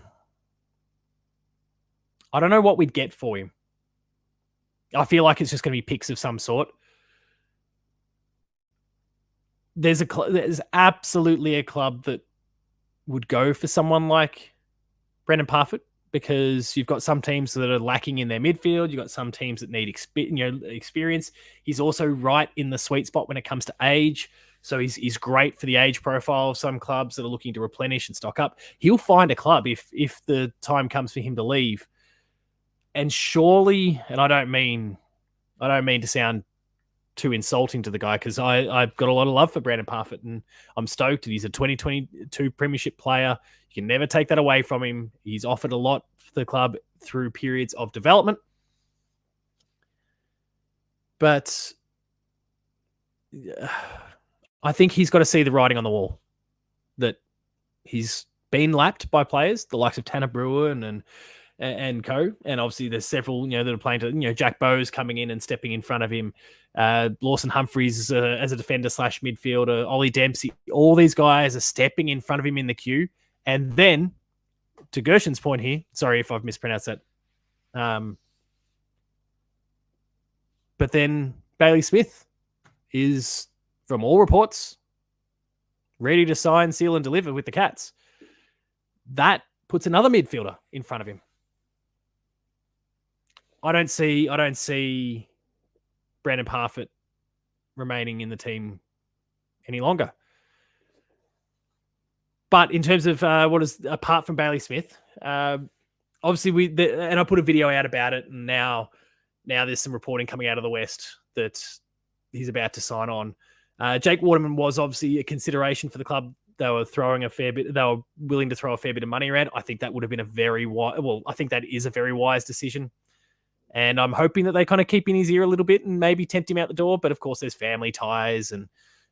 F: I don't know what we'd get for him. I feel like it's just going to be picks of some sort. There's absolutely a club that would go for someone like Brendan Parfitt, because you've got some teams that are lacking in their midfield. You've got some teams that need experience. He's also right in the sweet spot when it comes to age. So he's great for the age profile of some clubs that are looking to replenish and stock up. He'll find a club if the time comes for him to leave. And surely, and I don't mean to sound too insulting to the guy, because I've got a lot of love for Brandon Parfitt, and I'm stoked that he's a 2022 premiership player. You can never take that away from him. He's offered a lot for the club through periods of development. But I think he's got to see the writing on the wall, that he's been lapped by players, the likes of Tanner Brewing and co. And obviously there's several, that are playing to, Jack Bowes coming in and stepping in front of him. Lawson Humphreys as a defender / midfielder, Ollie Dempsey, all these guys are stepping in front of him in the queue. And then, to Gershen's point here, sorry if I've mispronounced that. But then Bailey Smith is, from all reports, ready to sign, seal, and deliver with the Cats. That puts another midfielder in front of him. I don't see Brandon Parfitt remaining in the team any longer. But in terms of apart from Bailey Smith, obviously and I put a video out about it, and now there's some reporting coming out of the West that he's about to sign on. Jake Waterman was obviously a consideration for the club. They were willing to throw a fair bit of money around. I think that would have been I think that is a very wise decision. And I'm hoping that they kind of keep in his ear a little bit and maybe tempt him out the door. But of course, there's family ties, and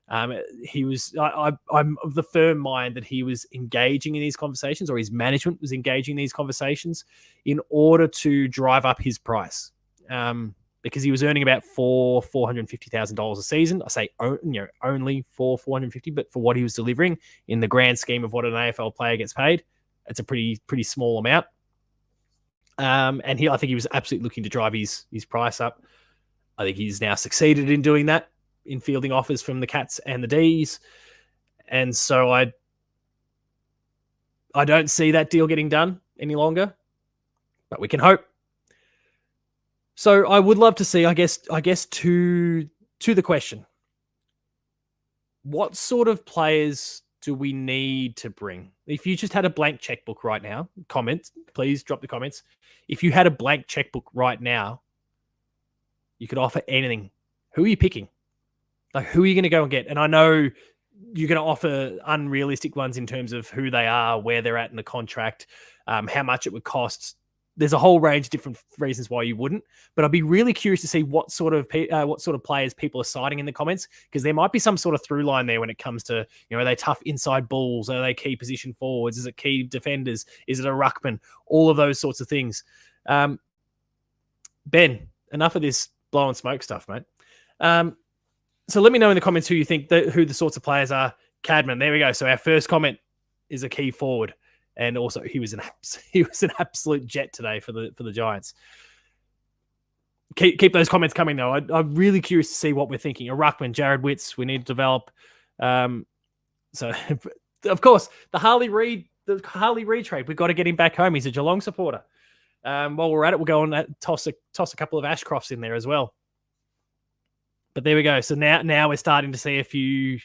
F: I'm of the firm mind that he was engaging in these conversations, or his management was engaging in these conversations in order to drive up his price. Because he was earning about $450,000 a season. I say only for $450,000, but for what he was delivering in the grand scheme of what an AFL player gets paid, it's a pretty small amount. And I think he was absolutely looking to drive his price up. I think he's now succeeded in doing that, in fielding offers from the Cats and the Ds. And so I don't see that deal getting done any longer, but we can hope. So I would love to see, I guess to the question, what sort of players do we need to bring? If you just had a blank checkbook right now, please drop the comments. If you had a blank checkbook right now, you could offer anything. Who are you picking? Like, who are you going to go and get? And I know you're going to offer unrealistic ones in terms of who they are, where they're at in the contract, how much it would cost. There's a whole range of different reasons why you wouldn't, but I'd be really curious to see what sort of players people are citing in the comments, because there might be some sort of through line there when it comes to, are they tough inside balls? Are they key position forwards? Is it key defenders? Is it a ruckman? All of those sorts of things. Ben, enough of this blowing smoke stuff, mate. So let me know in the comments who you think who the sorts of players are. Cadman, there we go. So our first comment is a key forward. And also, he was an absolute jet today for the Giants. Keep those comments coming, though. I'm really curious to see what we're thinking. A ruckman, Jared Witts, we need to develop. So, of course, the Harley Reid trade. We've got to get him back home. He's a Geelong supporter. While we're at it, we'll go and toss a couple of Ashcrofts in there as well. But there we go. So now we're starting to see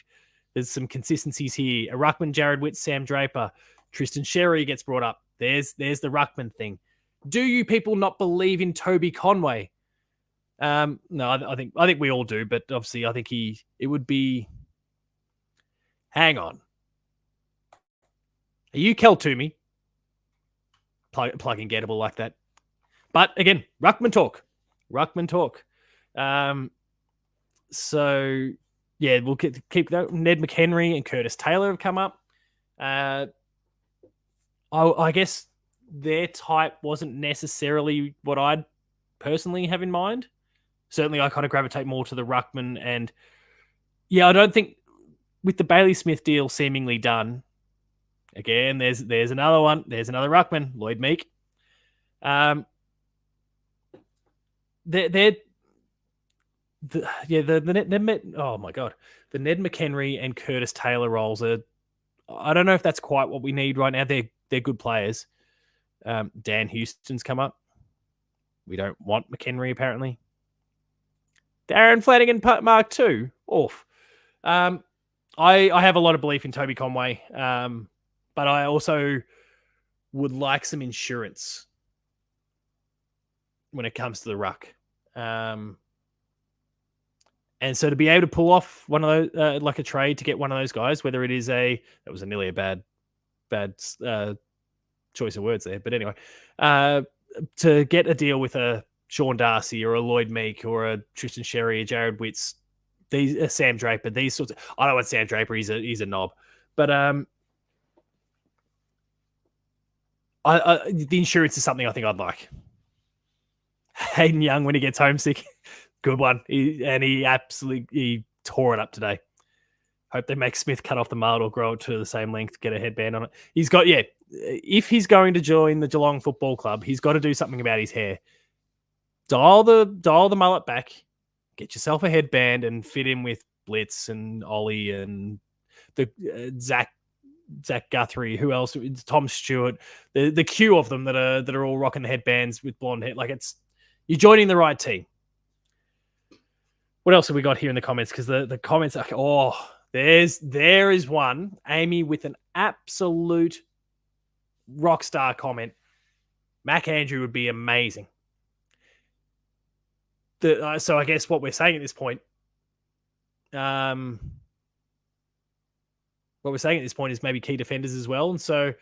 F: there's some consistencies here. A ruckman, Jared Witts, Sam Draper. Tristan Sherry gets brought up. There's the ruckman thing. Do you people not believe in Toby Conway? No, I think we all do, but obviously I think it would be. Hang on. Are you Kel Toomey? Plug and gettable like that. But again, ruckman talk. So yeah, we'll keep that. Ned McHenry and Curtis Taylor have come up. I guess their type wasn't necessarily what I'd personally have in mind. Certainly, I kind of gravitate more to the ruckman. And yeah, I don't think with the Bailey Smith deal seemingly done, again, there's another one. There's another ruckman, Lloyd Meek. they're oh my god, the Ned McHenry and Curtis Taylor roles are. I don't know if that's quite what we need right now. They're good players. Dan Houston's come up. We don't want McHenry apparently. Darren Flanagan Mark 2 off. I have a lot of belief in Toby Conway, but I also would like some insurance when it comes to the ruck. And so to be able to pull off one of those, like a trade to get one of those guys, whether it is that was nearly a bad choice of words there. But anyway, to get a deal with a Sean Darcy or a Lloyd Meek or a Tristan Sherry, a Jared Witts, Sam Draper, these sorts of, I don't want Sam Draper, he's a knob. But the insurance is something I think I'd like. Hayden Young, when he gets homesick, good one. He absolutely tore it up today. Hope they make Smith cut off the mullet or grow it to the same length, get a headband on it. He's got, if he's going to join the Geelong Football Club, he's got to do something about his hair. Dial the mullet back, get yourself a headband and fit in with Blitz and Ollie and the Zach Guthrie, who else? Tom Stewart, the queue of them that are all rocking the headbands with blonde hair. Like you're joining the right team. What else have we got here in the comments? Because the comments are there is one, Amy, with an absolute rock star comment. Mac Andrew would be amazing. So I guess what we're saying at this point, is maybe key defenders as well. And so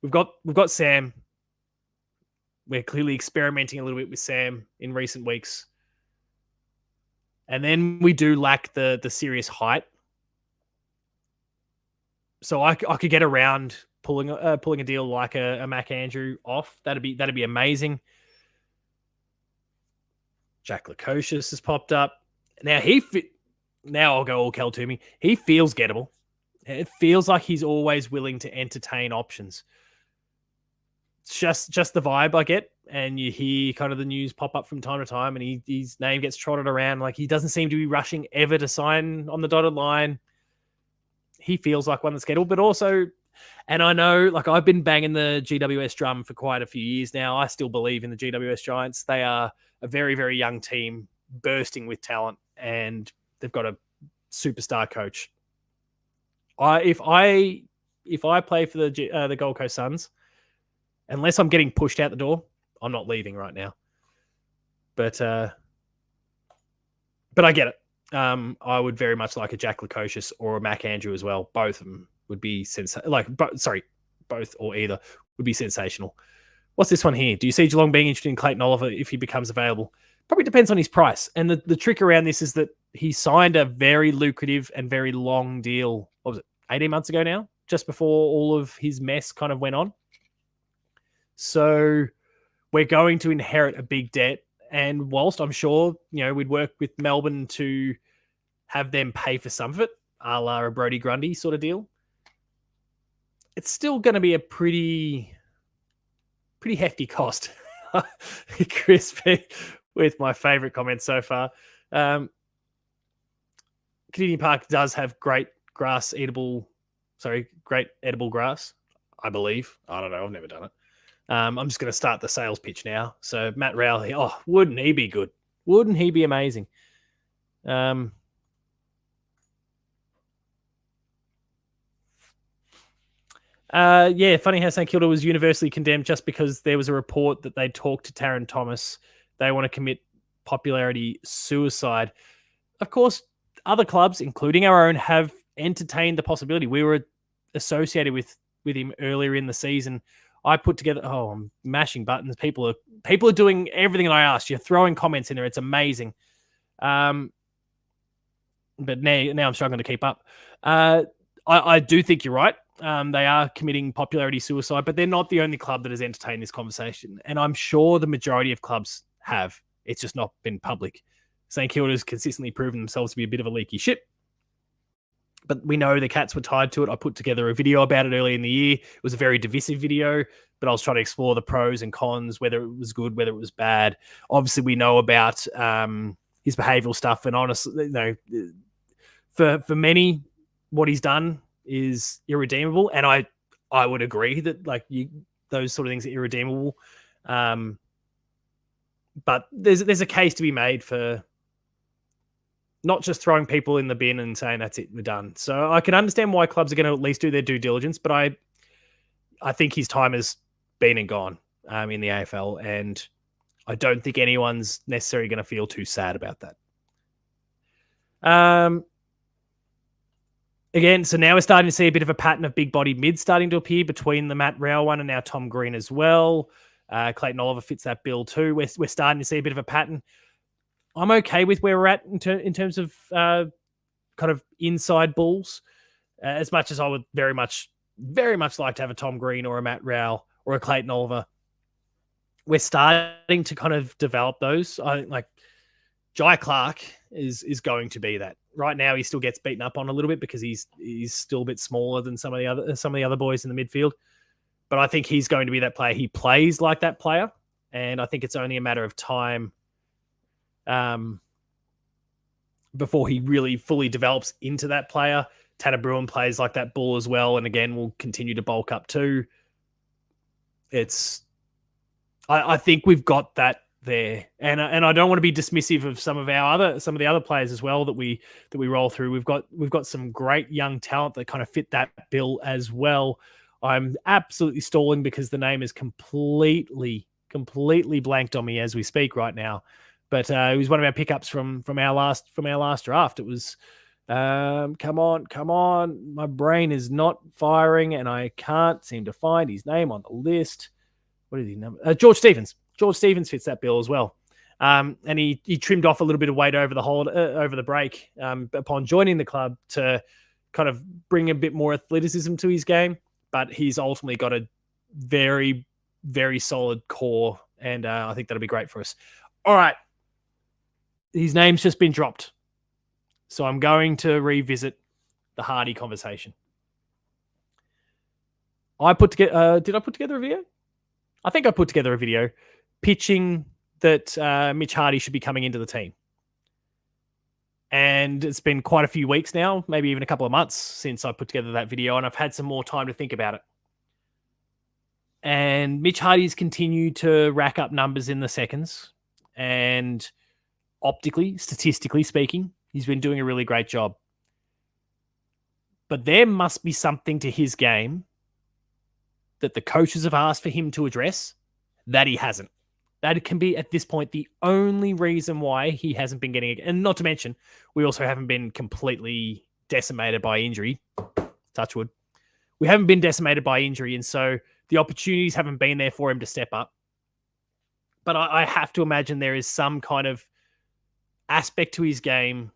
F: we've got Sam. We're clearly experimenting a little bit with Sam in recent weeks. And then we do lack the serious height. So I could get around pulling a deal like a Mac Andrew off. That'd be amazing. Jack Lukosius has popped up. Now I'll go all Kel to me. He feels gettable. It feels like he's always willing to entertain options. It's just the vibe I get. And you hear kind of the news pop up from time to time, and his name gets trotted around. Like, he doesn't seem to be rushing ever to sign on the dotted line. He feels like one that's gettable, but also, and I know, like, I've been banging the GWS drum for quite a few years now. I still believe in the GWS Giants. They are a very, very young team, bursting with talent, and they've got a superstar coach. If I play for the Gold Coast Suns, unless I'm getting pushed out the door, I'm not leaving right now. But I get it. I would very much like a Jack Lukosius or a Mac Andrew as well. Both of them would be both or either would be sensational. What's this one here? Do you see Geelong being interested in Clayton Oliver if he becomes available? Probably depends on his price. And the trick around this is that he signed a very lucrative and very long deal. What was it? 18 months ago now, just before all of his mess kind of went on. So we're going to inherit a big debt. And whilst I'm sure, we'd work with Melbourne to have them pay for some of it, a la a Brodie Grundy sort of deal, it's still going to be a pretty hefty cost. Crispy with my favourite comment so far. Canadian Park does have great edible grass, I believe. I don't know. I've never done it. I'm just going to start the sales pitch now. So Matt Rowley, wouldn't he be good? Wouldn't he be amazing? Funny how St Kilda was universally condemned just because there was a report that they talked to Taron Thomas. They want to commit popularity suicide. Of course, other clubs, including our own, have entertained the possibility. We were associated with him earlier in the season. I put together, I'm mashing buttons. People are doing everything that I asked. You're throwing comments in there. It's amazing. But now I'm struggling to keep up. I do think you're right. They are committing popularity suicide, but they're not the only club that has entertained this conversation. And I'm sure the majority of clubs have. It's just not been public. St Kilda's consistently proven themselves to be a bit of a leaky ship. but we know the Cats were tied to it. I put together a video about it early in the year. It was a very divisive video, but I was trying to explore the pros and cons, whether it was good, whether it was bad. Obviously, we know about his behavioural stuff, and honestly, for many, what he's done is irredeemable, and I would agree that those sort of things are irredeemable. But there's a case to be made for not just throwing people in the bin and saying that's it, we're done. So I can understand why clubs are going to at least do their due diligence, but I think his time has been and gone in the AFL, and I don't think anyone's necessarily going to feel too sad about that. Again, so now we're starting to see a bit of a pattern of big-bodied mids starting to appear between the Matt Rowell one and now Tom Green as well. Clayton Oliver fits that bill too. We're starting to see a bit of a pattern. I'm okay with where we're at in terms of kind of inside Bulls, as much as I would very much like to have a Tom Green or a Matt Rowell or a Clayton Oliver. We're starting to kind of develop those. I think Jai Clark is going to be that. Right now, he still gets beaten up on a little bit because he's still a bit smaller than some of the other boys in the midfield. But I think he's going to be that player. He plays like that player, and I think it's only a matter of time before he really fully develops into that player. Tanner Brewing plays like that bull as well, and again, will continue to bulk up too. I think we've got that there, and I don't want to be dismissive of some of the other players as well that we roll through. We've got some great young talent that kind of fit that bill as well. I'm absolutely stalling because the name is completely blanked on me as we speak right now. But it was one of our pickups from our last draft. It was come on, my brain is not firing, and I can't seem to find his name on the list. What is his number? George Stevens. George Stevens fits that bill as well. And he trimmed off a little bit of weight over the break upon joining the club to kind of bring a bit more athleticism to his game. But he's ultimately got a very, very solid core, and I think that'll be great for us. All right. His name's just been dropped. So I'm going to revisit the Hardy conversation. Did I put together a video? I think I put together a video pitching that Mitch Hardy should be coming into the team. And it's been quite a few weeks now, maybe even a couple of months since I put together that video, and I've had some more time to think about it. And Mitch Hardy's continued to rack up numbers in the seconds, and optically, statistically speaking, he's been doing a really great job. But there must be something to his game that the coaches have asked for him to address that he hasn't. That can be, at this point, the only reason why he hasn't been getting it. And not to mention, we also haven't been completely decimated by injury. Touch wood. We haven't been decimated by injury, and so the opportunities haven't been there for him to step up. But I have to imagine there is some kind of aspect to his game.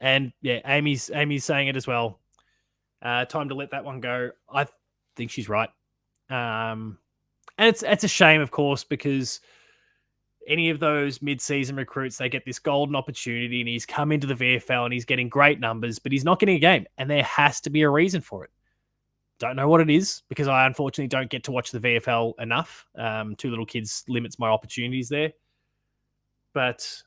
F: And yeah, Amy's saying it as well. Time to let that one go. I think she's right. And it's a shame, of course, because any of those mid-season recruits, they get this golden opportunity, and he's come into the VFL and he's getting great numbers, but he's not getting a game, and there has to be a reason for it. Don't know what it is, because I unfortunately don't get to watch the VFL enough. Two little kids limits my opportunities there. But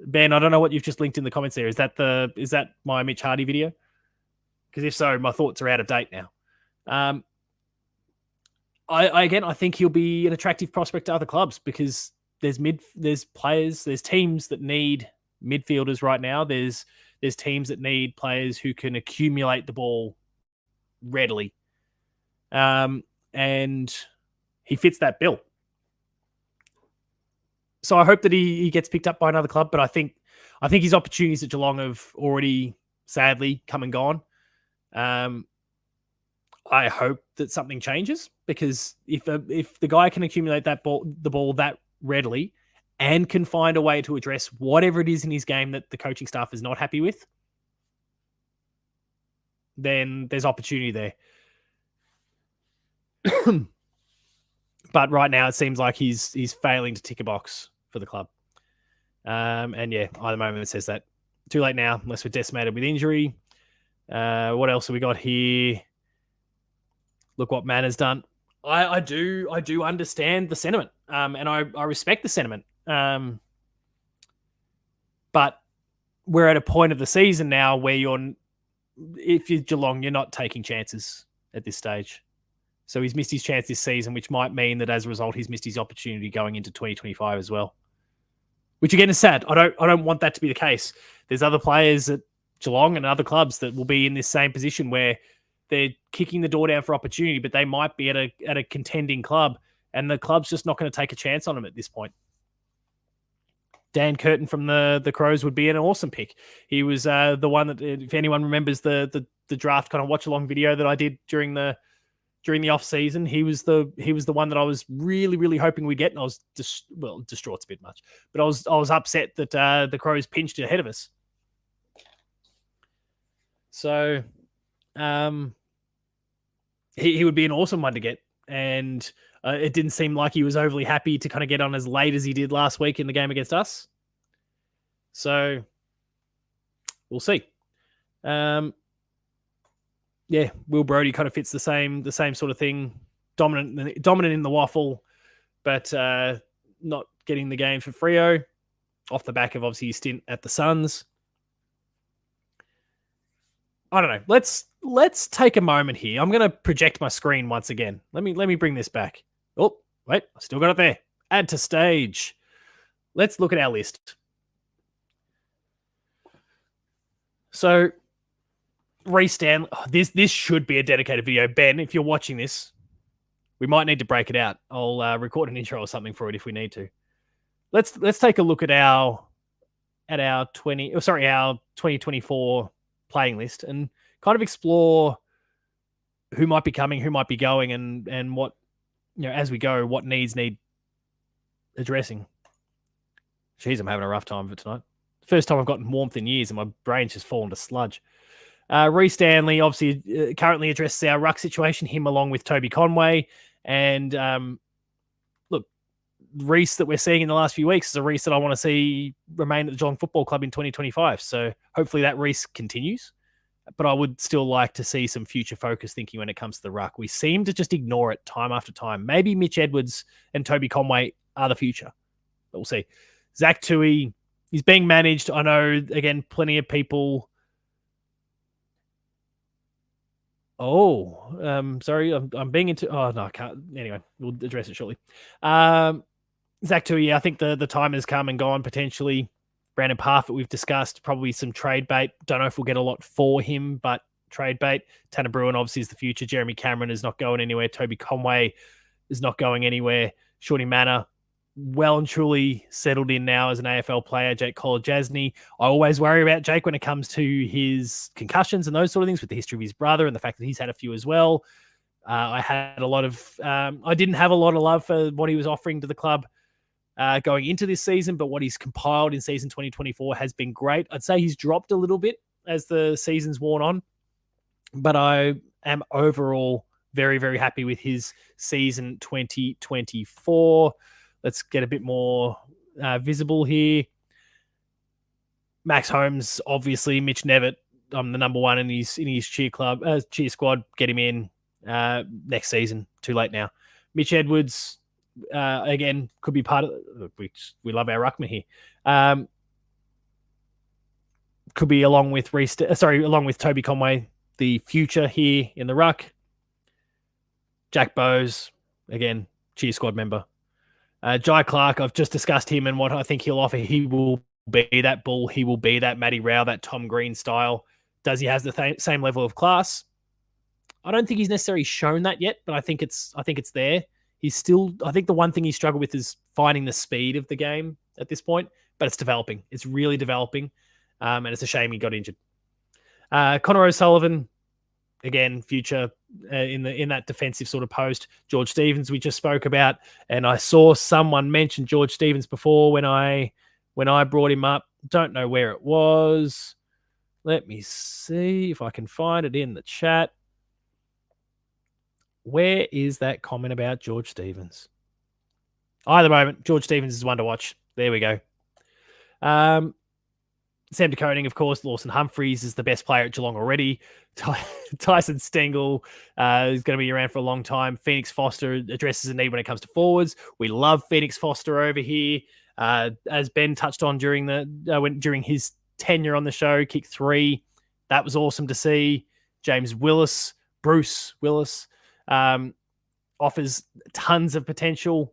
F: Ben, I don't know what you've just linked in the comments there. Is that my Mitch Hardy video? Because if so, my thoughts are out of date now. I think he'll be an attractive prospect to other clubs, because there's teams that need midfielders right now. There's teams that need players who can accumulate the ball readily. And he fits that bill. So I hope that he gets picked up by another club, but I think his opportunities at Geelong have already sadly come and gone. I hope that something changes, because if the guy can accumulate the ball that readily and can find a way to address whatever it is in his game that the coaching staff is not happy with, then there's opportunity there. But right now it seems like he's failing to tick a box for the club. And yeah, at the moment it says that too late now, unless we're decimated with injury. What else have we got here? Look what Man has done. I do understand the sentiment, and I respect the sentiment. But we're at a point of the season now where if you're Geelong, you're not taking chances at this stage. So he's missed his chance this season, which might mean that as a result, he's missed his opportunity going into 2025 as well. Which again is sad. I don't want that to be the case. There's other players at Geelong and other clubs that will be in this same position where they're kicking the door down for opportunity, but they might be at a contending club, and the club's just not going to take a chance on them at this point. Dan Curtin from the Crows would be an awesome pick. He was the one that, if anyone remembers the draft kind of watch along video that I did during the off season, he was the one that I was really, really hoping we'd get, and I was distraught's a bit much, but I was upset that the Crows pinched ahead of us. So, he would be an awesome one to get, and it didn't seem like he was overly happy to kind of get on as late as he did last week in the game against us. So we'll see. Yeah, Will Brodie kind of fits the same sort of thing. Dominant in the waffle, but not getting the game for Freo off the back of obviously his stint at the Suns. I don't know. Let's take a moment here. I'm going to project my screen once again. Let me bring this back. Oh, wait, I still got it there. Add to stage. Let's look at our list. So, Reece Stanley. This should be a dedicated video. Ben, if you're watching this, we might need to break it out. I'll record an intro or something for it if we need to. Let's take a look at our 2024 playing list and kind of explore who might be coming, who might be going, and what, as we go, what needs need addressing. Jeez, I'm having a rough time of it tonight. First time I've gotten warmth in years, and my brain's just fallen to sludge. Reece Stanley obviously currently addresses our ruck situation, him along with Toby Conway. And look, Reece that we're seeing in the last few weeks is a Reece that I want to see remain at the Geelong Football Club in 2025. So hopefully that Reece continues. But I would still like to see some future focus thinking when it comes to the ruck. We seem to just ignore it time after time. Maybe Mitch Edwards and Toby Conway are the future, but we'll see. Zach Tui, he's being managed. I know, again, plenty of people. Oh, sorry, I'm being into. Oh no, I can't. Anyway, we'll address it shortly. Zach Tui, I think the time has come and gone potentially. Brandon Parfitt, we've discussed, probably some trade bait. Don't know if we'll get a lot for him, but trade bait. Tanner Bruin obviously is the future. Jeremy Cameron is not going anywhere. Toby Conway is not going anywhere. Shawnee Manor, well and truly settled in now as an AFL player. Jake Colajasny. I always worry about Jake when it comes to his concussions and those sort of things with the history of his brother and the fact that he's had a few as well. I didn't have a lot of love for what he was offering to the club going into this season, but what he's compiled in season 2024 has been great. I'd say he's dropped a little bit as the season's worn on, but I am overall very, very happy with his season 2024. Let's get a bit more visible here. Max Holmes, obviously. Mitch Nevitt, I'm the number one in his cheer squad. Get him in next season. Too late now. Mitch Edwards, again, could be part of. We love our ruckman here. Could be along with Toby Conway, the future here in the ruck. Jack Bowes, again, cheer squad member. Jai Clark, I've just discussed him and what I think he'll offer. He will be that bull. He will be that Matty Rao, that Tom Green style. Does he have the same level of class? I don't think he's necessarily shown that yet, but I think it's there. He's still, I think the one thing he struggled with is finding the speed of the game at this point, but it's developing. It's really developing, and it's a shame he got injured. Connor O'Sullivan, again, future in that defensive sort of post. George Stevens we just spoke about, and I saw someone mention George Stevens before when I brought him up. Don't know where it was. Let me see if I can find it in the chat. Where is that comment about George Stevens? Either moment, George Stevens is one to watch. There we go. Sam DeConing, of course. Lawson Humphreys is the best player at Geelong already. Tyson Stengel is going to be around for a long time. Phoenix Foster addresses a need when it comes to forwards. We love Phoenix Foster over here. As Ben touched on during his tenure on the show, kick 3. That was awesome to see. Bruce Willis, offers tons of potential.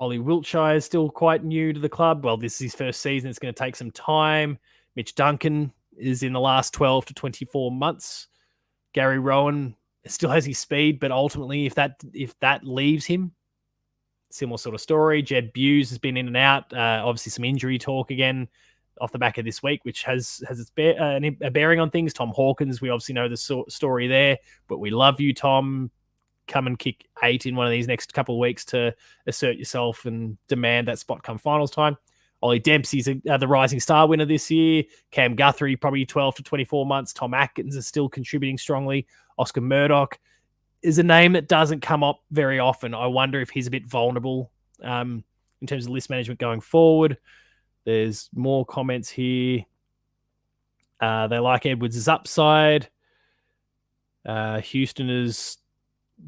F: Ollie Wiltshire is still quite new to the club. Well, this is his first season. It's going to take some time. Mitch Duncan is in the last 12 to 24 months. Gary Rowan still has his speed, but ultimately, if that leaves him, similar sort of story. Jed Buse has been in and out. Obviously, some injury talk again off the back of this week, which has its a bearing on things. Tom Hawkins, we obviously know the story there, but we love you, Tom. Come and kick 8 in one of these next couple of weeks to assert yourself and demand that spot come finals time. Ollie Dempsey's the rising star winner this year. Cam Guthrie, probably 12 to 24 months. Tom Atkins is still contributing strongly. Oscar Murdoch is a name that doesn't come up very often. I wonder if he's a bit vulnerable in terms of list management going forward. There's more comments here. They like Edwards' upside. Houston is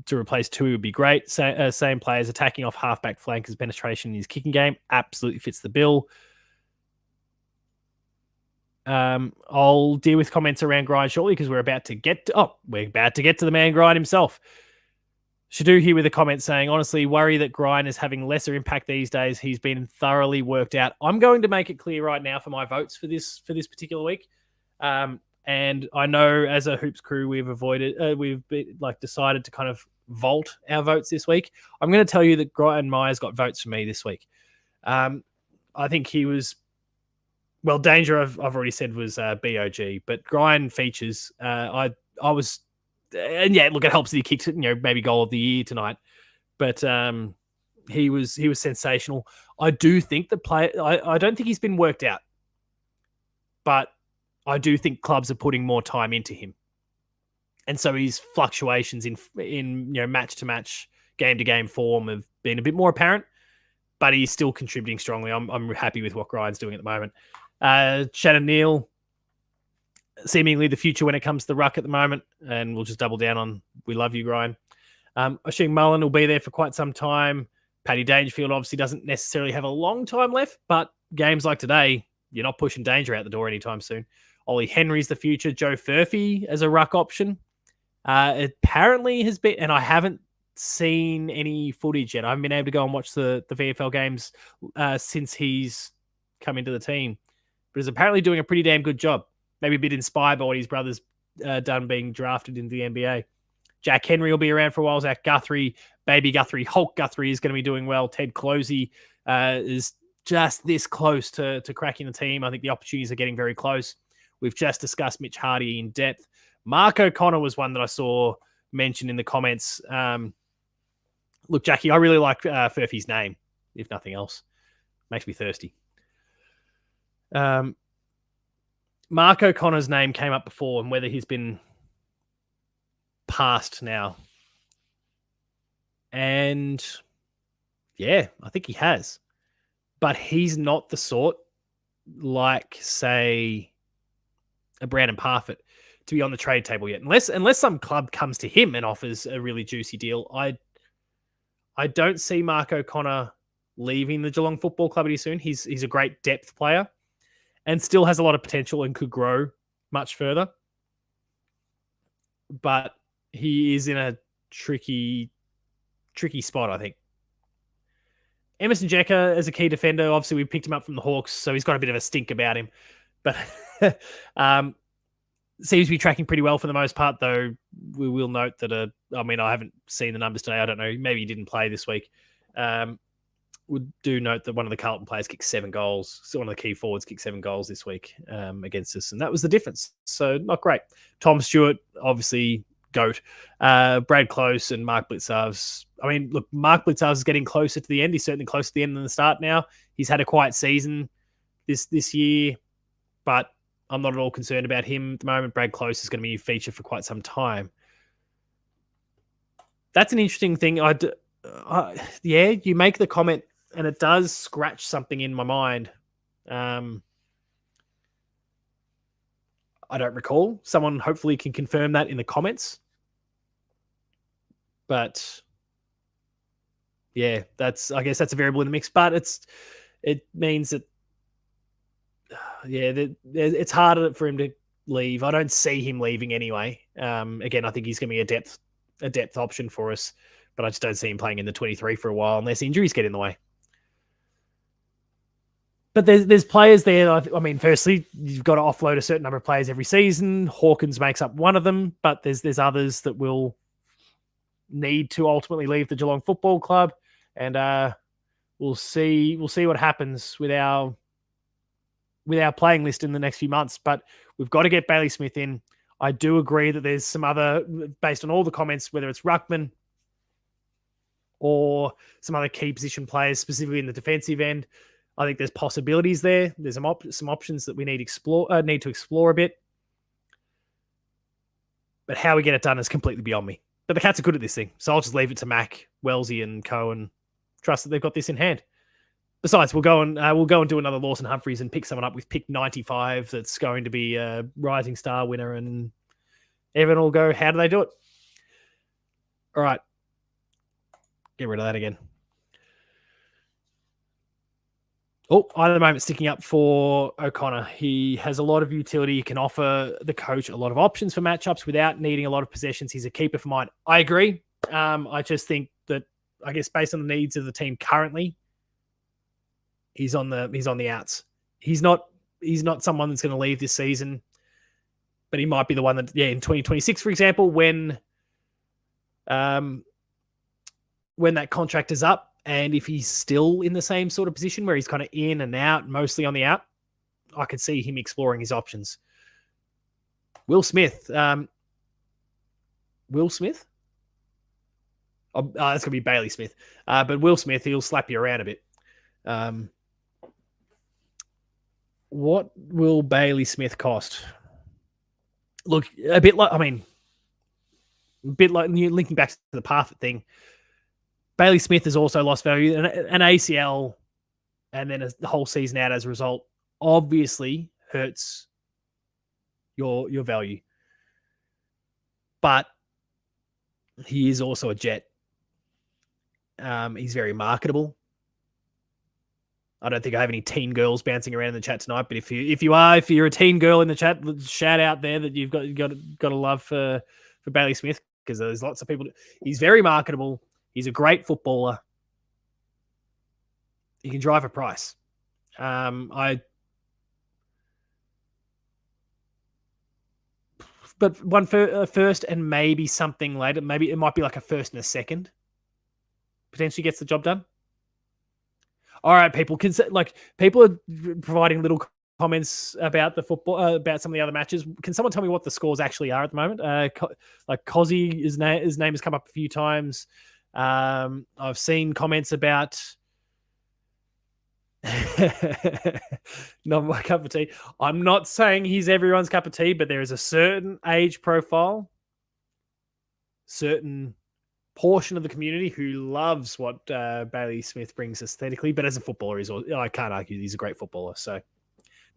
F: to replace Tui would be great. Same players attacking off halfback flank as penetration in his kicking game. Absolutely fits the bill. I'll deal with comments around Grind shortly because we're about to get to the man Grind himself. Shadu here with a comment saying, honestly, worry that Grind is having lesser impact these days. He's been thoroughly worked out. I'm going to make it clear right now for my votes for this particular week. And I know as a Hoops crew, we've decided to kind of vault our votes this week. I'm going to tell you that Brian Myers got votes for me this week. I think he was, well, Danger I've already said was BOG, but Brian features. I was, and yeah, look, it helps that he kicked, maybe goal of the year tonight, but he was sensational. I do think I don't think he's been worked out, but I do think clubs are putting more time into him. And so his fluctuations in match to match, game to game form have been a bit more apparent, but he's still contributing strongly. I'm happy with what Grind's doing at the moment. Shannon Neal, seemingly the future when it comes to the ruck at the moment, and we'll just double down on we love you, Grind. Oshing Mullen will be there for quite some time. Paddy Dangerfield obviously doesn't necessarily have a long time left, but games like today, you're not pushing Danger out the door anytime soon. Ollie Henry's the future. Joe Furphy as a ruck option. Apparently has been, and I haven't seen any footage yet. I haven't been able to go and watch the VFL games since he's come into the team, but is apparently doing a pretty damn good job. Maybe a bit inspired by what his brother's done being drafted into the NBA. Jack Henry will be around for a while. Zach Guthrie, Baby Guthrie, Hulk Guthrie is going to be doing well. Ted Closey is just this close to cracking the team. I think the opportunities are getting very close. We've just discussed Mitch Hardy in depth. Mark O'Connor was one that I saw mentioned in the comments. Look, Jackie, I really like Furphy's name, if nothing else. Makes me thirsty. Mark O'Connor's name came up before, and whether he's been passed now. And yeah, I think he has. But he's not the sort like, say, a Brandon Parfitt to be on the trade table yet. Unless some club comes to him and offers a really juicy deal, I don't see Mark O'Connor leaving the Geelong Football Club any soon. He's a great depth player and still has a lot of potential and could grow much further. But he is in a tricky spot, I think. Emerson Jeka as a key defender, obviously we picked him up from the Hawks, so he's got a bit of a stink about him. But seems to be tracking pretty well for the most part, though we will note that, I haven't seen the numbers today. I don't know. Maybe he didn't play this week. We do note that one of the Carlton players kicked 7 goals. So one of the key forwards kicked 7 goals this week against us, and that was the difference. So not great. Tom Stewart, obviously, GOAT. Brad Close and Mark Blitzarves. Look, Mark Blitzarves is getting closer to the end. He's certainly close to the end than the start now. He's had a quiet season this year, but I'm not at all concerned about him at the moment. Brad Close is going to be a feature for quite some time. That's an interesting thing. You make the comment, and it does scratch something in my mind. I don't recall. Someone hopefully can confirm that in the comments. But yeah, I guess that's a variable in the mix. But it means that it's harder for him to leave. I don't see him leaving anyway. Again, I think he's going to be a depth option for us, but I just don't see him playing in the 23 for a while unless injuries get in the way. But there's players there. I mean, firstly, you've got to offload a certain number of players every season. Hawkins makes up one of them, but there's others that will need to ultimately leave the Geelong Football Club, and we'll see what happens with our playing list in the next few months. But we've got to get Bailey Smith in. I do agree that there's some other, based on all the comments, whether it's Ruckman or some other key position players, specifically in the defensive end. I think there's possibilities there. There's some options that we need to explore a bit. But how we get it done is completely beyond me. But the Cats are good at this thing, so I'll just leave it to Mac, Wellesley, and Co. and trust that they've got this in hand. Besides, we'll go and do another Lawson Humphreys and pick someone up with pick 95 that's going to be a Rising Star winner, and everyone will go, how do they do it? All right. Get rid of that again. Oh, at the moment, sticking up for O'Connor. He has a lot of utility. He can offer the coach a lot of options for matchups without needing a lot of possessions. He's a keeper for mine. I agree. I just think that, I guess, based on the needs of the team currently, he's on the outs. He's not someone that's going to leave this season, but he might be the one that, in 2026, for example, when that contract is up, and if he's still in the same sort of position where he's kind of in and out, mostly on the out, I could see him exploring his options. Will Smith. Will Smith? Oh, that's going to be Bailey Smith. But Will Smith, he'll slap you around a bit. What will Bailey Smith cost? Look, a bit like linking back to the Parfitt thing. Bailey Smith has also lost value. An ACL and then the whole season out as a result obviously hurts your value. But he is also a Jet. He's very marketable. I don't think I have any teen girls bouncing around in the chat tonight, but if you're a teen girl in the chat, shout out there that you've got a love for Bailey Smith, because there's lots of people. He's very marketable. He's a great footballer. He can drive a price. But one first and maybe something later. Maybe it might be like a first and a second. Potentially gets the job done. All right, people. People are providing little comments about the football, about some of the other matches. Can someone tell me what the scores actually are at the moment? Like Cozzy, his name has come up a few times. I've seen comments about not my cup of tea. I'm not saying he's everyone's cup of tea, but there is a certain age profile, certain portion of the community who loves what Bailey Smith brings aesthetically, but as a footballer, I can't argue he's a great footballer. So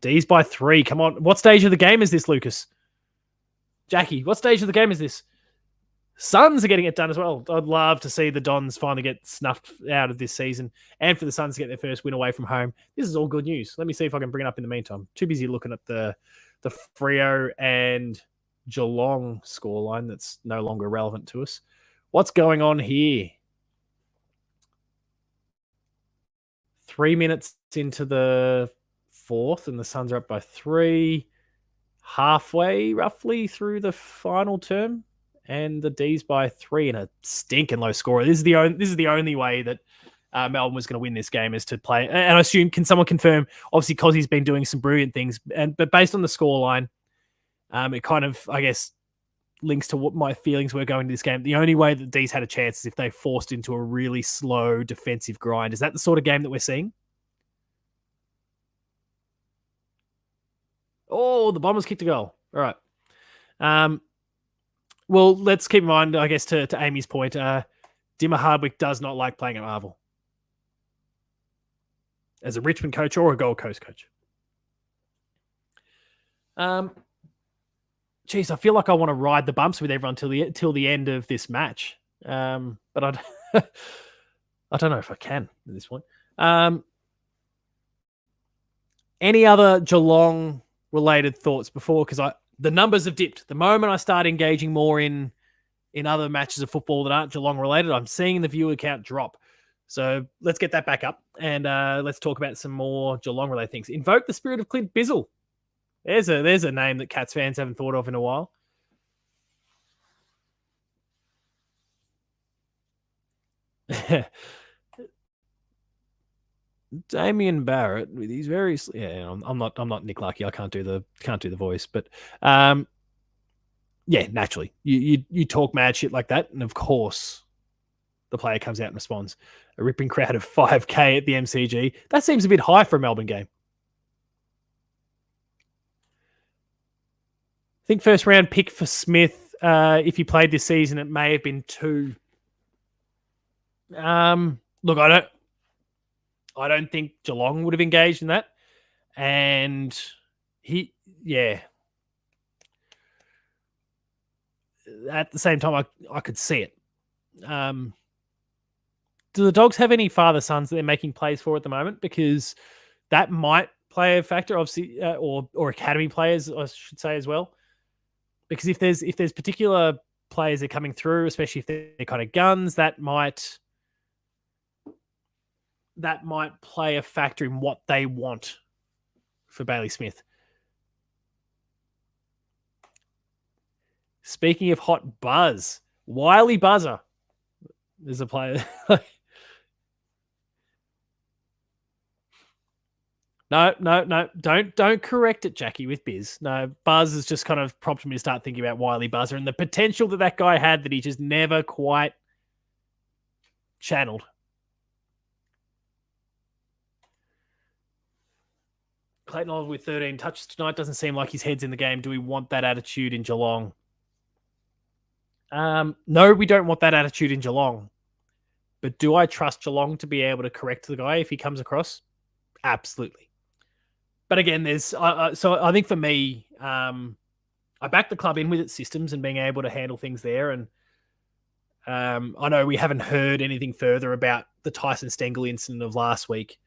F: D's by 3. Come on. What stage of the game is this, Lucas? Jackie, what stage of the game is this? Suns are getting it done as well. I'd love to see the Dons finally get snuffed out of this season and for the Suns to get their first win away from home. This is all good news. Let me see if I can bring it up in the meantime. Too busy looking at the Freo and Geelong scoreline that's no longer relevant to us. What's going on here? 3 minutes into the fourth, and the Suns are up by 3. Halfway, roughly, through the final term. And the D's by 3 and a stinking low score. This is the only way that Melbourne was going to win this game, is to play. And I assume, can someone confirm? Obviously, Cozzy's been doing some brilliant things, but based on the scoreline, it kind of, I guess, links to what my feelings were going to this game. The only way that D's had a chance is if they forced into a really slow defensive grind. Is that the sort of game that we're seeing? Oh, the Bombers kicked a goal. All right. Well, let's keep in mind, I guess, to Amy's point, Dimmer Hardwick does not like playing at Marvel as a Richmond coach or a Gold Coast coach. geez, I feel like I want to ride the bumps with everyone till the end of this match. But I don't know if I can at this point. Any other Geelong related thoughts before? Because the numbers have dipped. The moment I start engaging more in other matches of football that aren't Geelong related, I'm seeing the viewer count drop. So let's get that back up and let's talk about some more Geelong related things. Invoke the spirit of Clint Bizzle. There's a name that Cats fans haven't thought of in a while. Damien Barrett with his very I'm not Nick Lucky. I can't do the voice, but yeah, naturally you talk mad shit like that, and of course the player comes out and responds. A ripping crowd of 5K at the MCG. That seems a bit high for a Melbourne game. I think first round pick for Smith. If he played this season, it may have been 2. Look, I don't think Geelong would have engaged in that. And at the same time, I could see it. Do the Dogs have any father sons that they're making plays for at the moment? Because that might play a factor, obviously, or academy players, I should say as well. Because if there's particular players that are coming through, especially if they're kind of guns, that might play a factor in what they want for Bailey Smith. Speaking of hot buzz, Wiley Buzzer. There's a player. No. Don't correct it, Jackie, with Biz. No, Buzz has just kind of prompted me to start thinking about Wiley Buzzer and the potential that guy had that he just never quite channeled. Clayton Oliver with 13 touches tonight. Doesn't seem like his head's in the game. Do we want that attitude in Geelong? No, we don't want that attitude in Geelong. But do I trust Geelong to be able to correct the guy if he comes across? Absolutely. But again, there's so I think for me, I back the club in with its systems and being able to handle things there. And I know we haven't heard anything further about the Tyson Stengel incident of last week,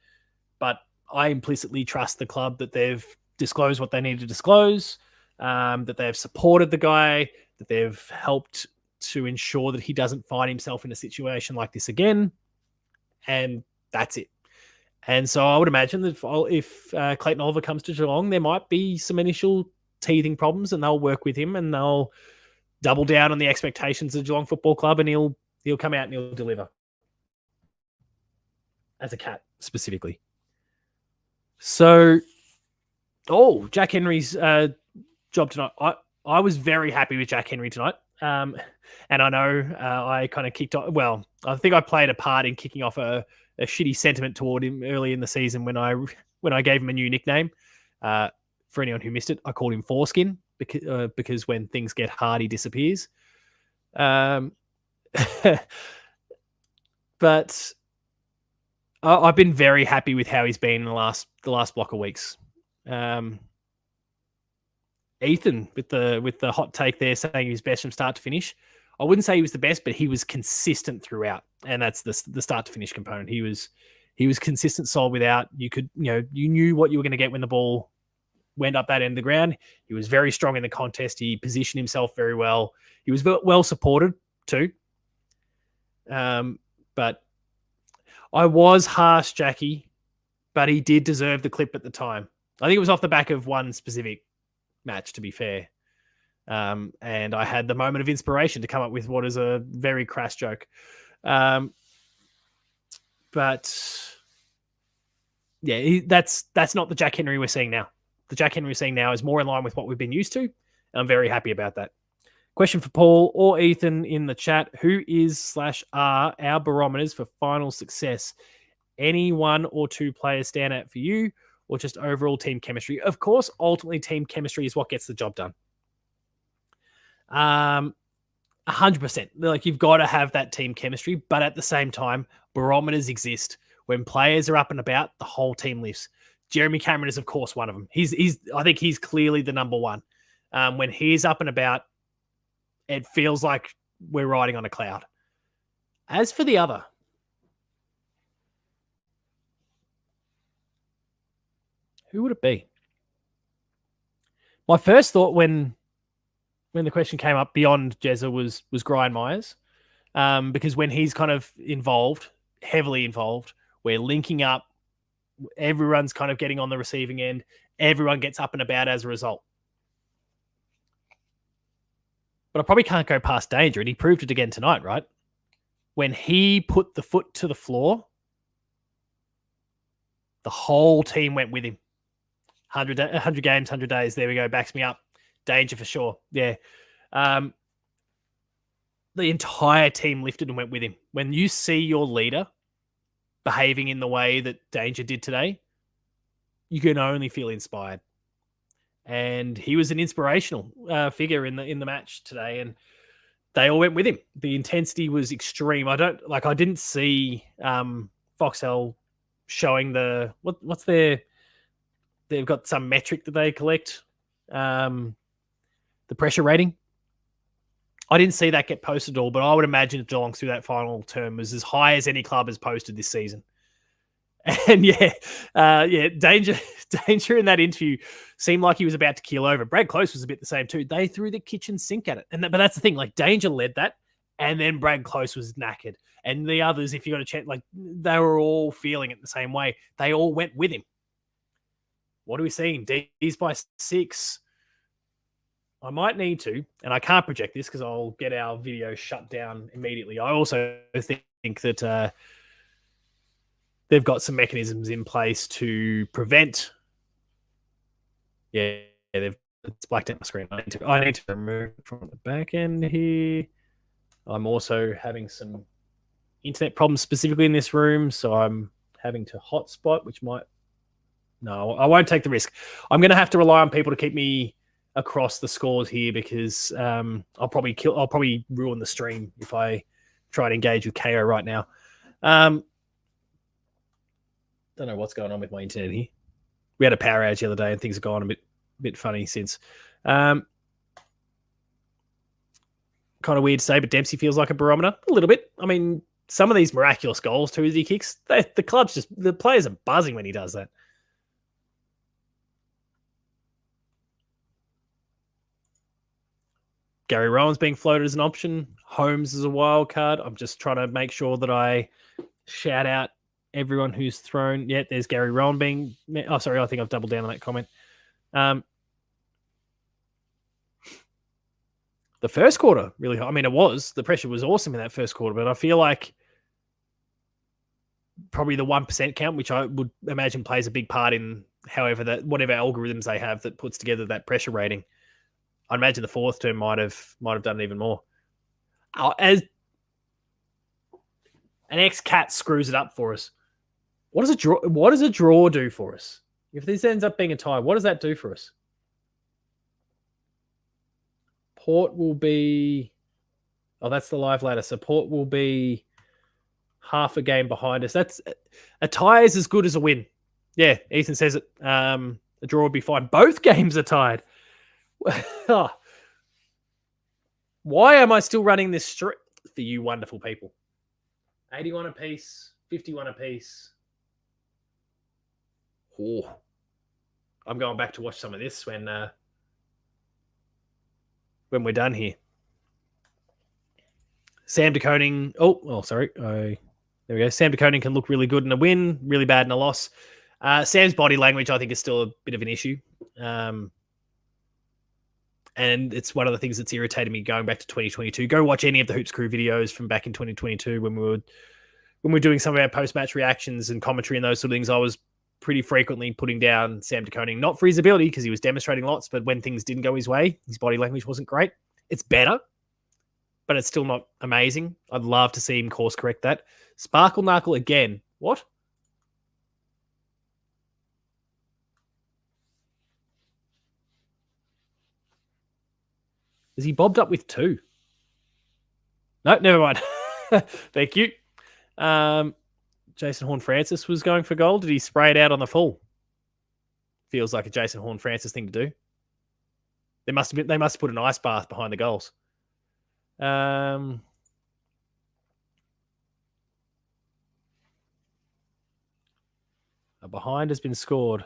F: but I implicitly trust the club that they've disclosed what they need to disclose, that they've supported the guy, that they've helped to ensure that he doesn't find himself in a situation like this again. And that's it. And so I would imagine that if Clayton Oliver comes to Geelong, there might be some initial teething problems, and they'll work with him and they'll double down on the expectations of Geelong Football Club, and he'll come out and he'll deliver. As a Cat, specifically. So, Jack Henry's job tonight. I was very happy with Jack Henry tonight. And I know I kind of kicked off. Well, I think I played a part in kicking off a shitty sentiment toward him early in the season when I gave him a new nickname. For anyone who missed it, I called him Foreskin because when things get hard, he disappears. But I've been very happy with how he's been in the last block of weeks. Ethan with the hot take there saying he was best from start to finish. I wouldn't say he was the best, but he was consistent throughout, and that's the start to finish component. He was consistent, solid without. You knew what you were going to get when the ball went up that end of the ground. He was very strong in the contest. He positioned himself very well. He was well supported too. But I was harsh, Jackie, but he did deserve the clip at the time. I think it was off the back of one specific match, to be fair. And I had the moment of inspiration to come up with what is a very crass joke. But yeah, that's not the Jack Henry we're seeing now. The Jack Henry we're seeing now is more in line with what we've been used to. And I'm very happy about that. Question for Paul or Ethan in the chat. Who is/are our barometers for final success? Any one or two players stand out for you, or just overall team chemistry? Of course, ultimately team chemistry is what gets the job done. 100%. Like, you've got to have that team chemistry, but at the same time, barometers exist. When players are up and about, the whole team lifts. Jeremy Cameron is, of course, one of them. I think he's clearly the number one. When he's up and about, it feels like we're riding on a cloud. As for the other, who would it be? My first thought when the question came up beyond Jezza was Brian Myers, because when he's kind of involved, heavily involved, we're linking up, everyone's kind of getting on the receiving end, everyone gets up and about as a result. But I probably can't go past Danger, and he proved it again tonight, right? When he put the foot to the floor, the whole team went with him. 100 games, 100 days. There we go. Backs me up. Danger for sure. Yeah. The entire team lifted and went with him. When you see your leader behaving in the way that Danger did today, you can only feel inspired. And he was an inspirational figure in the match today, and they all went with him. The intensity was extreme. I didn't see Foxtel showing what's their. They've got some metric that they collect, the pressure rating. I didn't see that get posted at all, but I would imagine Geelong through that final term was as high as any club has posted this season. And Danger in that interview seemed like he was about to keel over. Brad Close was a bit the same too. They threw the kitchen sink at it, but that's the thing. Like Danger led that, and then Brad Close was knackered, and the others, if you got a chance, like they were all feeling it the same way. They all went with him. What are we seeing? D's by 6. I might need to, and I can't project this because I'll get our video shut down immediately. I also think that they've got some mechanisms in place to prevent. Yeah, it's blacked out my screen. I need to remove from the back end here. I'm also having some internet problems specifically in this room, so I'm having to hotspot, which might. No, I won't take the risk. I'm going to have to rely on people to keep me across the scores here because I'll probably ruin the stream if I try to engage with KO right now. Don't know what's going on with my internet here. We had a power outage the other day and things have gone a bit funny since. Kind of weird to say, but Dempsey feels like a barometer a little bit. I mean, some of these miraculous goals too as he kicks, the players are buzzing when he does that. Gary Rowan's being floated as an option. Holmes is a wild card. I'm just trying to make sure that I shout out everyone who's thrown. Yeah, there's Gary Rowan being... Oh, sorry, I think I've doubled down on that comment. The first quarter, really... I mean, the pressure was awesome in that first quarter, but I feel like probably the 1% count, which I would imagine plays a big part in whatever algorithms they have that puts together that pressure rating. I'd imagine the fourth term might have done it even more. As an ex-Cat screws it up for us, what does a draw do for us? If this ends up being a tie, what does that do for us? Port will be... Oh, that's the live ladder. So Port will be half a game behind us. That's a tie is as good as a win. Yeah, Ethan says it. A draw would be fine. Both games are tied. Why am I still running this streak for you wonderful people? 81 apiece, 51 apiece. Oh, I'm going back to watch some of this when we're done here. Sam De Koning. Sorry. There we go. Sam De Koning can look really good in a win, really bad in a loss. Sam's body language, I think, is still a bit of an issue. And it's one of the things that's irritated me going back to 2022. Go watch any of the Hoops Crew videos from back in 2022 when we were doing some of our post-match reactions and commentary and those sort of things. I was pretty frequently putting down Sam De Koning, not for his ability because he was demonstrating lots, but when things didn't go his way, his body language wasn't great. It's better, but it's still not amazing. I'd love to see him course correct that. Sparkle Knuckle again. What? Is he bobbed up with 2? No, never mind. Thank you. Jason Horne-Francis was going for goal. Did he spray it out on the full? Feels like a Jason Horne-Francis thing to do. They must have put an ice bath behind the goals. A behind has been scored.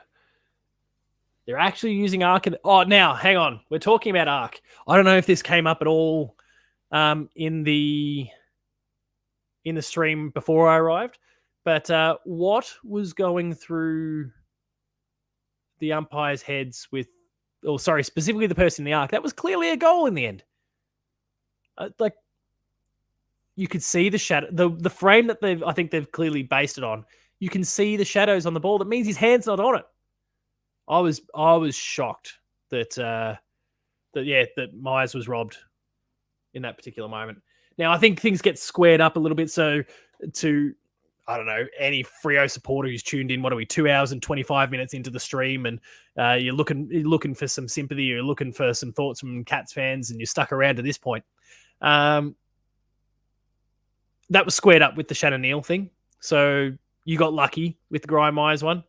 F: They're actually using Arc. Now, hang on. We're talking about Arc. I don't know if this came up at all in the stream before I arrived, but what was going through the umpires' heads specifically the person in the Arc? That was clearly a goal in the end. You could see the shadow, the frame that I think they've clearly based it on. You can see the shadows on the ball. That means his hand's not on it. I was shocked that Myers was robbed in that particular moment. Now I think things get squared up a little bit. So to, I don't know, any Freo supporter who's tuned in, 2 hours and 25 minutes into the stream, and you're looking for some sympathy, you're looking for some thoughts from Cats fans, and you're stuck around to this point. That was squared up with the Shannon Neal thing. So you got lucky with the Grime Myers one.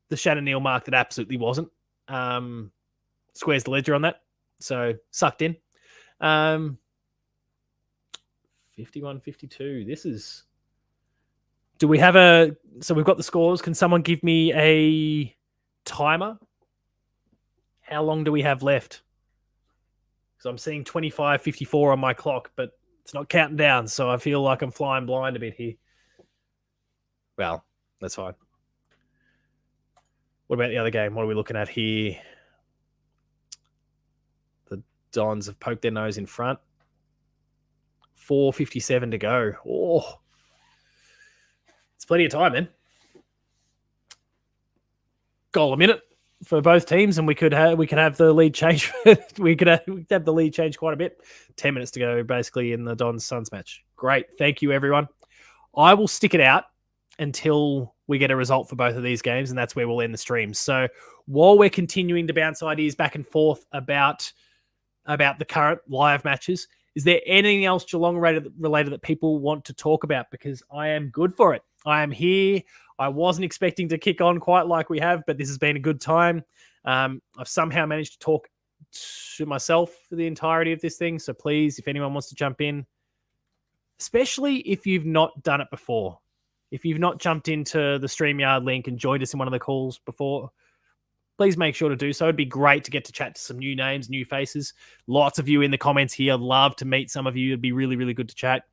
F: The Shannon Neal mark that absolutely wasn't. Squares the ledger on that. So sucked in. 51-52. This is... Do we have So we've got the scores. Can someone give me a timer? How long do we have left? Because I'm seeing 25:54 on my clock, but it's not counting down, so I feel like I'm flying blind a bit here. Well, that's fine. What about the other game? What are we looking at here? The Dons have poked their nose in front. 4:57 to go. Oh, it's plenty of time then. Goal a minute for both teams, and we could have the lead change. we could have the lead change quite a bit. 10 minutes to go, basically, in the Dons Suns match. Great, thank you, everyone. I will stick it out until we get a result for both of these games, and that's where we'll end the stream. So while we're continuing to bounce ideas back and forth about the current live matches, is there anything else Geelong related that people want to talk about? Because I am good for it. I am here. I wasn't expecting to kick on quite like we have, but this has been a good time. I've somehow managed to talk to myself for the entirety of this thing. So please, if anyone wants to jump in, especially if you've not done it before, if you've not jumped into the StreamYard link and joined us in one of the calls before, please make sure to do so. It'd be great to get to chat to some new names, new faces. Lots of you in the comments here. I'd love to meet some of you. It'd be really, really good to chat.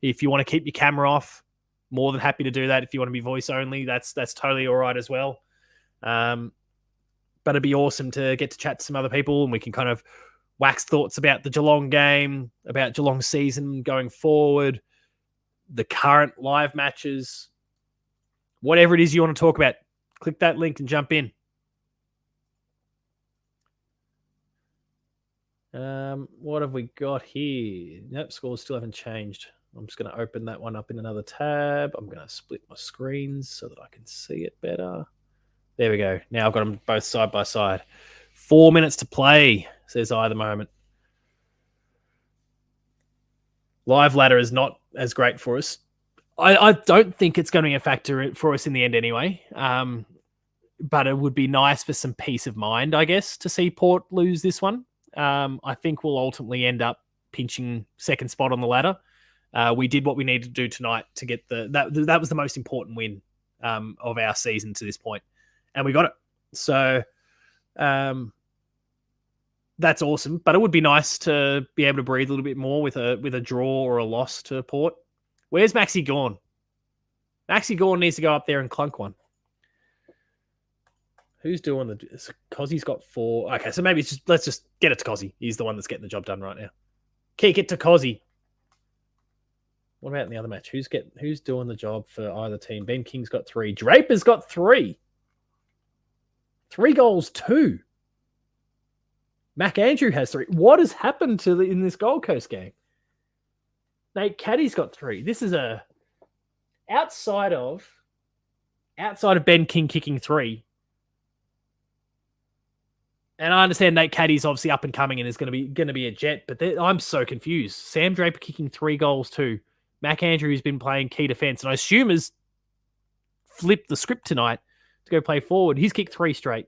F: If you want to keep your camera off, more than happy to do that. If you want to be voice only, that's totally all right as well. But it'd be awesome to get to chat to some other people, and we can kind of wax thoughts about the Geelong game, about Geelong season going forward, the current live matches, whatever it is you want to talk about. Click that link and jump in. What have we got here? Nope, scores still haven't changed. I'm just going to open that one up in another tab. I'm going to split my screens so that I can see it better. There we go. Now I've got them both side by side. 4 minutes to play, says I at the moment. Live ladder is not as great for us. I don't think it's going to be a factor for us in the end anyway. But it would be nice for some peace of mind, I guess, to see Port lose this one. I think we'll ultimately end up pinching second spot on the ladder. We did what we needed to do tonight to get that was the most important win of our season to this point, and we got it. So that's awesome. But it would be nice to be able to breathe a little bit more with a draw or a loss to Port. Where's Maxi Gawn? Maxi Gawn needs to go up there and clunk one. Who's doing Cozzy's got 4. Okay, so maybe let's just get it to Cozzy. He's the one that's getting the job done right now. Kick it to Cozzy. What about in the other match? Who's doing the job for either team? Ben King's got 3. Draper's got 3. 3 goals, 2. Mac Andrew has 3. What has happened in this Gold Coast game? Nate Caddy's got 3. This is outside of Ben King kicking 3. And I understand Nate Caddy's obviously up and coming and is going to be a jet, but I'm so confused. Sam Draper kicking 3 goals, 2. Mac Andrew, who's been playing key defense, and I assume has flipped the script tonight to go play forward. He's kicked 3 straight.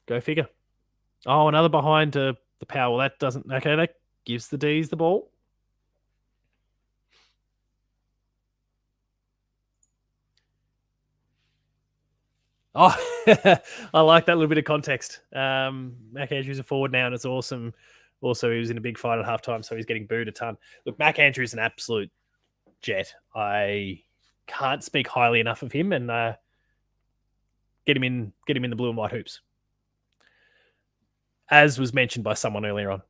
F: Go figure. Oh, another behind to the power. Well, that doesn't... Okay, that gives the D's the ball. Oh, I like that little bit of context. Mac Andrews a forward now, and it's awesome. Also, he was in a big fight at halftime, so he's getting booed a ton. Look, Mac Andrews is an absolute jet. I can't speak highly enough of him, and get him in the blue and white hoops, as was mentioned by someone earlier on.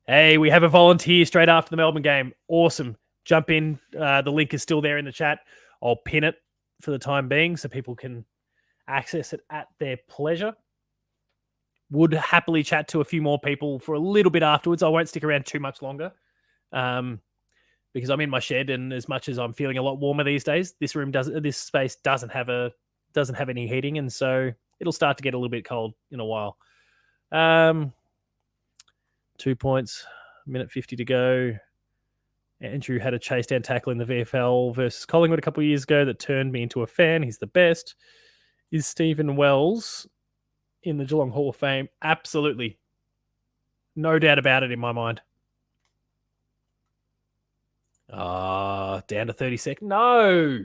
F: Hey, we have a volunteer straight after the Melbourne game. Awesome. Jump in. The link is still there in the chat. I'll pin it for the time being so people can access it at their pleasure. Would happily chat to a few more people for a little bit afterwards. I won't stick around too much longer because I'm in my shed, and as much as I'm feeling a lot warmer these days, this space doesn't have any heating, and so it'll start to get a little bit cold in a while. 2 points, minute 50 to go. Andrew had a chase down tackle in the VFL versus Collingwood a couple of years ago that turned me into a fan. He's the best. Is Stephen Wells in the Geelong Hall of Fame? Absolutely. No doubt about it in my mind. Down to 30 seconds. No.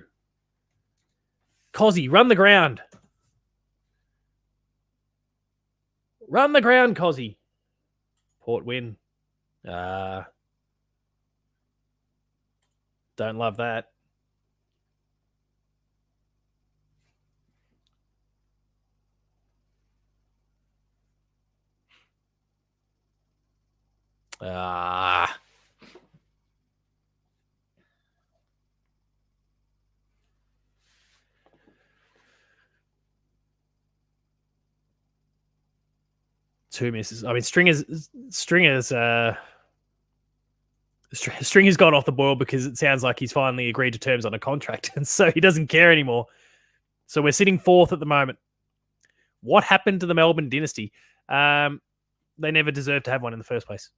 F: Cozzy, run the ground. Run the ground, Cozzy. Port win. Don't love that. Two misses. I mean, Stringer's gone off the boil because it sounds like he's finally agreed to terms on a contract, and so he doesn't care anymore. So we're sitting fourth at the moment. What happened to the Melbourne dynasty? They never deserved to have one in the first place.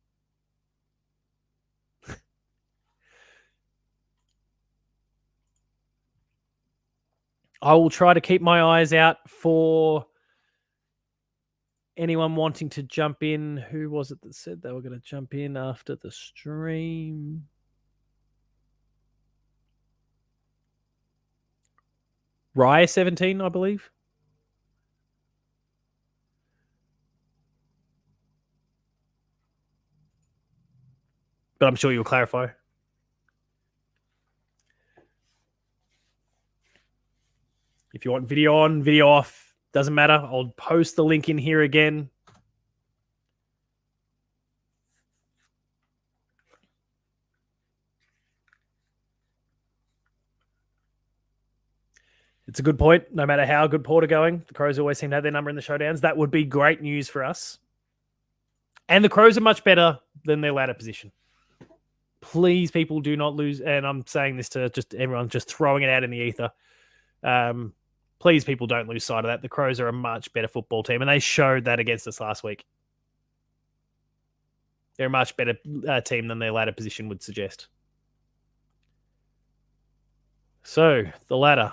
F: I will try to keep my eyes out for anyone wanting to jump in. Who was it that said they were going to jump in after the stream? Rye 17, I believe. But I'm sure you'll clarify. If you want video on, video off, doesn't matter. I'll post the link in here again. It's a good point. No matter how good Port are going, the Crows always seem to have their number in the showdowns. That would be great news for us. And the Crows are much better than their ladder position. Please, people, do not lose. And I'm saying this to just everyone, just throwing it out in the ether. Please, people, don't lose sight of that. The Crows are a much better football team, and they showed that against us last week. They're a much better team than their ladder position would suggest. So, the ladder.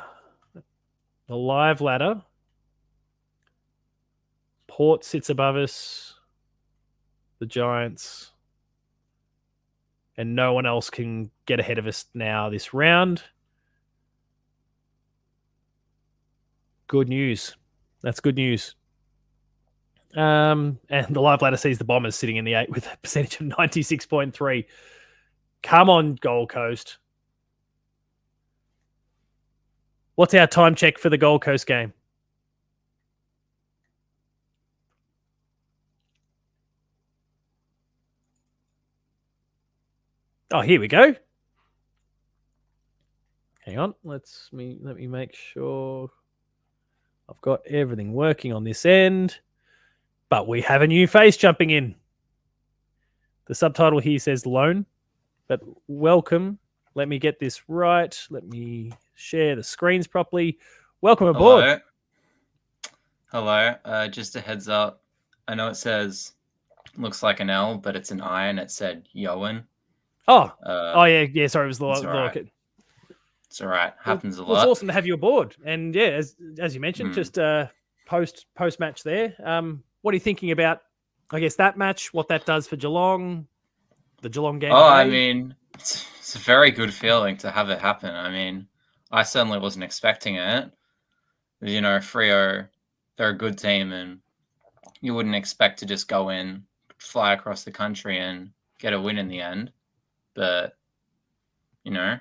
F: The live ladder. Port sits above us. The Giants. And no one else can get ahead of us now this round. Good news. That's good news. And the live ladder sees the Bombers sitting in the 8 with a percentage of 96.3. Come on, Gold Coast. What's our time check for the Gold Coast game? Oh, here we go. Hang on. Let me make sure I've got everything working on this end. But we have a new face jumping in. The subtitle here says loan, but welcome. Let me get this right. Let me share the screens properly. Welcome aboard.
G: Hello. Just a heads up. I know it says, looks like an L, but it's an I, and it said Yoan.
F: Yeah. Sorry, it was the
G: right. It's all right. Happens a
F: Well, it's
G: lot.
F: awesome to have you aboard. And yeah, as you mentioned, just post match there. What are you thinking about? I guess that match, what that does for Geelong, the Geelong game.
G: Oh,
F: today?
G: I mean, it's a very good feeling to have it happen. I mean, I certainly wasn't expecting it. You know, Freo, they're a good team, and you wouldn't expect to just go in, fly across the country, and get a win in the end. But, you know,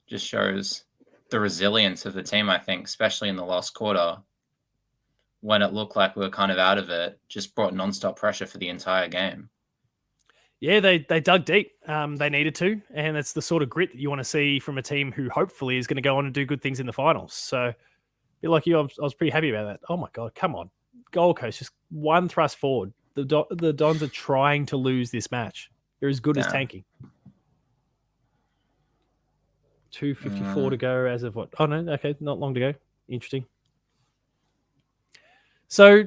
G: just shows the resilience of the team, I think, especially in the last quarter, when it looked like we were kind of out of it, just brought nonstop pressure for the entire game.
F: Yeah, they dug deep. They needed to, and it's the sort of grit that you want to see from a team who hopefully is going to go on and do good things in the finals. So, like you, I was pretty happy about that. Oh my God, come on, Gold Coast, just one thrust forward. The Dons are trying to lose this match. They're as good as tanking. 2:54 to go as of what? Oh no, okay, not long to go. Interesting. So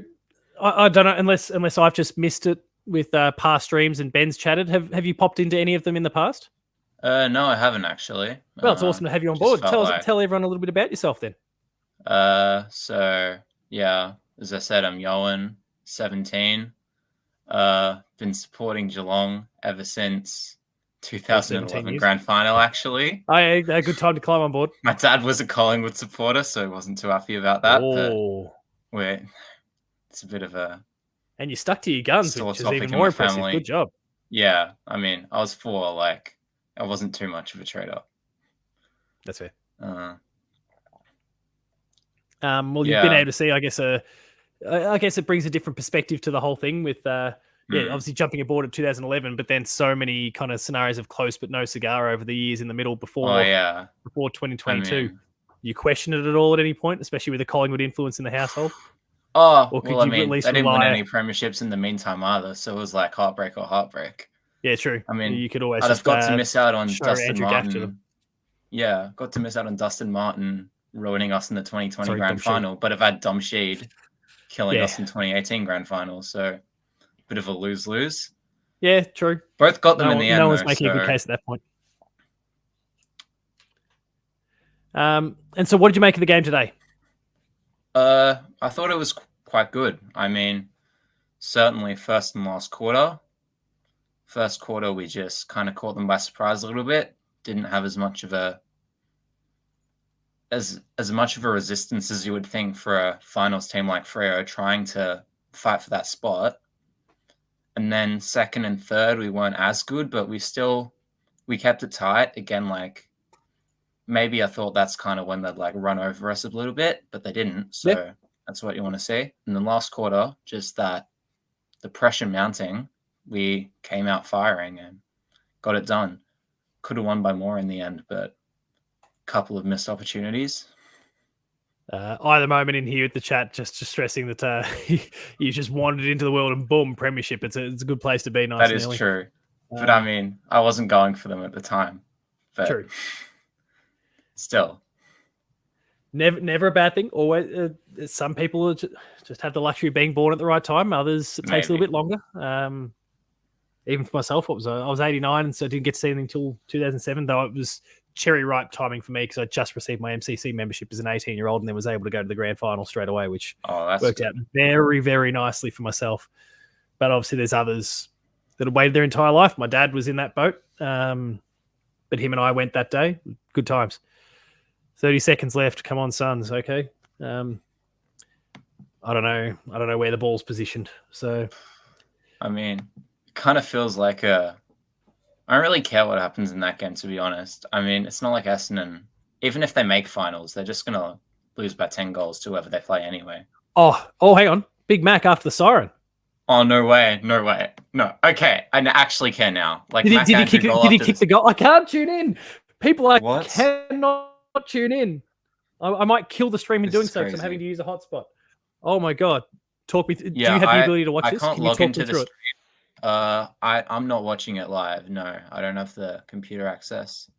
F: I don't know, unless I've just missed it with past streams and Ben's chatted. Have you popped into any of them in the past?
G: No, I haven't actually.
F: Well, it's awesome to have you on board. Tell everyone a little bit about yourself then.
G: So yeah, as I said, I'm Yoan, 17. Been supporting Geelong ever since 2011 grand final, actually.
F: A good time to climb on board.
G: My dad was a Collingwood supporter, so he wasn't too happy about that.
F: Oh.
G: But it's a bit of a...
F: And you stuck to your guns, which is even more impressive.
G: Family.
F: Good job.
G: Yeah, I mean, I was 4, like, I wasn't too much of a traitor.
F: That's fair.
G: Well,
F: you've been able to see, I guess it brings a different perspective to the whole thing with, obviously jumping aboard at 2011, but then so many kind of scenarios of close but no cigar over the years in the middle before 2022. I mean, you questioned it at all at any point, especially with the Collingwood influence in the household?
G: Oh, or well, I mean, they didn't win any premierships in the meantime either, so it was like heartbreak or heartbreak.
F: Yeah, true.
G: I mean,
F: you could always
G: I'd have got to miss out on Dustin
F: Andrew
G: Martin. Yeah, got to miss out on Dustin Martin ruining us in the 2020 grand final, but I've had Dom Sheed killing us in 2018 grand final, so bit of a lose-lose.
F: Yeah, true.
G: Both got them in the end.
F: No one's making a good case at that point. And so what did you make of the game today?
G: I thought it was quite good. I mean, certainly first and last quarter. First quarter, we just kind of caught them by surprise a little bit. Didn't have as much of a resistance as you would think for a finals team like Freo trying to fight for that spot. And then second and third, we weren't as good, but we kept it tight. Again, like, maybe I thought that's kind of when they'd like run over us a little bit, but they didn't. So that's what you want to see. And then last quarter, just that the pressure mounting, we came out firing and got it done. Could have won by more in the end, but a couple of missed opportunities.
F: Either moment in here with the chat, just stressing that you just wandered into the world and boom, premiership. It's a good place to be. Nice.
G: That is true. But I mean, I wasn't going for them at the time. But
F: true.
G: Still,
F: never a bad thing. Always, some people just have the luxury of being born at the right time. Others, it takes a little bit longer. Even for myself, I was 89, and so I didn't get to see anything until 2007. Though it was cherry ripe timing for me because I just received my MCC membership as an 18-year-old, and then was able to go to the grand final straight away, which worked out very, very nicely for myself. But obviously, there's others that have waited their entire life. My dad was in that boat, but him and I went that day. Good times. 30 seconds left. Come on, Suns. Okay. I don't know where the ball's positioned. So,
G: I mean, it kind of feels like I don't really care what happens in that game, to be honest. I mean, it's not like Essendon. Even if they make finals, they're just going to lose by 10 goals to whoever they play anyway.
F: Oh, hang on. Big Mac after the siren.
G: Oh, no way. No. Okay, I actually care now. Like,
F: did he kick the goal? I can't tune in. People cannot tune in. I might kill the stream in doing so because I'm having to use a hotspot. Oh my God. Talk me. Do you have the ability to watch this?
G: I can't log into the stream. I'm not watching it live. No, I don't have the computer access.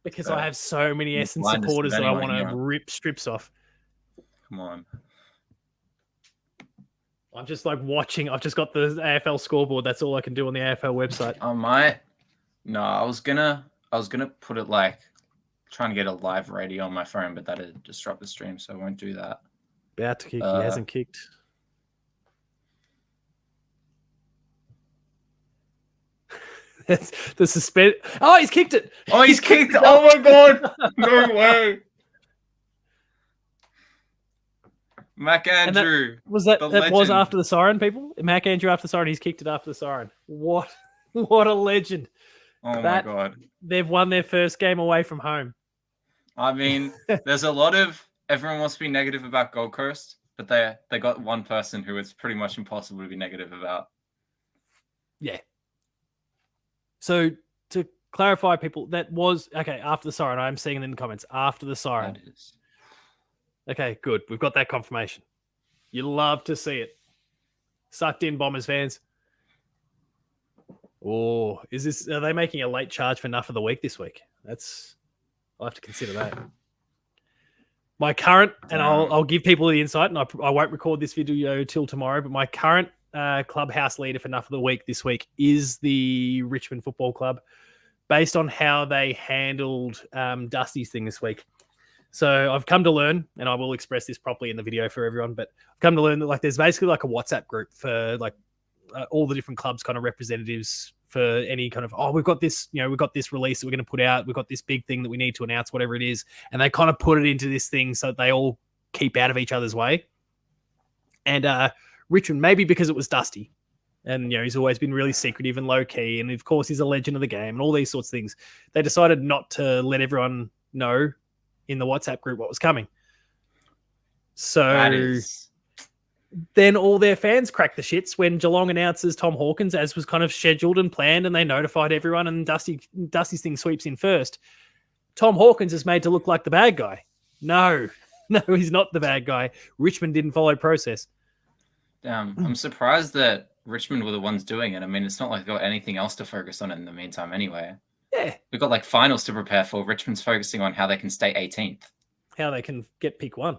F: Because I have so many Essence supporters that I want to rip strips off.
G: Come on.
F: I'm just like watching. I've just got the AFL scoreboard. That's all I can do on the AFL website.
G: I might. No, I was gonna put it like trying to get a live radio on my phone, but that'd disrupt the stream, so I won't do that.
F: About to kick. He hasn't kicked. That's the suspend. Oh, he's kicked it.
G: Oh, he's kicked. Oh my god. No way. Mac Andrew.
F: Was that
G: the
F: was
G: legend.
F: after the siren, people? Mac Andrew after the siren. He's kicked it after the siren. What a legend.
G: Oh my god.
F: They've won their first game away from home.
G: I mean, there's a lot of everyone wants to be negative about Gold Coast, but they got one person who it's pretty much impossible to be negative about.
F: Yeah. So to clarify, people, that was okay after the siren. I'm seeing it in the comments after the siren.
G: That is.
F: Okay, good. We've got that confirmation. You love to see it. Sucked in, Bombers fans. Oh, are they making a late charge for Nuff of the Week this week? I'll have to consider that. My current, and I'll give people the insight, and I won't record this video till tomorrow, but my current clubhouse leader for Nuff of the Week this week is the Richmond Football Club, based on how they handled Dusty's thing this week. So I've come to learn, and I will express this properly in the video for everyone, but I've come to learn that there's basically a WhatsApp group for all the different clubs kind of representatives for any kind of, we've got this, we've got this release that we're going to put out. We've got this big thing that we need to announce, whatever it is. And they kind of put it into this thing so that they all keep out of each other's way. And Richmond, maybe because it was Dusty, and he's always been really secretive and low key, and of course he's a legend of the game and all these sorts of things. They decided not to let everyone know in the WhatsApp group what was coming. So then all their fans cracked the shits when Geelong announces Tom Hawkins, as was kind of scheduled and planned, and they notified everyone, and Dusty's thing sweeps in first. Tom Hawkins is made to look like the bad guy. No, he's not the bad guy. Richmond didn't follow process.
G: I'm surprised that Richmond were the ones doing it. I mean, it's not like they've got anything else to focus on in the meantime anyway.
F: Yeah.
G: We've got finals to prepare for. Richmond's focusing on how they can stay 18th.
F: How they can get pick one.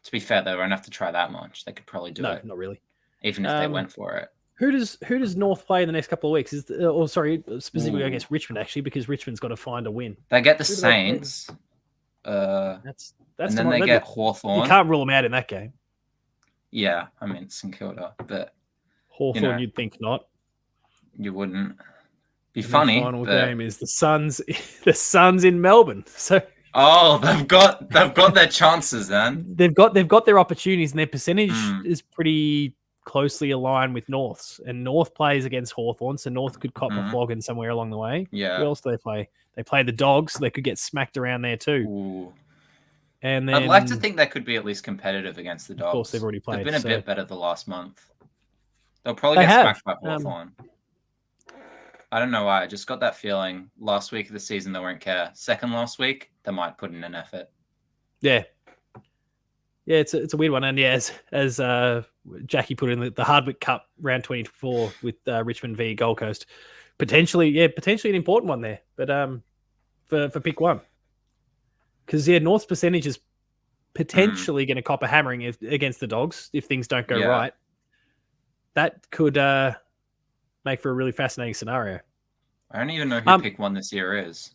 G: To be fair, they won't have to try that much. They could probably do it.
F: No, not really.
G: Even if they went for it.
F: Who does North play in the next couple of weeks? Specifically, I guess Richmond, actually, because Richmond's got to find a win.
G: They get the Saints.
F: That's
G: and then they get Hawthorn.
F: You can't rule them out in that game.
G: Yeah, I mean, St Kilda, but
F: Hawthorn, you'd think not.
G: You wouldn't. Be funny.
F: The final game is the Suns. The Suns in Melbourne. So.
G: Oh, they've got their chances then.
F: They've got their opportunities, and their percentage is pretty closely aligned with North's. And North plays against Hawthorn, so North could cop a flogging somewhere along the way.
G: Yeah.
F: Who else do they play? They play the Dogs, so they could get smacked around there too.
G: Ooh.
F: And then,
G: I'd like to think they could be at least competitive against the Dogs.
F: Of course, they've already played.
G: They've been a bit better the last month. They'll probably get smacked by Hawthorn. I don't know why. I just got that feeling last week of the season they won't care. Second last week, they might put in an effort.
F: Yeah. Yeah, it's a weird one. And yeah, as Jackie put in the Hardwick Cup round 24 with Richmond v Gold Coast. Potentially an important one there. But for pick one. Because North's percentage is potentially going to cop a hammering against the Dogs if things don't go right. That could make for a really fascinating scenario.
G: I don't even know who pick one this year is.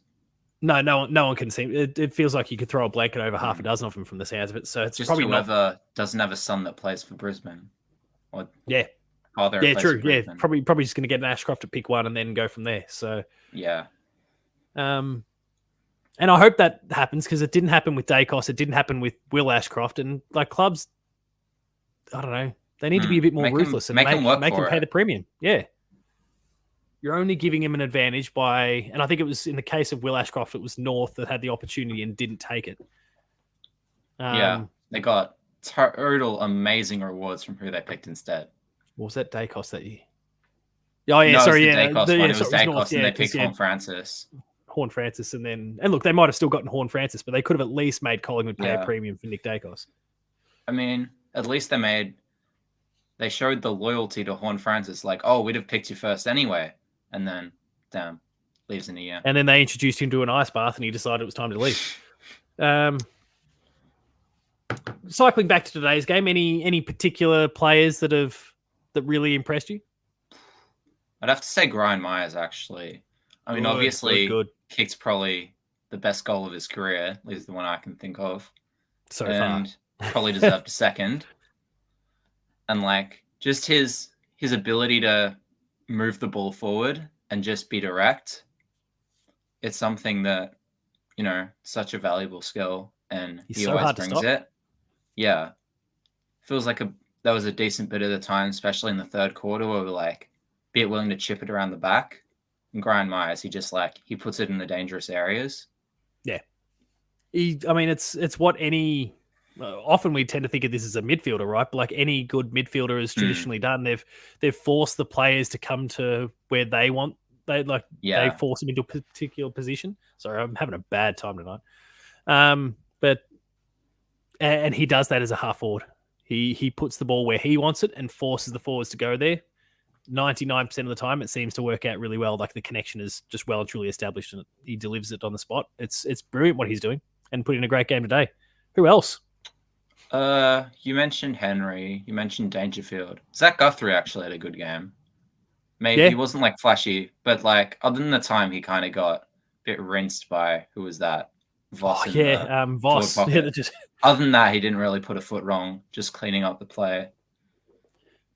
F: No one can see. It feels like you could throw a blanket over half a dozen of them from the sounds of it. So it's
G: just
F: probably
G: whoever doesn't have a son that plays for Brisbane. Or father
F: yeah,
G: plays
F: true.
G: For
F: yeah, probably just going to get an Ashcroft to pick one and then go from there. So
G: yeah.
F: And I hope that happens because it didn't happen with Dacos. It didn't happen with Will Ashcroft. And clubs, I don't know, they need to be a bit more ruthless and make him pay the premium. Yeah. You're only giving him an advantage by, and I think it was in the case of Will Ashcroft, it was North that had the opportunity and didn't take it.
G: They got total amazing rewards from who they picked instead.
F: What was that Dacos that year? Oh, yeah, sorry.
G: It was Dacos and they picked Horn Francis.
F: Horn Francis, and look, they might have still gotten Horn Francis, but they could have at least made Collingwood pay a premium for Nick Dacos.
G: I mean, at least they showed the loyalty to Horn Francis, we'd have picked you first anyway. And then, damn, leaves in a year.
F: And then they introduced him to an ice bath and he decided it was time to leave. Cycling back to today's game, any particular players that really impressed you?
G: I'd have to say Brian Myers, actually. I mean, obviously,
F: good.
G: kicked probably the best goal of his career, at least the one I can think of.
F: So
G: and
F: far.
G: Probably deserved a second. And like just his ability to move the ball forward and just be direct. It's something that, such a valuable skill, and
F: He's
G: he
F: so
G: always
F: hard to
G: brings
F: stop.
G: it. Yeah. Feels like that was a decent bit of the time, especially in the third quarter, where we're like a bit willing to chip it around the back. And Brian Myers, he puts it in the dangerous areas.
F: Yeah. It's what any often we tend to think of this as a midfielder, right? But like any good midfielder has traditionally done, they've forced the players to come to where they want. They force them into a particular position. Sorry, I'm having a bad time tonight. But he does that as a half forward. He puts the ball where he wants it and forces the forwards to go there. 99% of the time, it seems to work out really well. Like the connection is just well and truly established, and he delivers it on the spot. It's brilliant what he's doing, and put in a great game today. Who else?
G: You mentioned Henry. You mentioned Dangerfield. Zach Guthrie actually had a good game. Maybe he wasn't like flashy, but like other than the time he kind of got a bit rinsed by who was that? Voss.
F: Voss. Yeah,
G: Other than that, he didn't really put a foot wrong. Just cleaning up the play.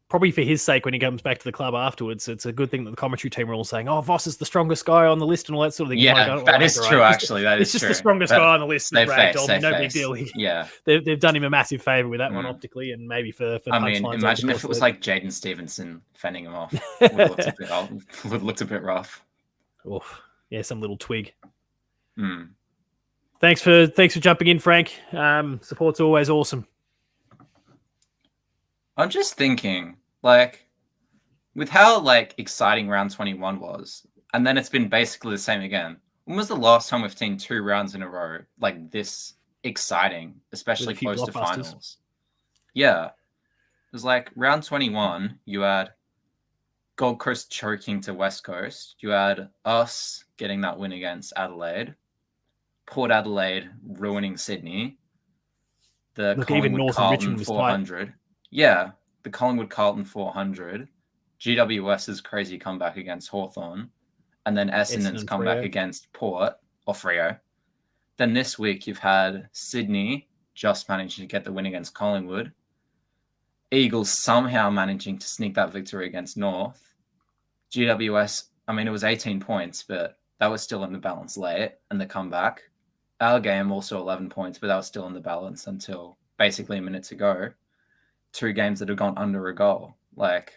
F: Probably for his sake, when he comes back to the club afterwards, it's a good thing that the commentary team are all saying, "Oh, Voss is the strongest guy on the list," and all that sort of thing.
G: Yeah, that is true. Actually, that is
F: true. It's just
G: the
F: strongest guy on the list. No big deal.
G: Yeah,
F: they've done him a massive favor with that one optically, and maybe for.
G: Imagine if it was like Jaden Stevenson fending him off. Would looked a bit rough.
F: Oof. Yeah, some little twig.
G: Mm.
F: Thanks for jumping in, Frank. Support's always awesome.
G: I'm just thinking, like, with how like exciting round 21 was, and then it's been basically the same again. When was the last time we've seen 2 rounds in a row like this exciting, especially close to finals? Yeah, it was like round 21. You had Gold Coast choking to West Coast. You had us getting that win against Adelaide. Port Adelaide ruining Sydney. The Collingwood Carlton 400. Tight. Yeah, the Collingwood Carlton 400. GWS's crazy comeback against Hawthorn. And then Essendon's comeback against Port or Freo. Then this week you've had Sydney just managing to get the win against Collingwood. Eagles somehow managing to sneak that victory against North. GWS, it was 18 points, but that was still in the balance late, and the comeback. Our game also 11 points, but that was still in the balance until basically a minute to go. 2 games that have gone under a goal. Like,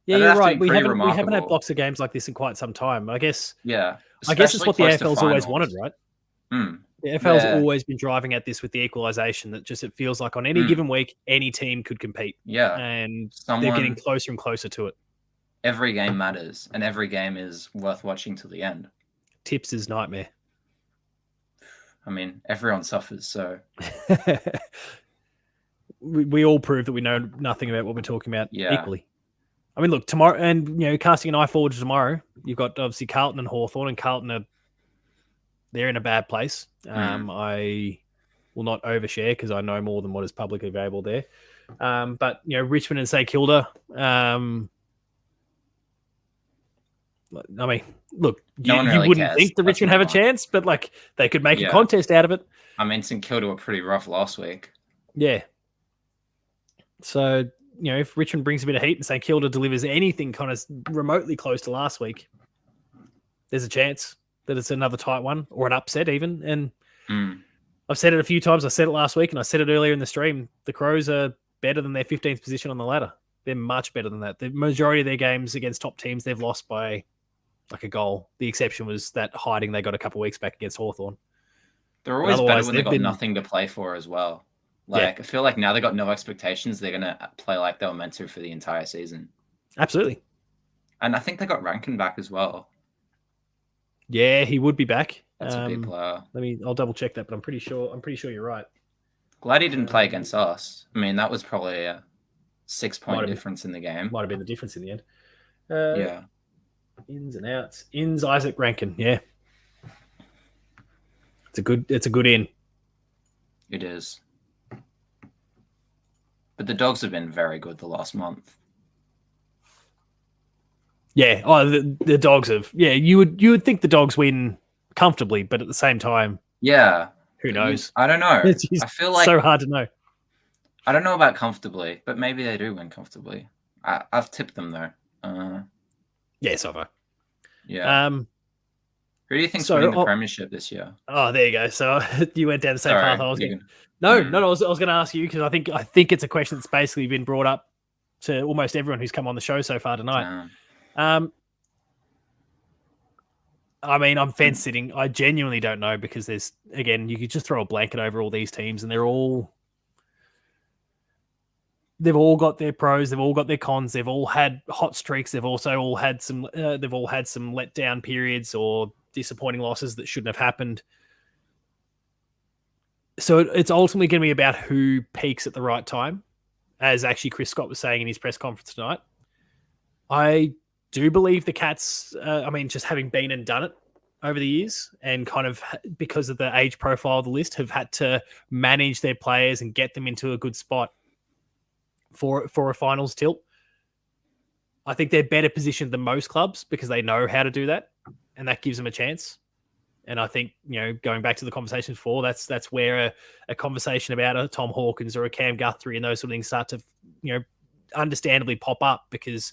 F: yeah, you're right. We haven't had blocks of games like this in quite some time. I guess.
G: Yeah,
F: I guess it's what the AFL's always wanted, right?
G: Mm.
F: The AFL's always been driving at this with the equalisation. That just it feels like on any given week, any team could compete.
G: Yeah,
F: and they're getting closer and closer to it.
G: Every game matters, and every game is worth watching to the end.
F: Tips is nightmare.
G: Everyone suffers, so
F: we all prove that we know nothing about what we're talking about equally. Look, tomorrow, and casting an eye forward to tomorrow, you've got obviously Carlton and Hawthorn, and Carlton they're in a bad place. I will not overshare because I know more than what is publicly available there. But Richmond and St Kilda. Look, you wouldn't think the Richmond have a chance, but like they could make a contest out of it.
G: St Kilda were pretty rough last week.
F: Yeah. So, if Richmond brings a bit of heat and St Kilda delivers anything kind of remotely close to last week, there's a chance that it's another tight one or an upset even. And I've said it a few times. I said it last week and I said it earlier in the stream. The Crows are better than their 15th position on the ladder. They're much better than that. The majority of their games against top teams, they've lost by like a goal. The exception was that hiding they got a couple of weeks back against Hawthorn.
G: They're always better when they've got nothing to play for as well. I feel like now they've got no expectations. They're going to play like they were meant to for the entire season.
F: Absolutely.
G: And I think they got Rankin back as well.
F: Yeah, he would be back.
G: That's a big player.
F: I'll double check that, but I'm pretty sure you're right.
G: Glad he didn't play against us. That was probably a 6-point difference in the game.
F: Might have been the difference in the end.
G: Yeah.
F: Ins and outs. Ins Isaac Rankin. Yeah. It's a good in.
G: It is. But the Dogs have been very good the last month.
F: Yeah. Oh, the Dogs have. Yeah, you would think the Dogs win a comfortably, but at the same time,
G: Yeah.
F: who knows?
G: I don't know.
F: It's just
G: I feel like
F: so hard to know.
G: I don't know about comfortably, but maybe they do win comfortably. I've tipped them though.
F: Yeah, so far.
G: Yeah. Who do you think's
F: so,
G: winning the premiership this year?
F: Oh, there you go. So you went down the same
G: Sorry,
F: path I was
G: you
F: going.
G: can-
F: No, I was going to ask you because I think it's a question that's basically been brought up to almost everyone who's come on the show so far tonight. I mean, I'm fence sitting. I genuinely don't know because there's, again, you could just throw a blanket over all these teams and they've all got their pros, they've all got their cons, they've all had hot streaks, they've also all had some letdown periods or disappointing losses that shouldn't have happened. So it's ultimately going to be about who peaks at the right time, as actually Chris Scott was saying in his press conference tonight. I do believe the Cats, just having been and done it over the years and kind of because of the age profile of the list, have had to manage their players and get them into a good spot for a finals tilt. I think they're better positioned than most clubs because they know how to do that, and that gives them a chance. And I think, going back to the conversation before, that's where a conversation about a Tom Hawkins or a Cam Guthrie and those sort of things start to, understandably pop up because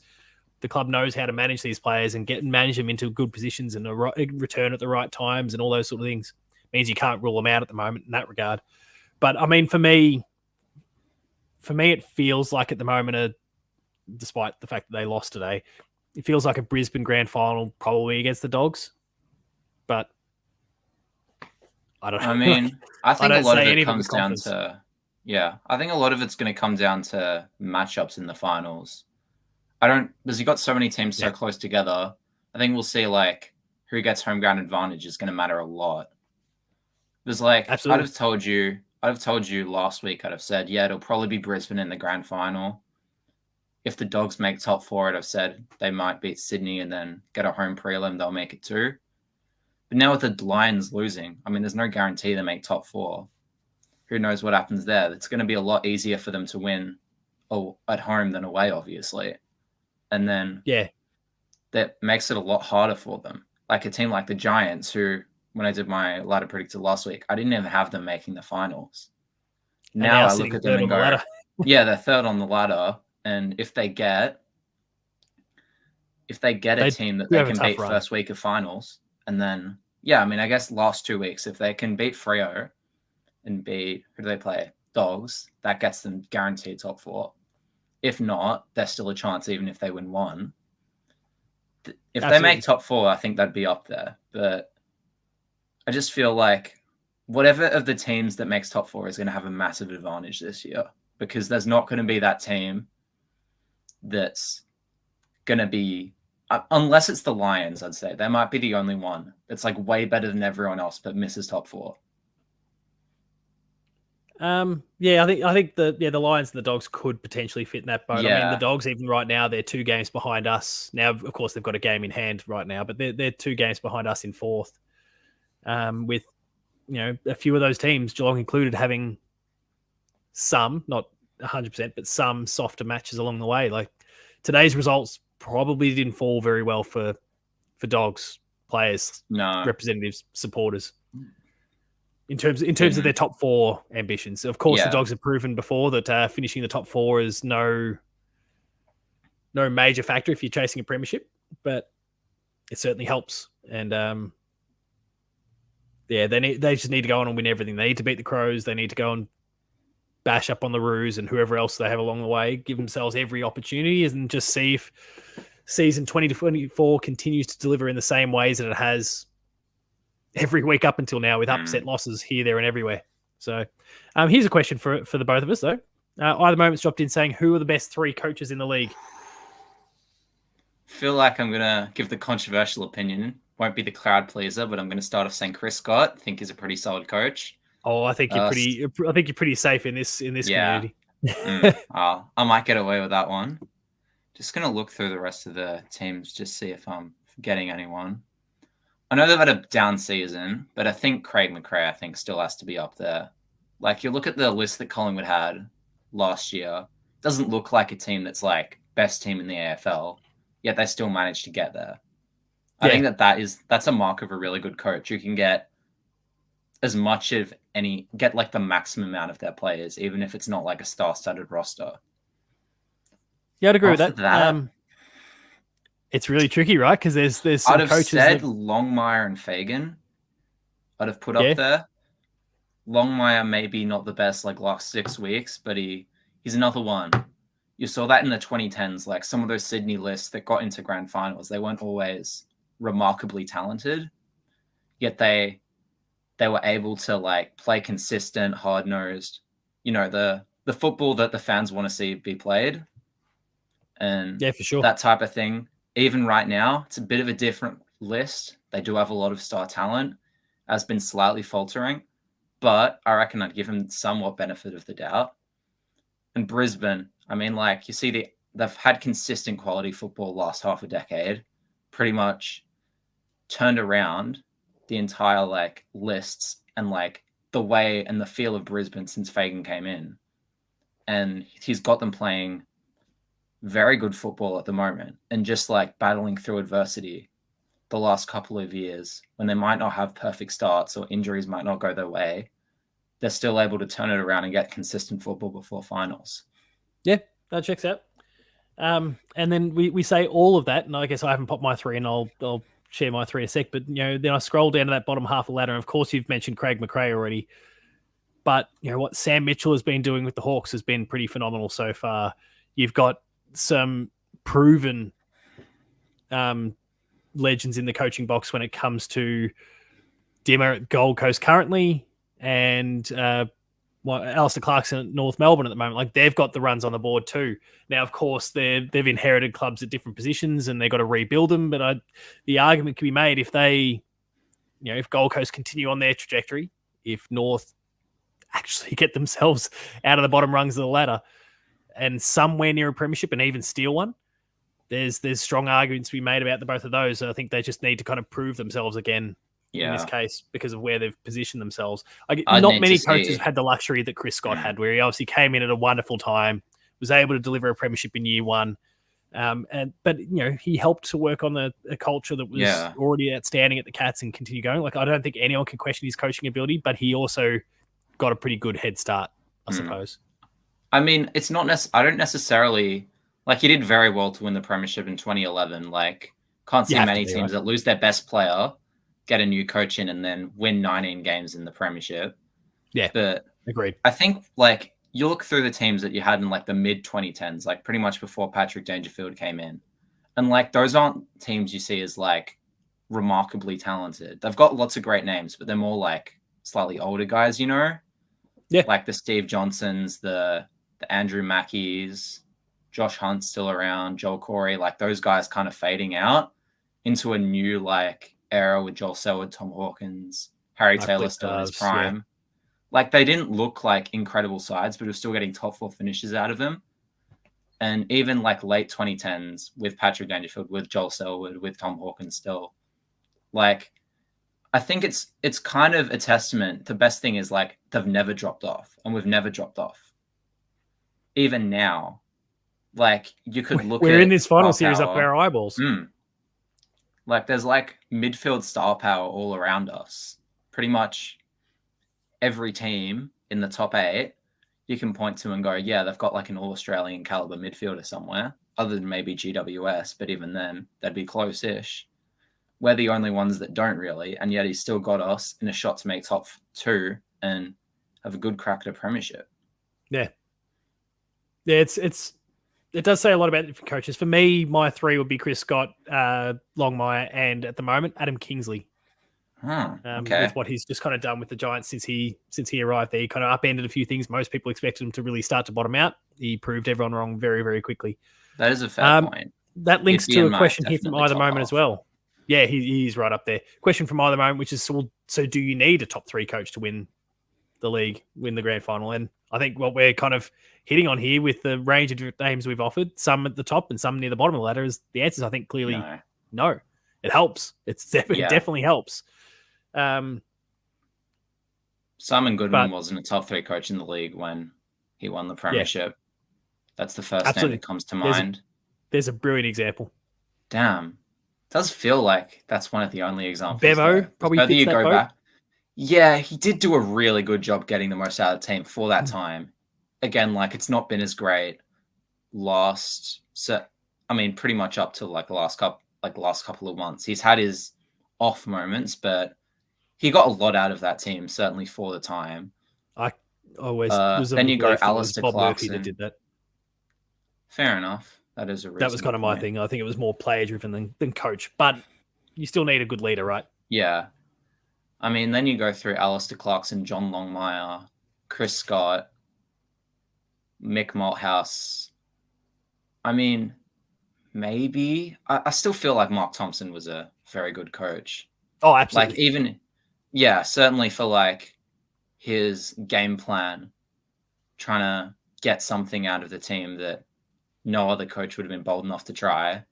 F: the club knows how to manage these players and manage them into good positions and a return at the right times and all those sort of things. It means you can't rule them out at the moment in that regard. But I mean, for me, it feels like at the moment, despite the fact that they lost today, it feels like a Brisbane grand final probably against the Dogs. But I don't know.
G: I mean, I think a lot of it comes down
F: confidence.
G: I think a lot of it's going to come down to matchups in the finals. Because you've got so many teams so close together, I think we'll see like who gets home ground advantage is going to matter a lot. Because like
F: Absolutely.
G: I'd have told you last week, I'd have said, it'll probably be Brisbane in the grand final. If the Dogs make top four, I'd have said they might beat Sydney and then get a home prelim, they'll make it too. But now with the Lions losing, I mean, there's no guarantee they make top four. Who knows what happens there? It's going to be a lot easier for them to win at home than away, obviously. And then that makes it a lot harder for them. Like a team like the Giants, who, when I did my ladder predictor last week, I didn't even have them making the finals. Now I look at them and go, they're third on the ladder. And if they get a team that they can beat first week of finals, and then, I guess last 2 weeks, if they can beat Freo and beat, who do they play? Dogs, that gets them guaranteed top four. If not, there's still a chance even if they win one. If they make top four, I think that'd be up there. But I just feel like whatever of the teams that makes top four is going to have a massive advantage this year because there's not going to be that team that's going to be, unless it's the Lions, I'd say. They might be the only one that's like way better than everyone else but misses top four.
F: I think the Lions and the Dogs could potentially fit in that boat. I mean, the Dogs, even right now, they're 2 games behind us. Now, of course, they've got a game in hand right now, but they're 2 games behind us in fourth. With a few of those teams, Geelong included, having some, not 100%, but some softer matches along the way. Like today's results probably didn't fall very well for Dogs players, representatives, supporters. In terms of their top 4 ambitions. Of course, the Dogs have proven before that finishing the top 4 is no major factor if you're chasing a premiership, but it certainly helps. And they just need to go on and win everything. They need to beat the Crows. They need to go and bash up on the Roos and whoever else they have along the way. Give themselves every opportunity and just see if season 2024 continues to deliver in the same ways that it has every week up until now, with upset losses here, there, and everywhere. So here's a question for the both of us, though. Either Moment's dropped in saying, who are the best 3 coaches in the league?
G: Feel like I'm going to give the controversial opinion. Won't be the crowd pleaser, but I'm going to start off saying Chris Scott. I think he's a pretty solid coach.
F: Oh, I think you're pretty safe in this community.
G: I might get away with that one. Just going to look through the rest of the teams, just see if I'm forgetting anyone. I know they've had a down season, but I think Craig McRae, still has to be up there. Like, you look at the list that Collingwood had last year, it doesn't look like a team that's like best team in the AFL, yet they still managed to get there. I think that's a mark of a really good coach. You can get as much of get like the maximum amount of their players, even if it's not like a star-studded roster.
F: Yeah, I'd agree with
G: After
F: that. It's really tricky, right? Because there's some
G: I'd have
F: coaches
G: said
F: that
G: Longmire and Fagan. I'd have put
F: Yeah.
G: up there. Longmire maybe not the best like last 6 weeks, but he's another one. You saw that in the 2010s, like some of those Sydney lists that got into grand finals, they weren't always remarkably talented, yet they were able to like play consistent, hard-nosed, the football that the fans want to see be played. And
F: yeah, for sure.
G: that type of thing. Even right now, it's a bit of a different list. They do have a lot of star talent, has been slightly faltering, but I reckon I'd give him somewhat benefit of the doubt. And Brisbane, I mean, like you see they've had consistent quality football last half a decade, pretty much turned around the entire like lists and like the way and the feel of Brisbane since Fagan came in. And he's got them playing very good football at the moment and just like battling through adversity the last couple of years when they might not have perfect starts or injuries might not go their way. They're still able to turn it around and get consistent football before finals.
F: Yeah, that checks out. And then we say all of that, and I guess I haven't popped my 3, and I'll share my 3 in a sec. But then I scroll down to that bottom half of the ladder, and of course you've mentioned Craig McRae already. But what Sam Mitchell has been doing with the Hawks has been pretty phenomenal so far. You've got some proven legends in the coaching box when it comes to Dimmer at Gold Coast currently, and Alistair Clarkson at North Melbourne at the moment. Like they've got the runs on the board too. Now, of course, they've inherited clubs at different positions and they've got to rebuild them. But the argument can be made if they, if Gold Coast continue on their trajectory, if North actually get themselves out of the bottom rungs of the ladder and somewhere near a premiership and even steal one, there's strong arguments to be made about the both of those. I think they just need to kind of prove themselves again in this case because of where they've positioned themselves. Not many coaches have had the luxury that Chris Scott had, where he obviously came in at a wonderful time, was able to deliver a premiership in year one. But he helped to work on a culture that was already outstanding at the Cats and continue going. Like I don't think anyone can question his coaching ability, but he also got a pretty good head start, I suppose.
G: I mean, it's not I don't necessarily like he did very well to win the premiership in 2011. Like can't see many teams that lose their best player, get a new coach in, and then win 19 games in the premiership.
F: Yeah,
G: but
F: agreed.
G: I think like you look through the teams that you had in like the mid 2010s, like pretty much before Patrick Dangerfield came in, and like those aren't teams you see as like remarkably talented. They've got lots of great names, but they're more like slightly older guys,
F: Yeah,
G: like the Steve Johnsons, the Andrew Mackeys, Josh Hunt's still around, Joel Corey, like those guys kind of fading out into a new like era with Joel Selwood, Tom Hawkins, Harry Taylor still in his prime. Yeah. Like they didn't look like incredible sides, but we're still getting top 4 finishes out of them. And even like late 2010s with Patrick Dangerfield, with Joel Selwood, with Tom Hawkins still, like I think it's kind of a testament. The best thing is like they've never dropped off, and we've never dropped off. Even now, like you could look.
F: We're in this final series up our eyeballs.
G: Like there's like midfield star power all around us. Pretty much every team in the top 8, you can point to and go, yeah, they've got like an all-Australian caliber midfielder somewhere, other than maybe GWS, but even then, they'd be close-ish. We're the only ones that don't really, and yet he's still got us in a shot to make top 2 and have a good crack at a premiership.
F: Yeah. Yeah, it does say a lot about different coaches. For me, my 3 would be Chris Scott, Longmire, and at the moment, Adam Kingsley. With what he's just kind of done with the Giants since he arrived there. He kind of upended a few things. Most people expected him to really start to bottom out. He proved everyone wrong very, very quickly.
G: That is a fair point.
F: That links to a question here from Either Moment as well. Yeah, he's right up there. Question from Either Moment, which is, so do you need a top 3 coach to win the league, win the grand final? And I think what we're kind of hitting on here with the range of different names we've offered, some at the top and some near the bottom of the ladder, is the answers, I think, clearly no. It helps. It definitely helps.
G: Simon Goodwin wasn't a top 3 coach in the league when he won the premiership. That's the first name that comes to mind.
F: There's a brilliant example.
G: Damn. does feel like that's one of the only examples.
F: Bevo
G: though.
F: probably
G: Whether
F: fits
G: you
F: that
G: go
F: boat.
G: back, yeah, he did do a really good job getting the most out of the team for that time. Again, like it's not been as great pretty much up to like the last couple of months. He's had his off moments, but he got a lot out of that team, certainly for the time.
F: I always was of
G: Then
F: the
G: you go
F: belief that it was
G: Alistair
F: Bob Murphy that
G: Clarkson.
F: did that.
G: Fair enough. That is a reason.
F: That was kind of my thing. I think it was more player driven than coach, but you still need a good leader, right?
G: Yeah. I mean, then you go through Alistair Clarkson, John Longmire, Chris Scott, Mick Malthouse. I mean, maybe I still feel like Mark Thompson was a very good coach.
F: Oh, absolutely.
G: Like certainly for like his game plan, trying to get something out of the team that no other coach would have been bold enough to try.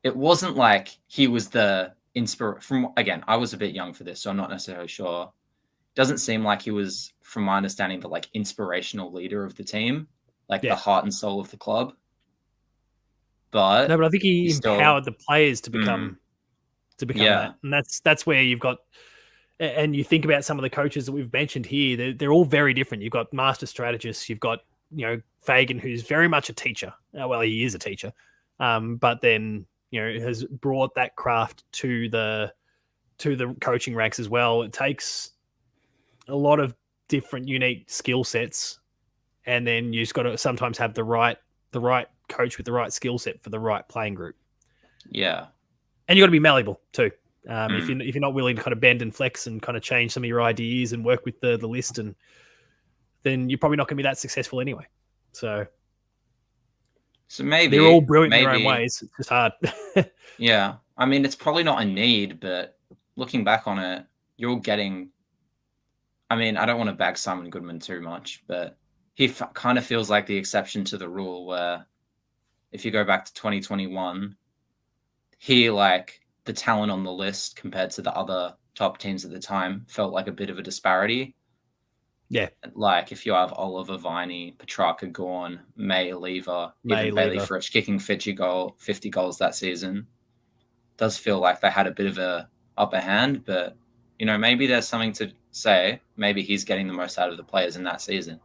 G: It wasn't like he was the I was a bit young for this, so I'm not necessarily sure. Doesn't seem like he was, from my understanding, the like inspirational leader of the team, like the heart and soul of the club. But
F: I think he empowered the players to become that, and that's where you've got. And you think about some of the coaches that we've mentioned here; they're all very different. You've got master strategists. You've got Fagan, who's very much a teacher. Well, he is a teacher, but then has brought that craft to the coaching ranks as well. It takes a lot of different, unique skill sets, and then you just got to sometimes have the right coach with the right skill set for the right playing group.
G: Yeah,
F: and you got to be malleable too. If you're not willing to kind of bend and flex and kind of change some of your ideas and work with the list, and then you're probably not going to be that successful anyway. So
G: maybe
F: they're all brilliant in their own ways. It's just hard.
G: Yeah, I mean, it's probably not a need, but looking back on it, you're getting. I mean, I don't want to bag Simon Goodman too much, but he kind of feels like the exception to the rule. Where if you go back to 2021, he the talent on the list compared to the other top teams at the time felt like a bit of a disparity.
F: Yeah.
G: Like if you have Oliver, Viney, Petrarca, Gorn, May, Lever, even Bailey Fritsch kicking 50 goals that season, does feel like they had a bit of a upper hand, but maybe there's something to say. Maybe he's getting the most out of the players in that season.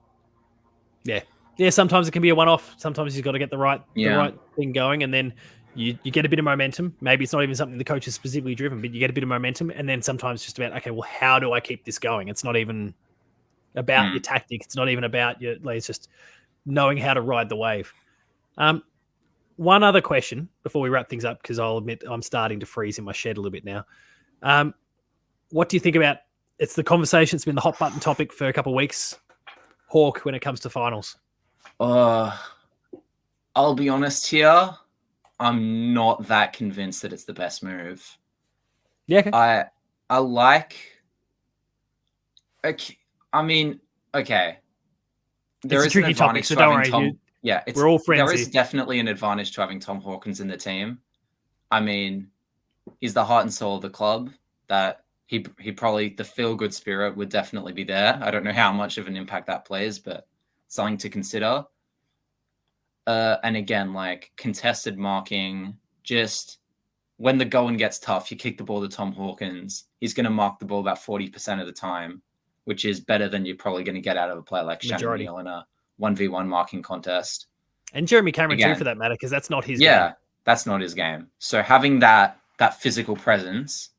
F: Yeah. Sometimes it can be a one-off. Sometimes you've got to get the right thing going, and then you get a bit of momentum. Maybe it's not even something the coach is specifically driven, but you get a bit of momentum, and then sometimes just about, okay, well, how do I keep this going? It's not even about your tactics. It's not even about it's just knowing how to ride the wave. One other question before we wrap things up, because I'll admit I'm starting to freeze in my shed a little bit now. What do you think about, it's the conversation, it's been the hot button topic for a couple of weeks, Hawk, when it comes to finals?
G: I'll be honest here. I'm not that convinced that it's the best move.
F: Yeah. Okay.
G: I like. Okay. I mean, okay.
F: There is a tricky topic, so don't worry. We're all friends.
G: There is definitely an advantage to having Tom Hawkins in the team. I mean, he's the heart and soul of the club. That he probably, the feel good spirit would definitely be there. I don't know how much of an impact that plays, but something to consider. And again, contested marking, just when the going gets tough, you kick the ball to Tom Hawkins. He's going to mark the ball about 40% of the time, which is better than you're probably going to get out of a player like Shannon Neal in a 1v1 marking contest.
F: And Jeremy Cameron too, for that matter, because that's not his game.
G: Yeah, that's not his game. So having that physical presence,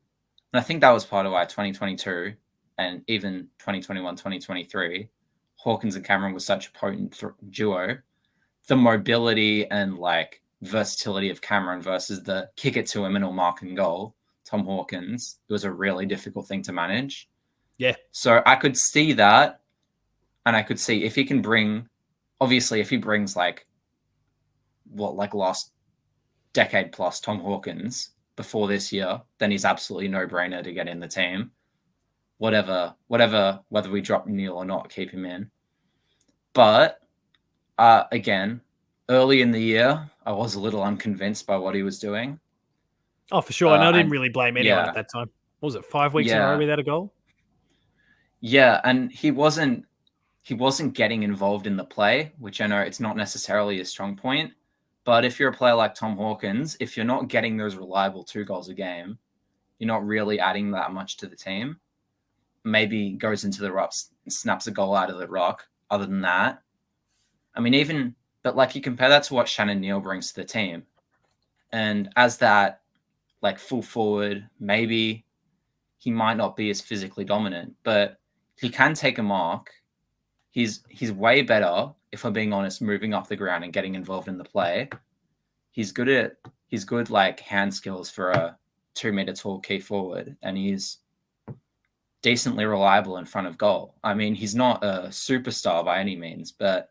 G: and I think that was part of why 2022 and even 2021, 2023, Hawkins and Cameron was such a potent duo. The mobility and versatility of Cameron versus the kick it to him and he'll mark and goal, Tom Hawkins, it was a really difficult thing to manage.
F: Yeah.
G: So I could see that, and I could see if he can bring, obviously, if he brings last decade plus Tom Hawkins before this year, then he's absolutely no-brainer to get in the team. Whether we drop Neil or not, keep him in. But again, early in the year, I was a little unconvinced by what he was doing.
F: Oh, for sure. And I didn't really blame anyone at that time. What was it, 5 weeks in a row without a goal?
G: Yeah, and he wasn't getting involved in the play, which I know it's not necessarily a strong point, But if you're a player like Tom Hawkins, if you're not getting those reliable 2 goals a game, you're not really adding that much to the team. Maybe goes into the ruck, snaps a goal out of the ruck. Other than that, I mean, but like you compare that to what Shannon Neal brings to the team. And as that like full forward, maybe he might not be as physically dominant, but he can take a mark. He's way better, if I'm being honest, moving off the ground and getting involved in the play. He's good like hand skills for a 2-meter tall key forward, and he's decently reliable in front of goal. I mean, he's not a superstar by any means, but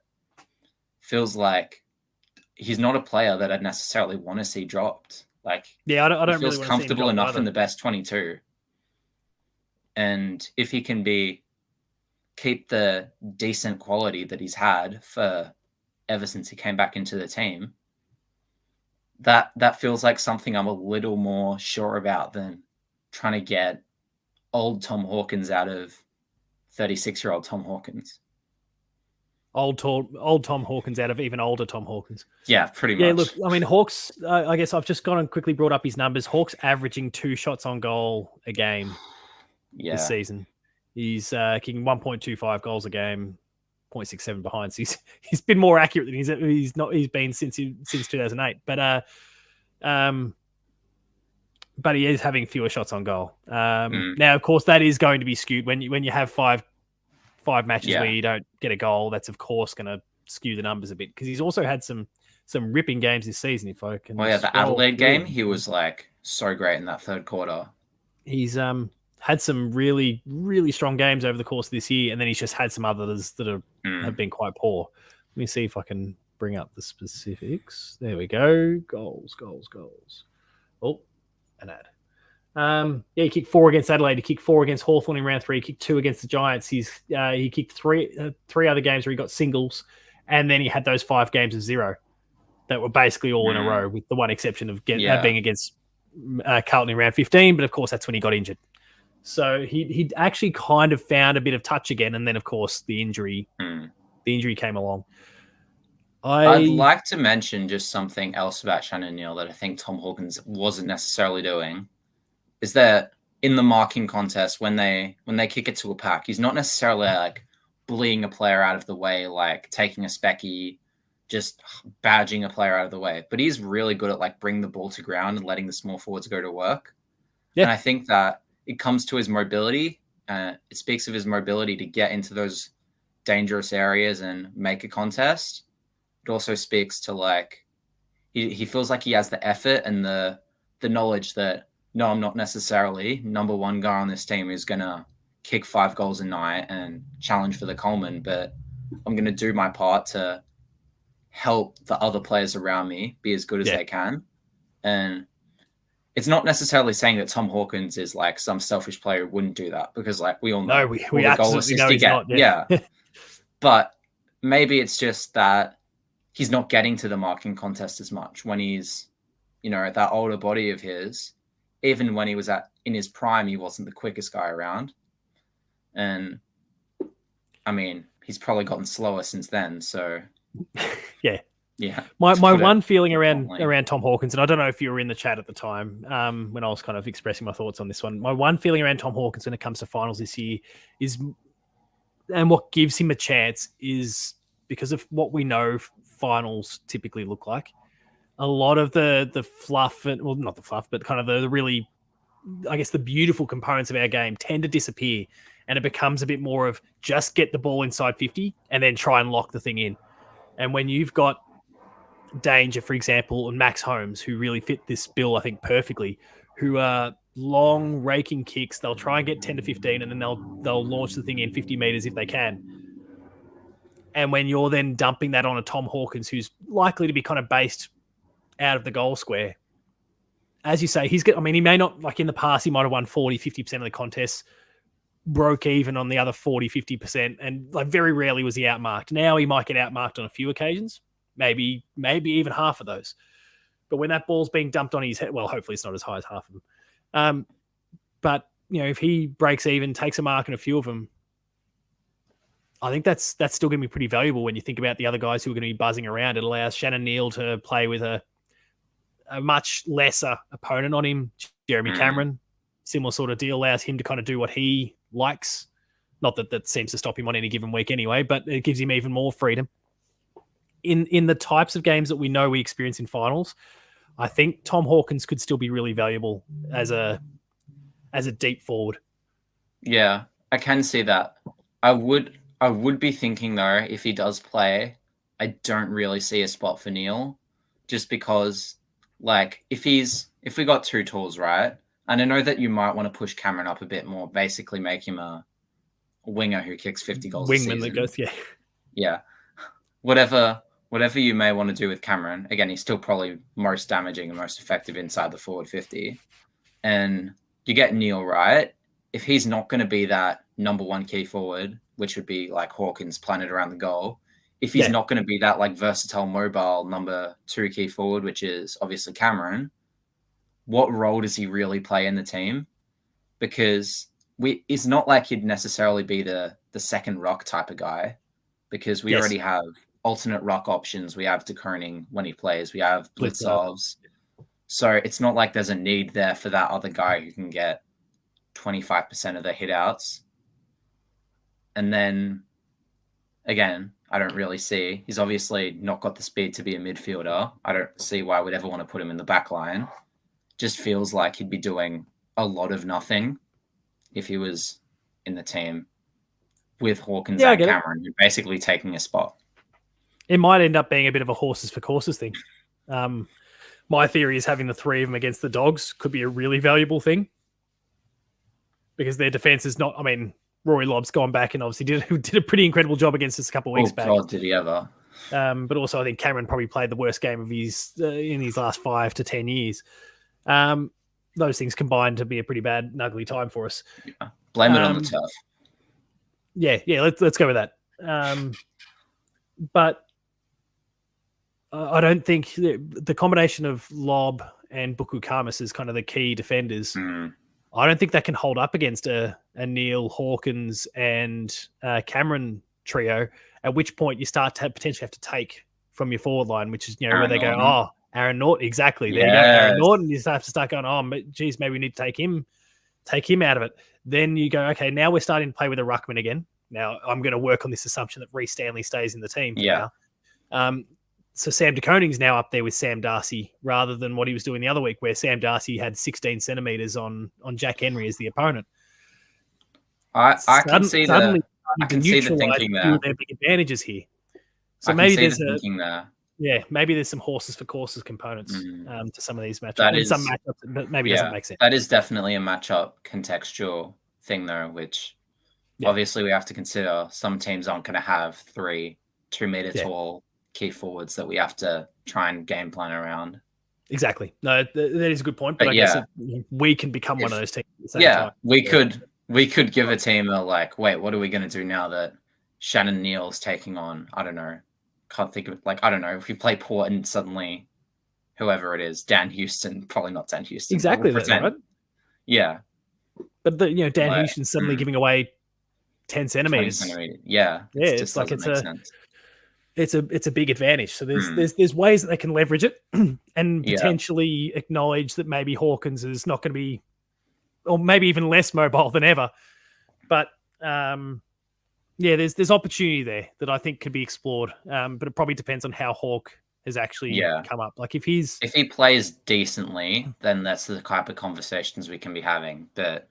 G: feels like he's not a player that I'd necessarily want to see dropped. Like,
F: yeah, I don't
G: he
F: really
G: feels
F: want
G: comfortable
F: to see him
G: enough in the best 22. And if he can keep the decent quality that he's had for ever since he came back into the team, that feels like something I'm a little more sure about than trying to get old Tom Hawkins out of 36-year-old Tom Hawkins.
F: Old Tom Hawkins out of even older Tom Hawkins.
G: Yeah, pretty much.
F: Yeah, look, I mean, Hawks, I guess I've just gone and quickly brought up his numbers. Hawks averaging 2 shots on goal a game this season. He's kicking 1.25 goals a game, 0.67 behind. So he's been more accurate than he's been since 2008. But he is having fewer shots on goal. Now, of course, that is going to be skewed when you have five matches where you don't get a goal. That's of course going to skew the numbers a bit, because he's also had some ripping games this season. If I can,
G: the Adelaide game, he was like so great in that third quarter.
F: He's had some really, really strong games over the course of this year, and then he's just had some others that have been quite poor. Let me see if I can bring up the specifics. There we go. Goals. Oh, an ad. He kicked 4 against Adelaide. He kicked 4 against Hawthorn in round 3. He kicked 2 against the Giants. He kicked three other games where he got singles, and then he had those 5 games of 0 that were basically all in a row, with the one exception of being against Carlton in round 15. But of course, that's when he got injured. So he actually kind of found a bit of touch again, and then of course the injury came along.
G: I'd like to mention just something else about Shannon Neal that I think Tom Hawkins wasn't necessarily doing, is that in the marking contest, when they kick it to a pack, he's not necessarily like bullying a player out of the way, like taking a specky, just badging a player out of the way. But he's really good at like bringing the ball to ground and letting the small forwards go to work. Yeah. And I think that it comes to his mobility. It speaks of his mobility to get into those dangerous areas and make a contest. It also speaks to like he feels like he has the effort and the knowledge that, no, I'm not necessarily number one guy on this team who's going to kick 5 goals a night and challenge for the Coleman, but I'm going to do my part to help the other players around me be as good as they can. And it's not necessarily saying that Tom Hawkins is like some selfish player who wouldn't do that, because like we all know
F: we absolutely know he's not.
G: Yeah. But maybe it's just that he's not getting to the marking contest as much when he's, at that older body of his. Even when he was in his prime, he wasn't the quickest guy around. And I mean, he's probably gotten slower since then. So
F: yeah. My one feeling around Tom Hawkins, and I don't know if you were in the chat at the time when I was kind of expressing my thoughts on this one. My one feeling around Tom Hawkins when it comes to finals this year is, and what gives him a chance is because of what we know finals typically look like. A lot of the fluff, well, not the fluff, but kind of the really, I guess, the beautiful components of our game tend to disappear, and it becomes a bit more of just get the ball inside 50 and then try and lock the thing in. And when you've got Danger, for example, and Max Holmes, who really fit this bill, I think, perfectly, who are long raking kicks, they'll try and get 10 to 15 and then they'll launch the thing in 50 meters if they can. And when you're then dumping that on a Tom Hawkins, who's likely to be kind of based out of the goal square, as you say, he may not, like in the past, he might have won 40, 50% of the contests, broke even on the other 40, 50%, and like very rarely was he outmarked. Now he might get outmarked on a few occasions, maybe even half of those. But when that ball's being dumped on his head, well, hopefully it's not as high as half of them. But if he breaks even, takes a mark in a few of them, I think that's still going to be pretty valuable when you think about the other guys who are going to be buzzing around. It allows Shannon Neal to play with a much lesser opponent on him. Jeremy Cameron, similar sort of deal, allows him to kind of do what he likes. Not that seems to stop him on any given week anyway, but it gives him even more freedom. In the types of games that we know we experience in finals, I think Tom Hawkins could still be really valuable as a deep forward.
G: Yeah, I can see that. I would be thinking though, if he does play, I don't really see a spot for Neil, just because like if we got two tools, right? And I know that you might want to push Cameron up a bit more, basically make him a winger who kicks 50 goals a season.
F: Wingman that goes,
G: Yeah. Whatever you may want to do with Cameron, again, he's still probably most damaging and most effective inside the forward 50. And you get Neil right. If he's not going to be that number one key forward, which would be like Hawkins planted around the goal, if he's not going to be that like versatile, mobile number two key forward, which is obviously Cameron, what role does he really play in the team? Because it's not like he'd necessarily be the second rock type of guy, because we already have alternate rock options. We have De Koning when he plays. We have Blitzovs. So it's not like there's a need there for that other guy who can get 25% of the hit outs. And then, again, I don't really see. He's obviously not got the speed to be a midfielder. I don't see why we'd ever want to put him in the back line. Just feels like he'd be doing a lot of nothing if he was in the team with Hawkins and Cameron, who basically taking a spot.
F: It might end up being a bit of a horses for courses thing. My theory is having the three of them against the Dogs could be a really valuable thing, because their defense is not. I mean, Rory Lobb's gone back and obviously did a pretty incredible job against us a couple of weeks back.
G: God, did he ever?
F: But also, I think Cameron probably played the worst game of his in his last 5 to 10 years. Those things combined to be a pretty bad and ugly time for us.
G: Yeah. Blame it on the turf.
F: Yeah. Let's go with that. But I don't think the combination of Lob and Buku Kamas is kind of the key defenders. I don't think that can hold up against a Neil, Hawkins, and Cameron trio. At which point you start to potentially have to take from your forward line, which is where they go, Aaron Norton, exactly. There you go, Aaron Norton. You have to start going, geez, maybe we need to take him out of it. Then you go, okay, now we're starting to play with a ruckman again. Now I'm going to work on this assumption that Reece Stanley stays in the team. Now. So Sam De Koning's now up there with Sam Darcy, rather than what he was doing the other week, where Sam Darcy had 16 centimeters on Jack Henry as the opponent.
G: I can see the thinking there.
F: Their big advantages here. So
G: maybe there's thinking there.
F: Yeah, maybe there's some horses for courses components to some of these matchups. Some matchups, but maybe doesn't make sense.
G: That is definitely a matchup contextual thing, though, which obviously we have to consider. Some teams aren't going to have 3 2-meter tall key forwards that we have to try and game plan around.
F: Exactly. No, that is a good point. But I guess we can become one of those teams. At the same time.
G: We could give a team a wait, what are we going to do now that Shannon Neal's taking on? I don't know. Can't think of it. I don't know. If we play Port and suddenly whoever it is, Dan Houston, probably not Dan Houston.
F: Exactly. That's right.
G: Yeah.
F: But Dan Houston suddenly giving away 10 centimeters.
G: Yeah.
F: It's like it's a big advantage. So there's ways that they can leverage it and potentially acknowledge that maybe Hawkins is not going to be, or maybe even less mobile than ever. But there's opportunity there that I think could be explored. But it probably depends on how Hawk has actually come up. Like if he
G: plays decently, then that's the type of conversations we can be having. But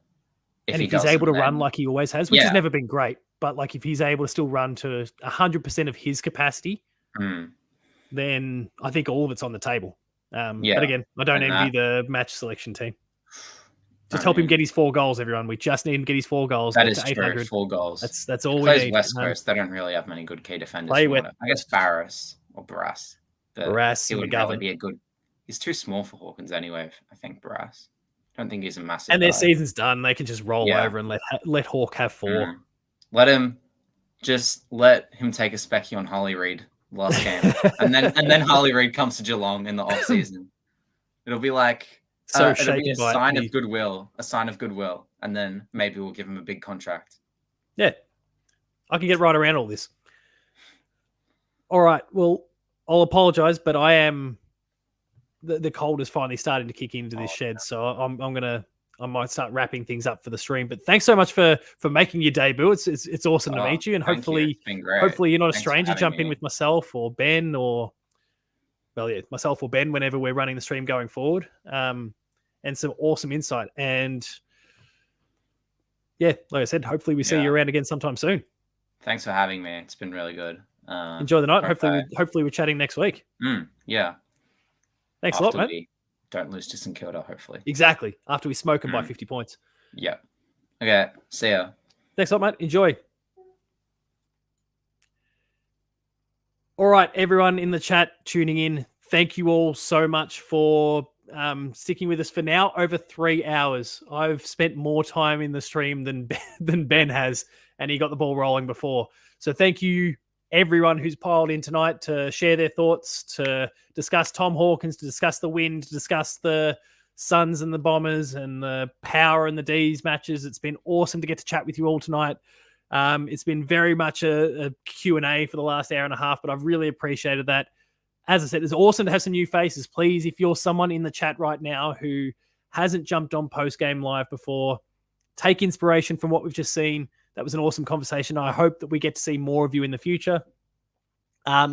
G: if
F: he's able to run like he always has, which has never been great, but like if he's able to still run to 100% of his capacity, then I think all of it's on the table. But again, I don't envy the match selection team. Just help him get his 4 goals, everyone. We just need him to get his 4 goals.
G: That is true. 4 goals.
F: That's all
G: he
F: we need.
G: Plays West Coast. They don't really have many good key defenders.
F: I
G: guess Barras or Barras.
F: Barras.
G: He would probably be a good. He's too small for Hawkins anyway. I think Barras. I don't think he's a massive.
F: And their season's done. They can just roll over and let Hawk have 4.
G: Let him take a specky on Harley Reid last game, and then Harley Reid comes to Geelong in the off season. It'll be like. It'll be a sign of goodwill, and then maybe we'll give him a big contract.
F: Yeah, I can get right around all this. All right. Well, I'll apologize, but I am the cold is finally starting to kick into this shed, so I might start wrapping things up for the stream. But thanks so much for making your debut. It's awesome to meet you, and
G: Thank you. It's been great.
F: hopefully you're not a
G: Thanks for
F: stranger.
G: having
F: Jump in
G: me.
F: with myself or Ben myself or Ben whenever we're running the stream going forward. And some awesome insight. And yeah, like I said, hopefully we see you around again sometime soon.
G: Thanks for having me. It's been really good.
F: Enjoy the night. Hopefully we're chatting next week.
G: Yeah.
F: Thanks a lot, man.
G: We don't lose to St Kilda, hopefully.
F: Exactly. After we smoke them by 50 points.
G: Yeah. Okay. See ya.
F: Thanks a lot, mate. Enjoy. All right, everyone in the chat tuning in, thank you all so much for sticking with us for now over 3 hours. I've spent more time in the stream than Ben has, and he got the ball rolling before. So thank you, everyone who's piled in tonight to share their thoughts, to discuss Tom Hawkins, to discuss the win, to discuss the Suns and the Bombers and the Power and the D's matches. It's been awesome to get to chat with you all tonight. It's been very much a Q&A for the last hour and a half, but I've really appreciated that. As I said, it's awesome to have some new faces. Please, if you're someone in the chat right now who hasn't jumped on Postgame Live before, take inspiration from what we've just seen. That was an awesome conversation. I hope that we get to see more of you in the future.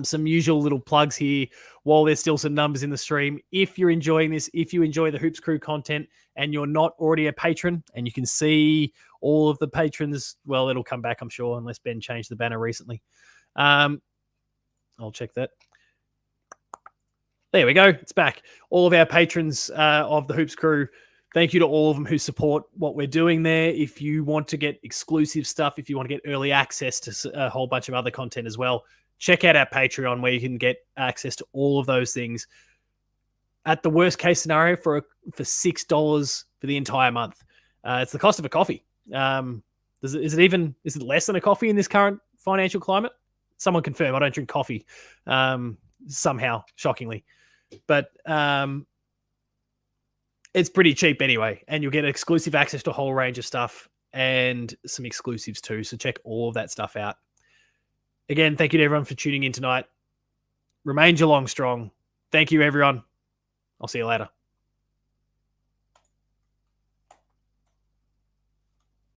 F: Some usual little plugs here while there's still some numbers in the stream. If you're enjoying this, if you enjoy the Hoops Crew content and you're not already a patron, and you can see all of the patrons, well, it'll come back, I'm sure, unless Ben changed the banner recently. I'll check that. There we go. It's back. All of our patrons of the Hoops Crew, thank you to all of them who support what we're doing there. If you want to get exclusive stuff, if you want to get early access to a whole bunch of other content as well, check out our Patreon where you can get access to all of those things. At the worst case scenario, for $6 for the entire month, it's the cost of a coffee. Is it less than a coffee in this current financial climate? Someone confirm. I don't drink coffee. Somehow, shockingly, but it's pretty cheap anyway, and you'll get exclusive access to a whole range of stuff and some exclusives too. So check all of that stuff out. Again, thank you to everyone for tuning in tonight. Remain Geelong strong. Thank you, everyone. I'll see you later.